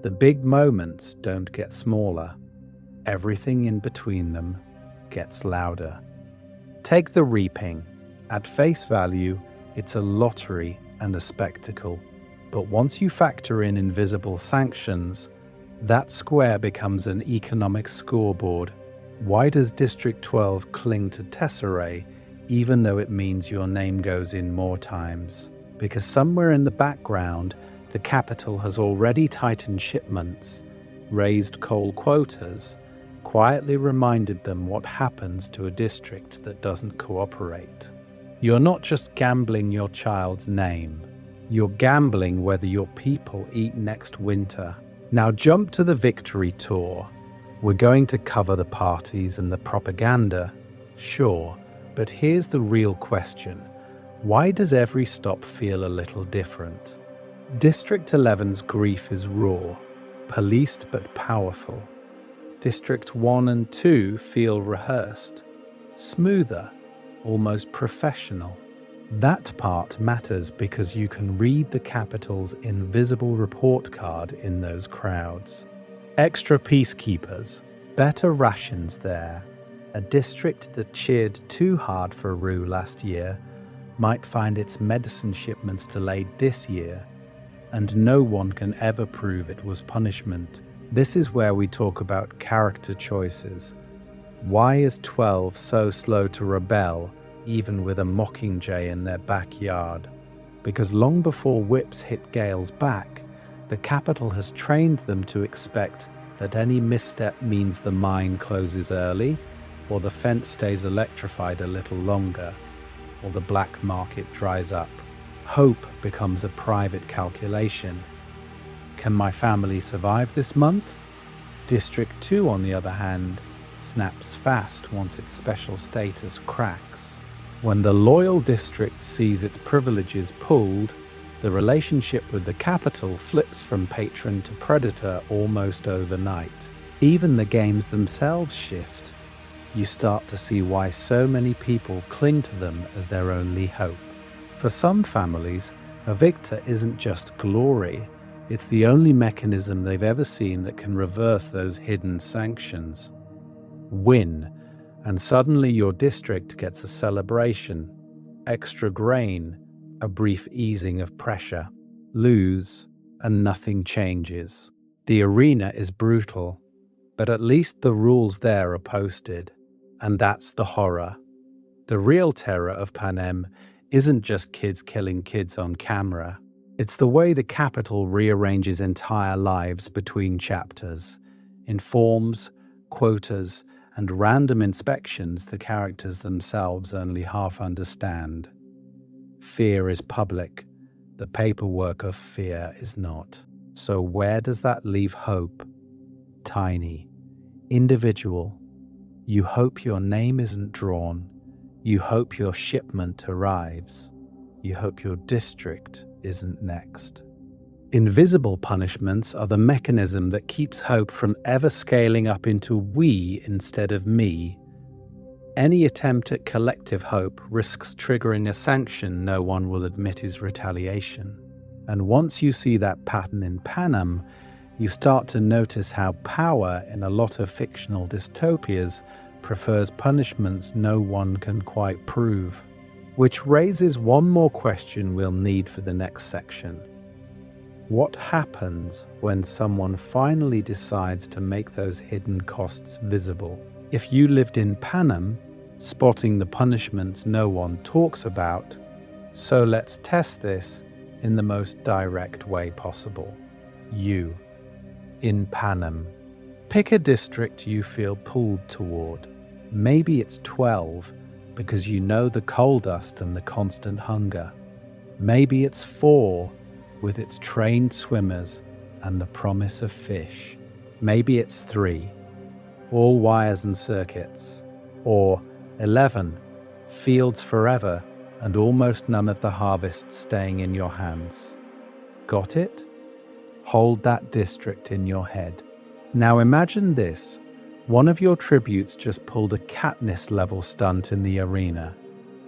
The big moments don't get smaller. Everything in between them gets louder. Take the reaping. At face value, it's a lottery and a spectacle. But once you factor in invisible sanctions, that square becomes an economic scoreboard. Why does District 12 cling to Tesserae, even though it means your name goes in more times? Because somewhere in the background, the capital has already tightened shipments, raised coal quotas, quietly reminded them what happens to a district that doesn't cooperate. You're not just gambling your child's name, you're gambling whether your people eat next winter. Now jump to the victory tour. We're going to cover the parties and the propaganda, sure, but here's the real question. Why does every stop feel a little different? District 11's grief is raw, policed but powerful. District 1 and 2 feel rehearsed, smoother, almost professional. That part matters because you can read the capital's invisible report card in those crowds. Extra peacekeepers, better rations there. A district that cheered too hard for Rue last year might find its medicine shipments delayed this year, and no one can ever prove it was punishment. This is where we talk about character choices. Why is 12 so slow to rebel, even with a mockingjay in their backyard? Because long before whips hit Gale's back, the capital has trained them to expect that any misstep means the mine closes early, or the fence stays electrified a little longer, or the black market dries up. Hope becomes a private calculation. Can my family survive this month? District 2, on the other hand, snaps fast once its special status cracks. When the loyal district sees its privileges pulled, the relationship with the capital flips from patron to predator almost overnight. Even the games themselves shift. You start to see why so many people cling to them as their only hope. For some families, a victor isn't just glory, it's the only mechanism they've ever seen that can reverse those hidden sanctions. Win, and suddenly your district gets a celebration, extra grain, a brief easing of pressure. Lose, and nothing changes. The arena is brutal, but at least the rules there are posted. And that's the horror. The real terror of Panem isn't just kids killing kids on camera. It's the way the capital rearranges entire lives between chapters, in forms, quotas, and random inspections the characters themselves only half understand. Fear is public. The paperwork of fear is not. So where does that leave hope? Tiny, individual. You hope your name isn't drawn. You hope your shipment arrives. You hope your district isn't next. Invisible punishments are the mechanism that keeps hope from ever scaling up into we instead of me. Any attempt at collective hope risks triggering a sanction no one will admit is retaliation. And once you see that pattern in Panem, you start to notice how power in a lot of fictional dystopias prefers punishments no one can quite prove. Which raises one more question we'll need for the next section. What happens when someone finally decides to make those hidden costs visible? If you lived in Panem, spotting the punishments no one talks about, so let's test this in the most direct way possible. You, in Panem. Pick a district you feel pulled toward. Maybe it's 12, because you know the coal dust and the constant hunger. Maybe it's 4, with its trained swimmers and the promise of fish. Maybe it's 3, all wires and circuits. Or 11, fields forever and almost none of the harvest staying in your hands. Got it? Hold that district in your head. Now imagine this. One of your tributes just pulled a Katniss-level stunt in the arena.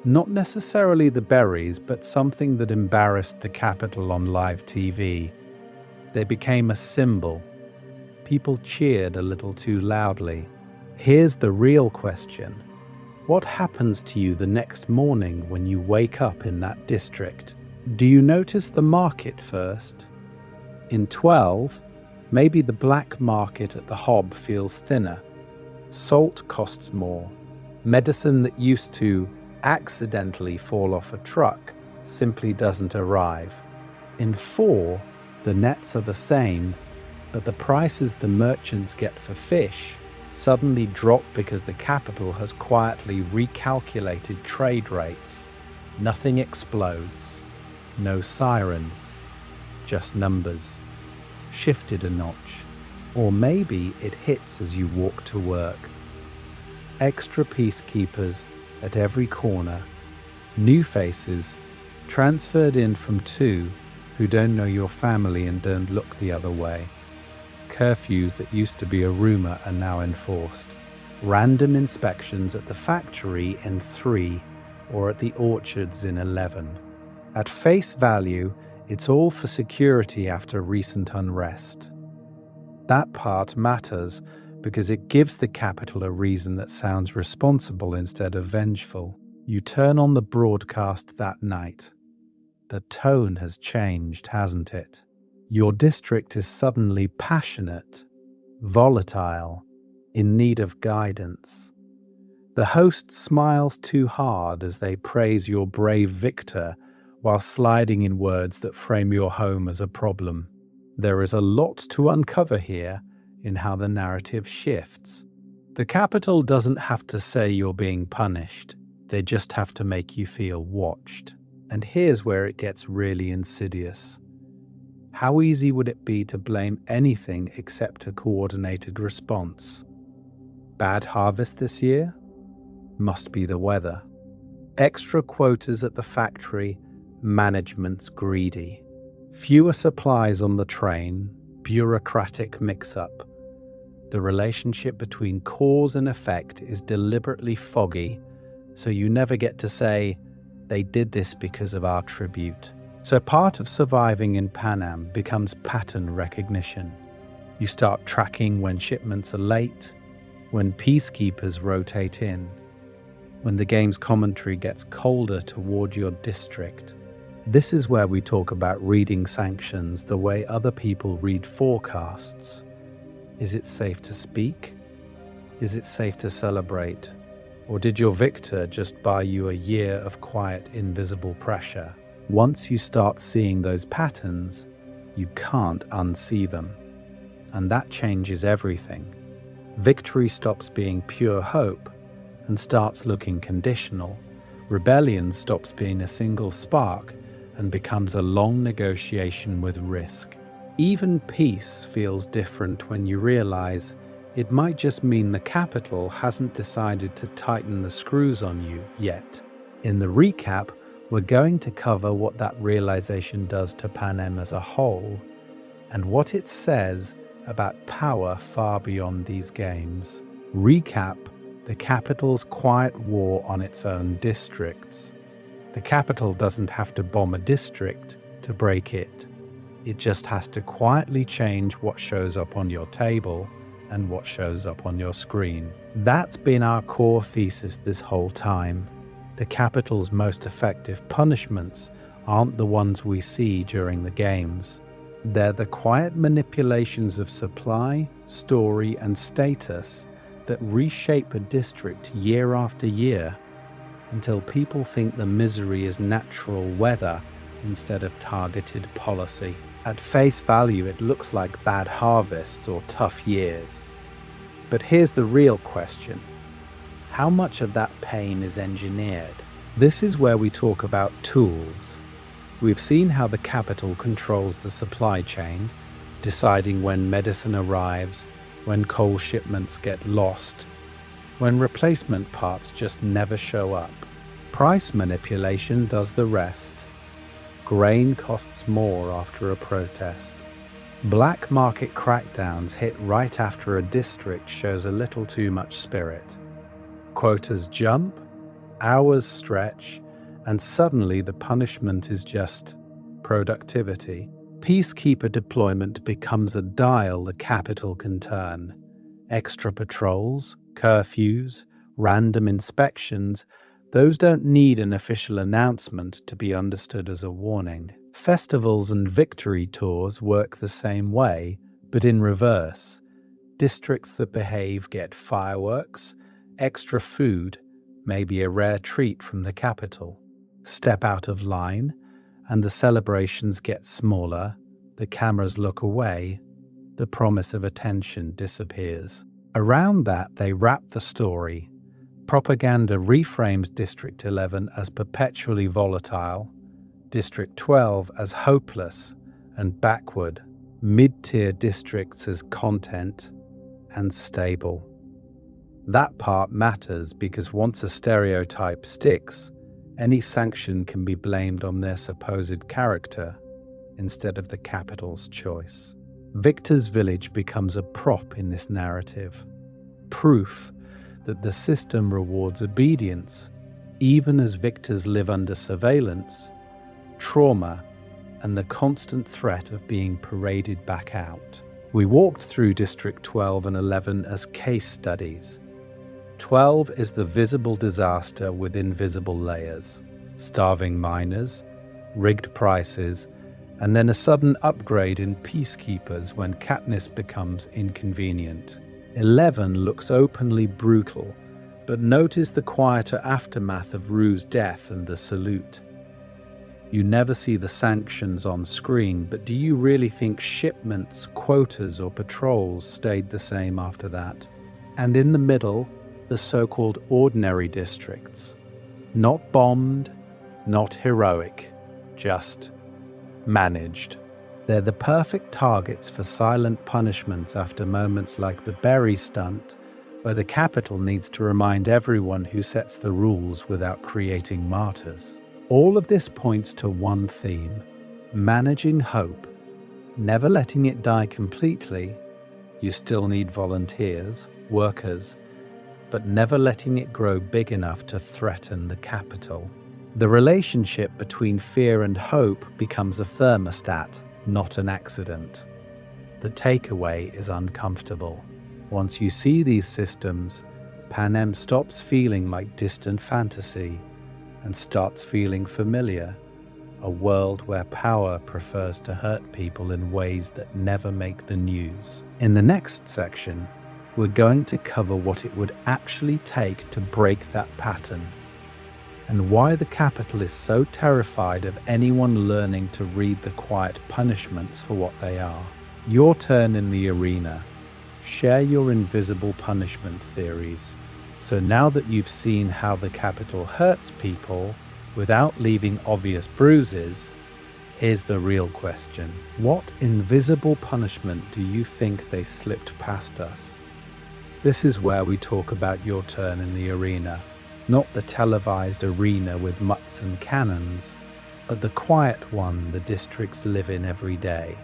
Not necessarily the berries, but something that embarrassed the capital on live TV. They became a symbol. People cheered a little too loudly. Here's the real question. What happens to you the next morning when you wake up in that district? Do you notice the market first? In 12, maybe the black market at the hob feels thinner. Salt costs more. Medicine that used to accidentally fall off a truck simply doesn't arrive. In 4, the nets are the same, but the prices the merchants get for fish suddenly drop because the capital has quietly recalculated trade rates. Nothing explodes. No sirens. Just numbers. Shifted a notch. Or maybe it hits as you walk to work. Extra peacekeepers at every corner. New faces, transferred in from 2 who don't know your family and don't look the other way. Curfews that used to be a rumor are now enforced. Random inspections at the factory in 3 or at the orchards in 11. At face value, it's all for security after recent unrest. That part matters because it gives the capital a reason that sounds responsible instead of vengeful. You turn on the broadcast that night. The tone has changed, hasn't it? Your district is suddenly passionate, volatile, in need of guidance. The host smiles too hard as they praise your brave victor while sliding in words that frame your home as a problem. There is a lot to uncover here in how the narrative shifts. The capital doesn't have to say you're being punished. They just have to make you feel watched. And here's where it gets really insidious. How easy would it be to blame anything except a coordinated response? Bad harvest this year? Must be the weather. Extra quotas at the factory, management's greedy. Fewer supplies on the train, bureaucratic mix-up. The relationship between cause and effect is deliberately foggy, so you never get to say, they did this because of our tribute. So part of surviving in Panem becomes pattern recognition. You start tracking when shipments are late, when peacekeepers rotate in, when the game's commentary gets colder toward your district. This is where we talk about reading sanctions the way other people read forecasts. Is it safe to speak? Is it safe to celebrate? Or did your victor just buy you a year of quiet, invisible pressure? Once you start seeing those patterns, you can't unsee them. And that changes everything. Victory stops being pure hope and starts looking conditional. Rebellion stops being a single spark and becomes a long negotiation with risk. Even peace feels different when you realize it might just mean the capital hasn't decided to tighten the screws on you yet. In the recap, we're going to cover what that realization does to Panem as a whole and what it says about power far beyond these games. Recap: the capital's quiet war on its own districts. The capital doesn't have to bomb a district to break it. It just has to quietly change what shows up on your table and what shows up on your screen. That's been our core thesis this whole time. The capital's most effective punishments aren't the ones we see during the games. They're the quiet manipulations of supply, story, and status that reshape a district year after year until people think the misery is natural weather instead of targeted policy. At face value, it looks like bad harvests or tough years. But here's the real question. How much of that pain is engineered? This is where we talk about tools. We've seen how the capital controls the supply chain, deciding when medicine arrives, when coal shipments get lost, when replacement parts just never show up. Price manipulation does the rest. Grain costs more after a protest. Black market crackdowns hit right after a district shows a little too much spirit. Quotas jump, hours stretch, and suddenly the punishment is just productivity. Peacekeeper deployment becomes a dial the capital can turn. Extra patrols, curfews, random inspections, Those don't need an official announcement to be understood as a warning. Festivals and victory tours work the same way, but in reverse. Districts that behave get fireworks, extra food, maybe a rare treat from the capital. Step out of line, and the celebrations get smaller, the cameras look away, the promise of attention disappears. Around that, they wrap the story. Propaganda reframes District 11 as perpetually volatile, District 12 as hopeless and backward, mid-tier districts as content and stable. That part matters because once a stereotype sticks, any sanction can be blamed on their supposed character instead of the capital's choice. Victor's village becomes a prop in this narrative, proof that the system rewards obedience, even as victors live under surveillance, trauma, and the constant threat of being paraded back out. We walked through District 12 and 11 as case studies. 12 is the visible disaster with invisible layers, starving miners, rigged prices, and then a sudden upgrade in Peacekeepers when Katniss becomes inconvenient. 11 looks openly brutal, but notice the quieter aftermath of Rue's death and the salute. You never see the sanctions on screen, but do you really think shipments, quotas, or patrols stayed the same after that? And in the middle, the so-called ordinary districts. Not bombed, not heroic, just managed. They're the perfect targets for silent punishments after moments like the berry stunt, where the capital needs to remind everyone who sets the rules without creating martyrs. All of this points to one theme: managing hope, never letting it die completely. You still need volunteers, workers, but never letting it grow big enough to threaten the capital. The relationship between fear and hope becomes a thermostat, not an accident. The takeaway is uncomfortable. Once you see these systems, Panem stops feeling like distant fantasy and starts feeling familiar, a world where power prefers to hurt people in ways that never make the news. In the next section, we're going to cover what it would actually take to break that pattern, and why the capital is so terrified of anyone learning to read the quiet punishments for what they are. Your turn in the arena. Share your invisible punishment theories. So now that you've seen how the capital hurts people without leaving obvious bruises, here's the real question. What invisible punishment do you think they slipped past us? This is where we talk about your turn in the arena. Not the televised arena with mutts and cannons, but the quiet one the districts live in every day.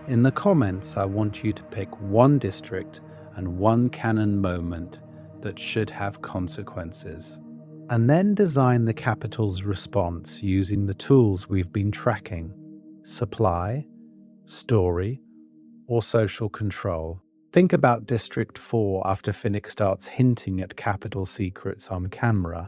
In the comments, I want you to pick one district and one canon moment that should have consequences, and then design the capital's response using the tools we've been tracking: supply, story, or social control. Think about District 4 after Finnick starts hinting at capital secrets on camera.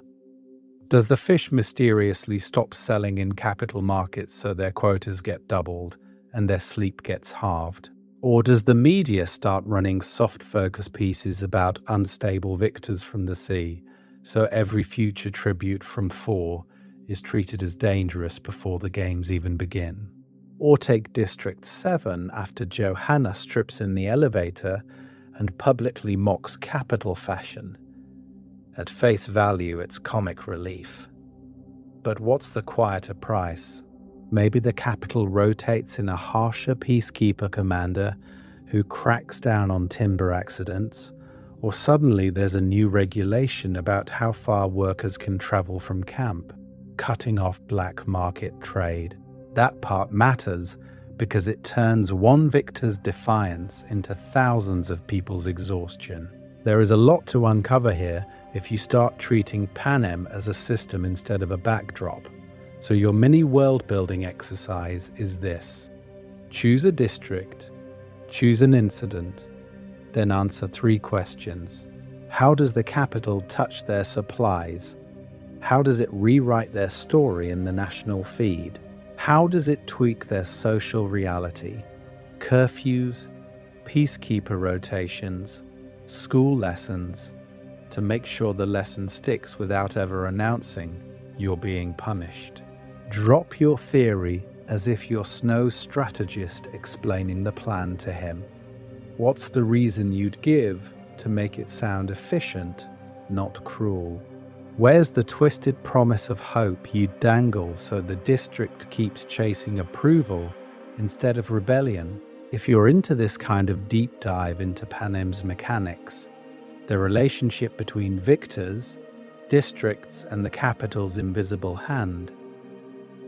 Does the fish mysteriously stop selling in capital markets so their quotas get doubled and their sleep gets halved? Or does the media start running soft focus pieces about unstable victors from the sea, so every future tribute from 4 is treated as dangerous before the games even begin? Or take District 7 after Johanna strips in the elevator and publicly mocks capital fashion. At face value, it's comic relief. But what's the quieter price? Maybe the capital rotates in a harsher peacekeeper commander who cracks down on timber accidents, or suddenly there's a new regulation about how far workers can travel from camp, cutting off black market trade. That part matters because it turns one victor's defiance into thousands of people's exhaustion. There is a lot to uncover here if you start treating Panem as a system instead of a backdrop. So your mini world-building exercise is this: choose a district, choose an incident, then answer 3 questions. How does the capital touch their supplies? How does it rewrite their story in the national feed? How does it tweak their social reality? Curfews, peacekeeper rotations, school lessons, to make sure the lesson sticks without ever announcing you're being punished. Drop your theory as if you're Snow's strategist explaining the plan to him. What's the reason you'd give to make it sound efficient, not cruel? Where's the twisted promise of hope you dangle so the district keeps chasing approval instead of rebellion? If you're into this kind of deep dive into Panem's mechanics, the relationship between victors, districts, and the capital's invisible hand,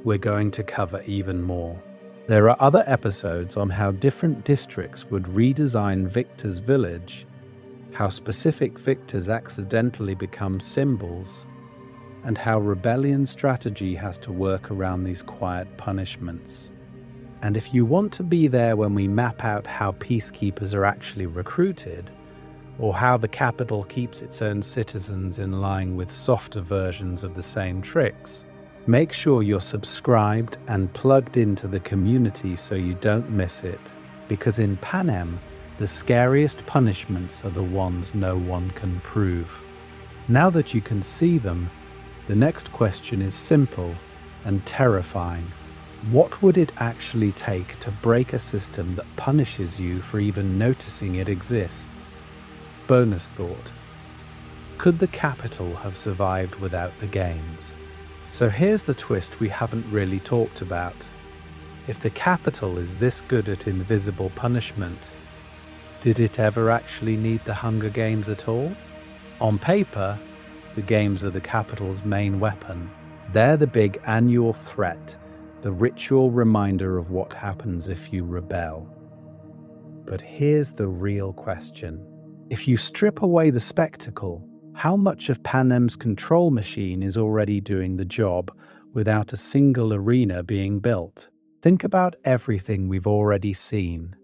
we're going to cover even more. There are other episodes on how different districts would redesign Victor's village, how specific victors accidentally become symbols, and how rebellion strategy has to work around these quiet punishments. And if you want to be there when we map out how peacekeepers are actually recruited, or how the capital keeps its own citizens in line with softer versions of the same tricks, make sure you're subscribed and plugged into the community so you don't miss it, because in Panem, the scariest punishments are the ones no one can prove. Now that you can see them, the next question is simple and terrifying. What would it actually take to break a system that punishes you for even noticing it exists? Bonus thought: could the capital have survived without the games? So here's the twist we haven't really talked about. If the capital is this good at invisible punishment, did it ever actually need the Hunger Games at all? On paper, the games are the capital's main weapon. They're the big annual threat, the ritual reminder of what happens if you rebel. But here's the real question. If you strip away the spectacle, how much of Panem's control machine is already doing the job without a single arena being built? Think about everything we've already seen.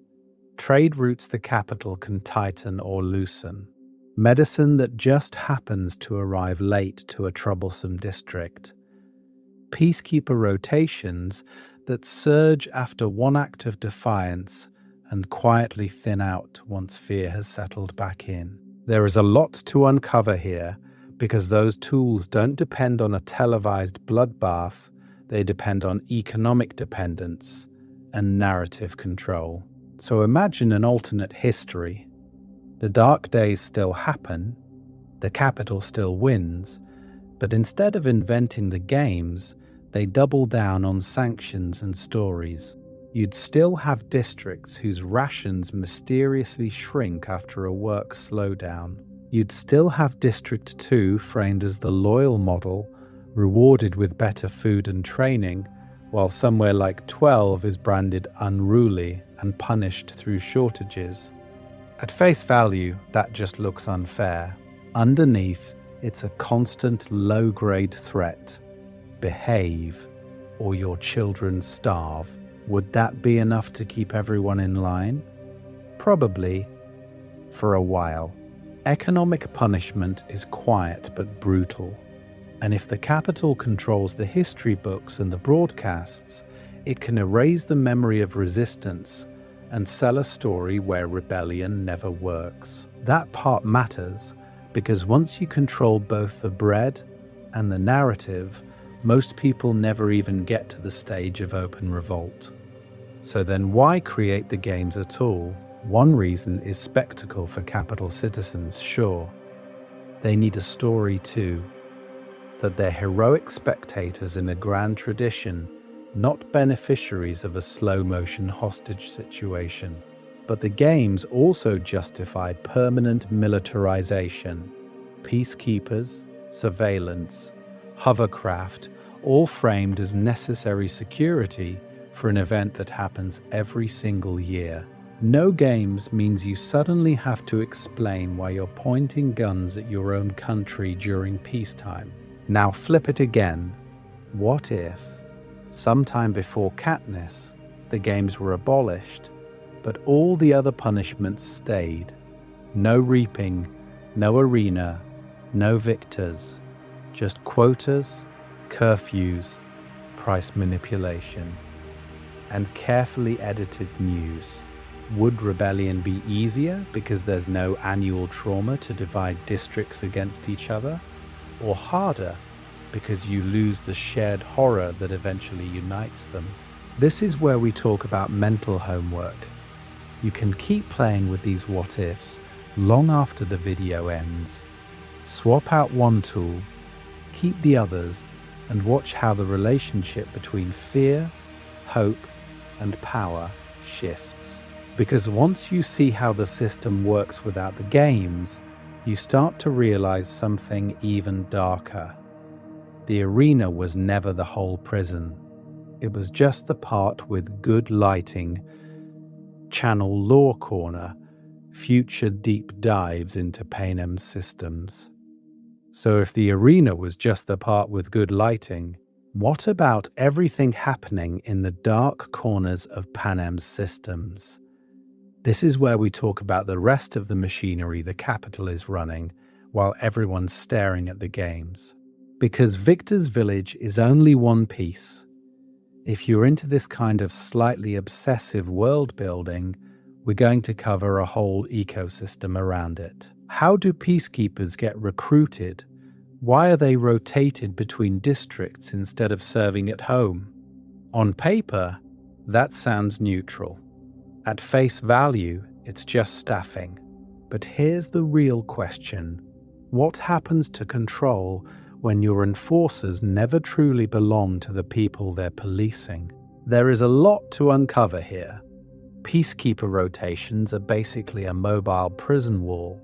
Trade routes the capital can tighten or loosen. Medicine that just happens to arrive late to a troublesome district. Peacekeeper rotations that surge after one act of defiance and quietly thin out once fear has settled back in. There is a lot to uncover here because those tools don't depend on a televised bloodbath, they depend on economic dependence and narrative control. So imagine an alternate history. The dark days still happen, the capital still wins, but instead of inventing the games, they double down on sanctions and stories. You'd still have districts whose rations mysteriously shrink after a work slowdown. You'd still have District 2 framed as the loyal model, rewarded with better food and training, while somewhere like 12 is branded unruly and punished through shortages. At face value, that just looks unfair. Underneath, it's a constant low-grade threat. Behave, or your children starve. Would that be enough to keep everyone in line? Probably, for a while. Economic punishment is quiet but brutal. And if the capital controls the history books and the broadcasts, it can erase the memory of resistance and sell a story where rebellion never works. That part matters because once you control both the bread and the narrative, most people never even get to the stage of open revolt. So then why create the games at all? One reason is spectacle for capital citizens, sure. They need a story too, that they're heroic spectators in a grand tradition, not beneficiaries of a slow-motion hostage situation. But the games also justify permanent militarization. Peacekeepers, surveillance, hovercraft, all framed as necessary security for an event that happens every single year. No games means you suddenly have to explain why you're pointing guns at your own country during peacetime. Now flip it again. What if, sometime before Katniss, the games were abolished, but all the other punishments stayed? No reaping, no arena, no victors, Just quotas, curfews, price manipulation, and carefully edited news. Would rebellion be easier because there's no annual trauma to divide districts against each other? Or harder because you lose the shared horror that eventually unites them? This is where we talk about mental homework. You can keep playing with these what-ifs long after the video ends. Swap out one tool, keep the others, and watch how the relationship between fear, hope, and power shifts. Because once you see how the system works without the games, you start to realize something even darker. The arena was never the whole prison. It was just the part with good lighting, channel lore corner, future deep dives into Panem's systems. So if the arena was just the part with good lighting, what about everything happening in the dark corners of Panem's systems? This is where we talk about the rest of the machinery the capital is running while everyone's staring at the games. Because Victor's Village is only one piece. If you're into this kind of slightly obsessive world building, we're going to cover a whole ecosystem around it. How do peacekeepers get recruited? Why are they rotated between districts instead of serving at home? On paper, that sounds neutral. At face value, it's just staffing. But here's the real question. What happens to control when your enforcers never truly belong to the people they're policing? There is a lot to uncover here. Peacekeeper rotations are basically a mobile prison wall.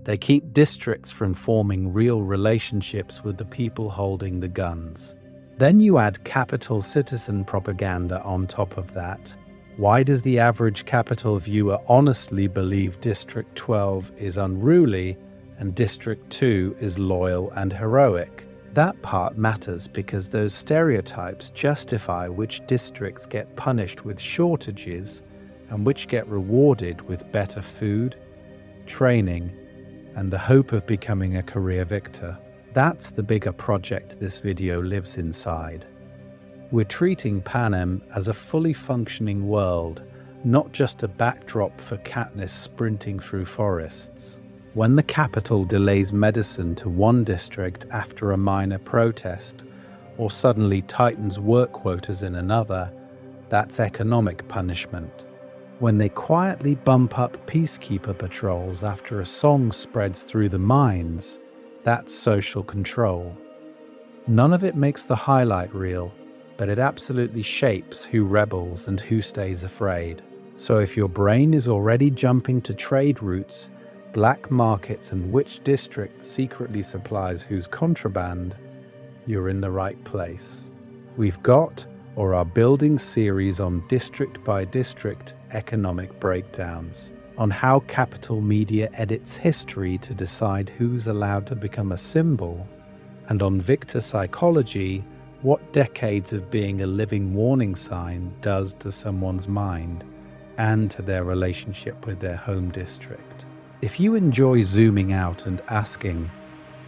They keep districts from forming real relationships with the people holding the guns. Then you add capital citizen propaganda on top of that. Why does the average capital viewer honestly believe District 12 is unruly and District 2 is loyal and heroic? That part matters because those stereotypes justify which districts get punished with shortages and which get rewarded with better food, training, and the hope of becoming a career victor. That's the bigger project this video lives inside. We're treating Panem as a fully functioning world, not just a backdrop for Katniss sprinting through forests. When the capital delays medicine to one district after a minor protest, or suddenly tightens work quotas in another, that's economic punishment. When they quietly bump up peacekeeper patrols after a song spreads through the mines, that's social control. None of it makes the highlight reel, but it absolutely shapes who rebels and who stays afraid. So if your brain is already jumping to trade routes, black markets, and which district secretly supplies whose contraband, you're in the right place. We've got or are building series on district-by-district economic breakdowns, on how capital media edits history to decide who's allowed to become a symbol, and on Victor psychology, what decades of being a living warning sign does to someone's mind and to their relationship with their home district. If you enjoy zooming out and asking,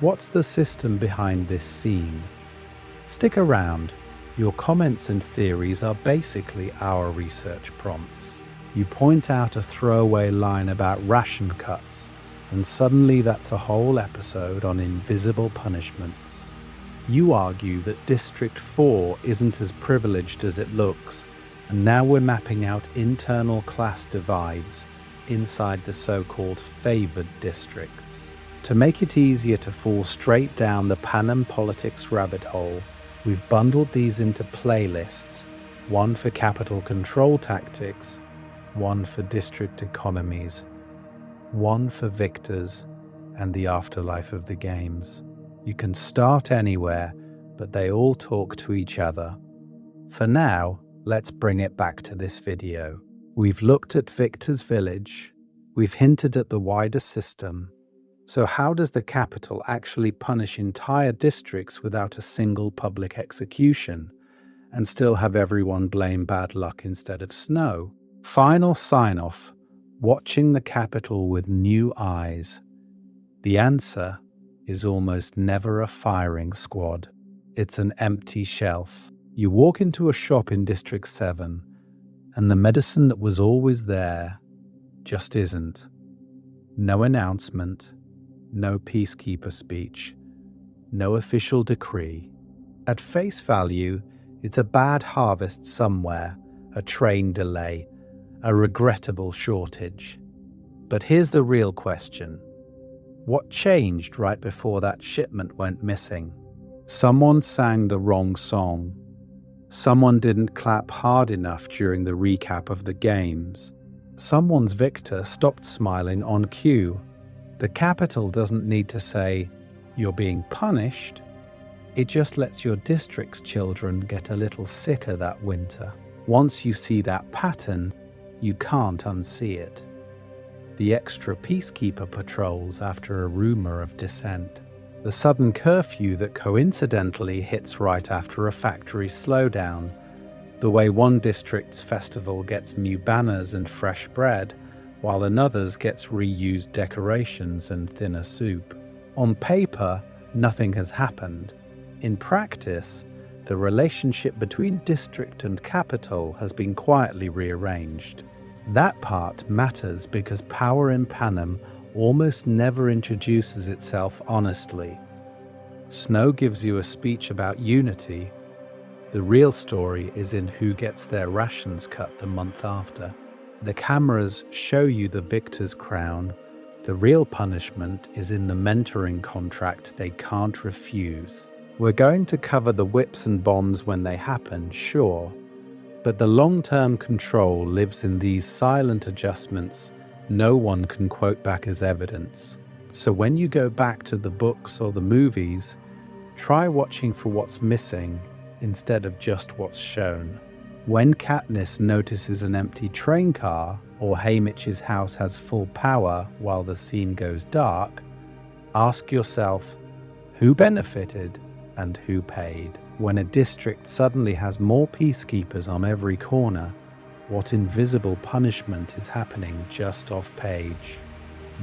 what's the system behind this scene? Stick around. Your comments and theories are basically our research prompts. You point out a throwaway line about ration cuts, and suddenly that's a whole episode on invisible punishments. You argue that District 4 isn't as privileged as it looks, and now we're mapping out internal class divides inside the so-called favored districts. To make it easier to fall straight down the Panem politics rabbit hole, we've bundled these into playlists, one for capital control tactics, one for district economies, one for victors and the afterlife of the games. You can start anywhere, but they all talk to each other. For now, let's bring it back to this video. We've looked at Victor's Village, we've hinted at the wider system. So how does the capital actually punish entire districts without a single public execution, and still have everyone blame bad luck instead of snow? Final sign-off, watching the capital with new eyes. The answer is almost never a firing squad. It's an empty shelf. You walk into a shop in District 7, and the medicine that was always there just isn't. No announcement, no peacekeeper speech, no official decree. At face value, it's a bad harvest somewhere, a train delay, a regrettable shortage. But here's the real question. What changed right before that shipment went missing? Someone sang the wrong song. Someone didn't clap hard enough during the recap of the games. Someone's victor stopped smiling on cue. The Capitol doesn't need to say, "You're being punished." It just lets your district's children get a little sicker that winter. Once you see that pattern, you can't unsee it. The extra peacekeeper patrols after a rumor of dissent. The sudden curfew that coincidentally hits right after a factory slowdown. The way one district's festival gets new banners and fresh bread, while another's gets reused decorations and thinner soup. On paper, nothing has happened. In practice, the relationship between district and capital has been quietly rearranged. That part matters because power in Panem almost never introduces itself honestly. Snow gives you a speech about unity. The real story is in who gets their rations cut the month after. The cameras show you the victor's crown. The real punishment is in the mentoring contract they can't refuse. We're going to cover the whips and bombs when they happen, sure, but the long-term control lives in these silent adjustments no one can quote back as evidence. So when you go back to the books or the movies, try watching for what's missing instead of just what's shown. When Katniss notices an empty train car or Haymitch's house has full power while the scene goes dark, ask yourself, who benefited and who paid? When a district suddenly has more peacekeepers on every corner, what invisible punishment is happening just off page?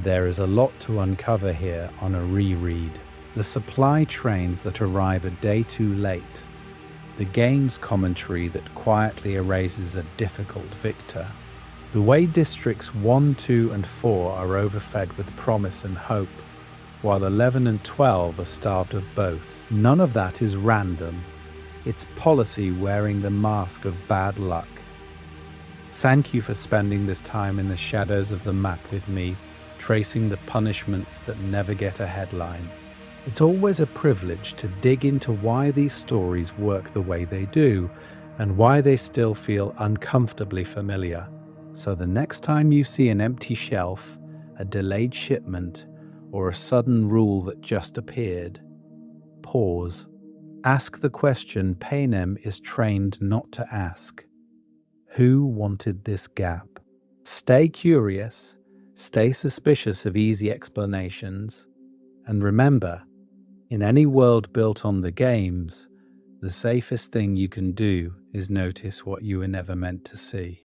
There is a lot to uncover here on a reread. The supply trains that arrive a day too late. The game's commentary that quietly erases a difficult victor. The way Districts 1, 2, and 4 are overfed with promise and hope, while 11 and 12 are starved of both. None of that is random. It's policy wearing the mask of bad luck. Thank you for spending this time in the shadows of the map with me, tracing the punishments that never get a headline. It's always a privilege to dig into why these stories work the way they do, and why they still feel uncomfortably familiar. So the next time you see an empty shelf, a delayed shipment, or a sudden rule that just appeared, pause. Ask the question Panem is trained not to ask. Who wanted this gap? Stay curious, stay suspicious of easy explanations, and remember, in any world built on the games, the safest thing you can do is notice what you were never meant to see.